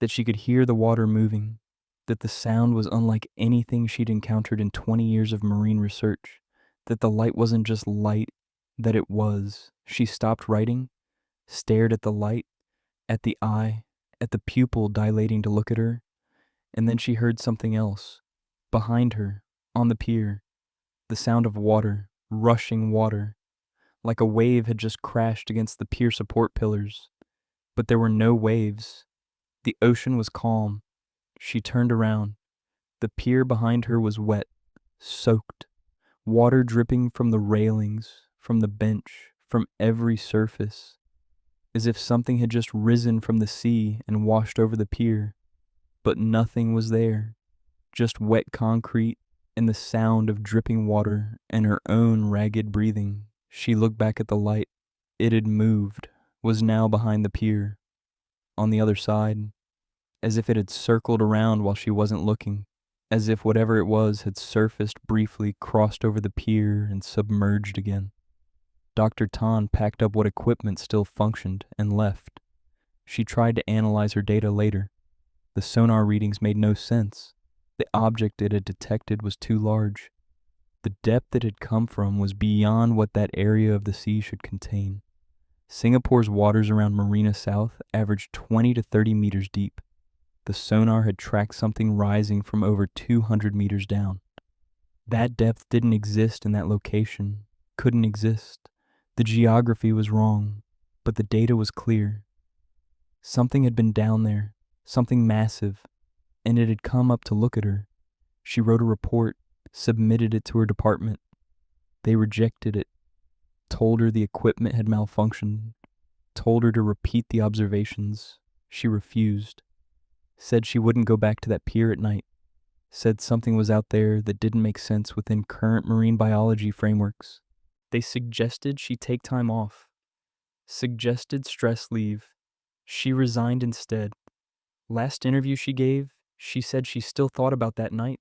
That she could hear the water moving. That the sound was unlike anything she'd encountered in 20 years of marine research. That the light wasn't just light, that it was. She stopped writing, stared at the light, at the eye, at the pupil dilating to look at her, and then she heard something else. Behind her, on the pier, the sound of water, rushing water, like a wave had just crashed against the pier support pillars. But there were no waves. The ocean was calm. She turned around. The pier behind her was wet, soaked, water dripping from the railings, from the bench, from every surface, as if something had just risen from the sea and washed over the pier. But nothing was there, just wet concrete and the sound of dripping water and her own ragged breathing. She looked back at the light. It had moved, was now behind the pier, on the other side, as if it had circled around while she wasn't looking, as if whatever it was had surfaced briefly, crossed over the pier, and submerged again. Dr. Tan packed up what equipment still functioned and left. She tried to analyze her data later. The sonar readings made no sense. The object it had detected was too large. The depth it had come from was beyond what that area of the sea should contain. Singapore's waters around Marina South averaged 20 to 30 meters deep. The sonar had tracked something rising from over 200 meters down. That depth didn't exist in that location, couldn't exist. The geography was wrong, but the data was clear. Something had been down there, something massive, and it had come up to look at her. She wrote a report, submitted it to her department. They rejected it, told her the equipment had malfunctioned, told her to repeat the observations. She refused, said she wouldn't go back to that pier at night, said something was out there that didn't make sense within current marine biology frameworks. They suggested she take time off, suggested stress leave. She resigned instead. Last interview she gave, she said she still thought about that night,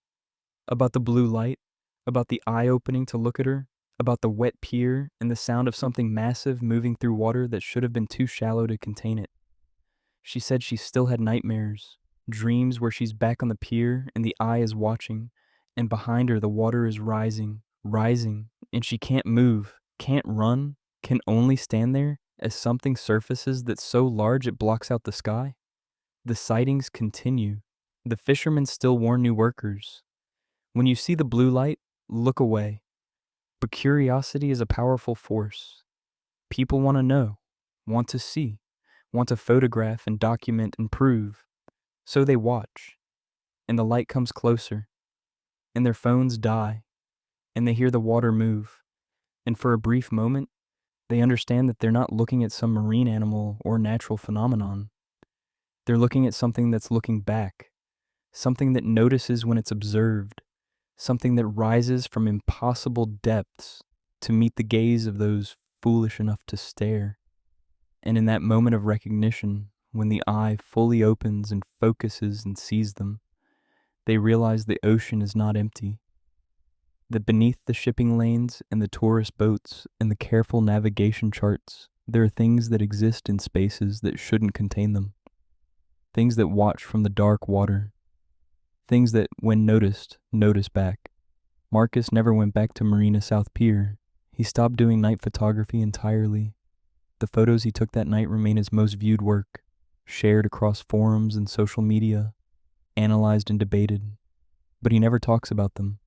about the blue light, about the eye opening to look at her, about the wet pier and the sound of something massive moving through water that should have been too shallow to contain it. She said she still had nightmares, dreams where she's back on the pier and the eye is watching, and behind her the water is rising, rising, and she can't move, can't run, can only stand there as something surfaces that's so large it blocks out the sky. The sightings continue. The fishermen still warn new workers. When you see the blue light, look away. But curiosity is a powerful force. People want to know, want to see, want to photograph and document and prove. So they watch, and the light comes closer, and their phones die, and they hear the water move, and for a brief moment, they understand that they're not looking at some marine animal or natural phenomenon. They're looking at something that's looking back, something that notices when it's observed, something that rises from impossible depths to meet the gaze of those foolish enough to stare. And in that moment of recognition, when the eye fully opens and focuses and sees them, they realize the ocean is not empty, that beneath the shipping lanes and the tourist boats and the careful navigation charts, there are things that exist in spaces that shouldn't contain them, things that watch from the dark water, things that, when noticed, notice back. Marcus never went back to Marina South Pier. He stopped doing night photography entirely. The photos he took that night remain his most viewed work, shared across forums and social media, analyzed and debated. But he never talks about them,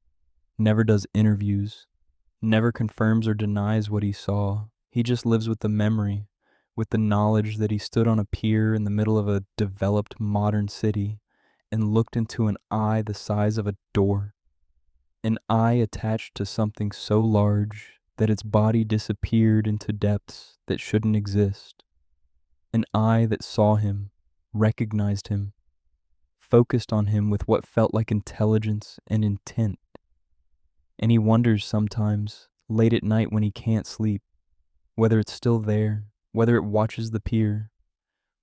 never does interviews, never confirms or denies what he saw. He just lives with the memory, with the knowledge that he stood on a pier in the middle of a developed modern city and looked into an eye the size of a door, an eye attached to something so large that its body disappeared into depths that shouldn't exist, an eye that saw him, recognized him, focused on him with what felt like intelligence and intent. And he wonders sometimes, late at night when he can't sleep, whether it's still there, whether it watches the pier,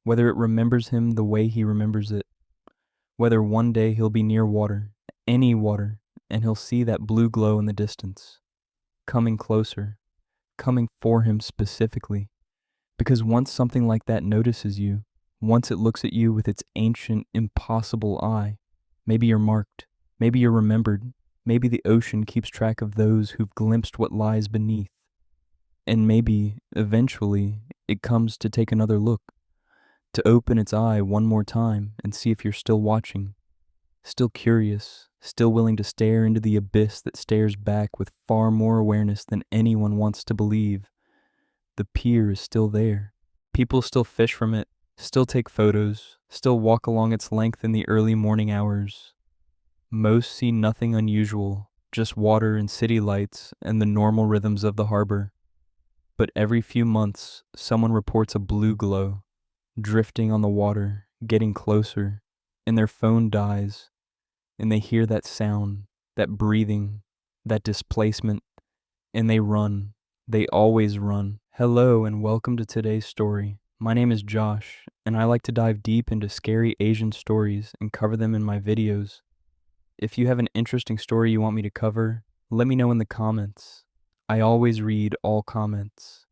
whether it remembers him the way he remembers it, whether one day he'll be near water, any water, and he'll see that blue glow in the distance, coming closer, coming for him specifically. Because once something like that notices you, once it looks at you with its ancient, impossible eye, maybe you're marked, maybe you're remembered, maybe the ocean keeps track of those who've glimpsed what lies beneath. And maybe, eventually, it comes to take another look, to open its eye one more time and see if you're still watching, still curious, still willing to stare into the abyss that stares back with far more awareness than anyone wants to believe. The pier is still there. People still fish from it, still take photos, still walk along its length in the early morning hours. Most see nothing unusual, just water and city lights and the normal rhythms of the harbor. But every few months, someone reports a blue glow, drifting on the water, getting closer, and their phone dies, and they hear that sound, that breathing, that displacement, and they run. They always run. Hello and welcome to today's story. My name is Josh, and I like to dive deep into scary Asian stories and cover them in my videos. If you have an interesting story you want me to cover, let me know in the comments. I always read all comments.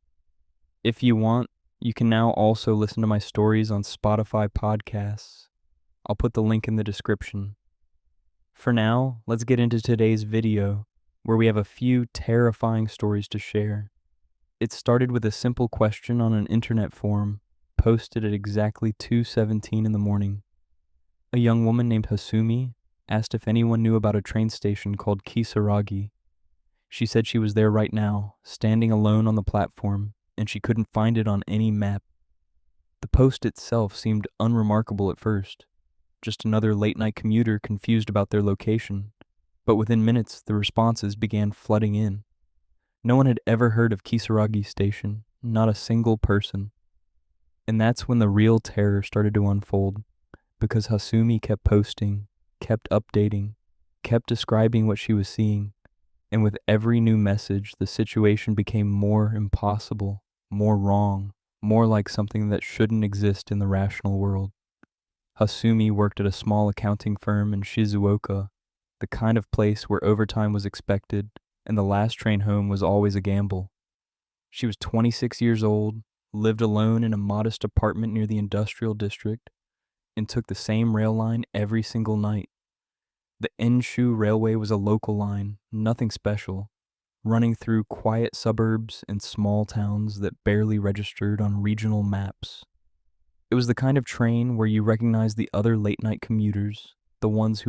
If you want, you can now also listen to my stories on Spotify podcasts. I'll put the link in the description. For now, let's get into today's video, where we have a few terrifying stories to share. It started with a simple question on an internet forum, posted at exactly 2:17 in the morning. A young woman named Hasumi asked if anyone knew about a train station called Kisaragi. She said she was there right now, standing alone on the platform, and she couldn't find it on any map. The post itself seemed unremarkable at first, just another late-night commuter confused about their location. But within minutes, the responses began flooding in. No one had ever heard of Kisaragi Station, not a single person. And that's when the real terror started to unfold, because Hasumi kept posting, kept updating, kept describing what she was seeing, and with every new message, the situation became more impossible, more wrong, more like something that shouldn't exist in the rational world. Hasumi worked at a small accounting firm in Shizuoka, the kind of place where overtime was expected and the last train home was always a gamble. She was 26 years old, lived alone in a modest apartment near the industrial district, and took the same rail line every single night. The Enshu Railway was a local line, nothing special, running through quiet suburbs and small towns that barely registered on regional maps. It was the kind of train where you recognize the other late-night commuters, the ones who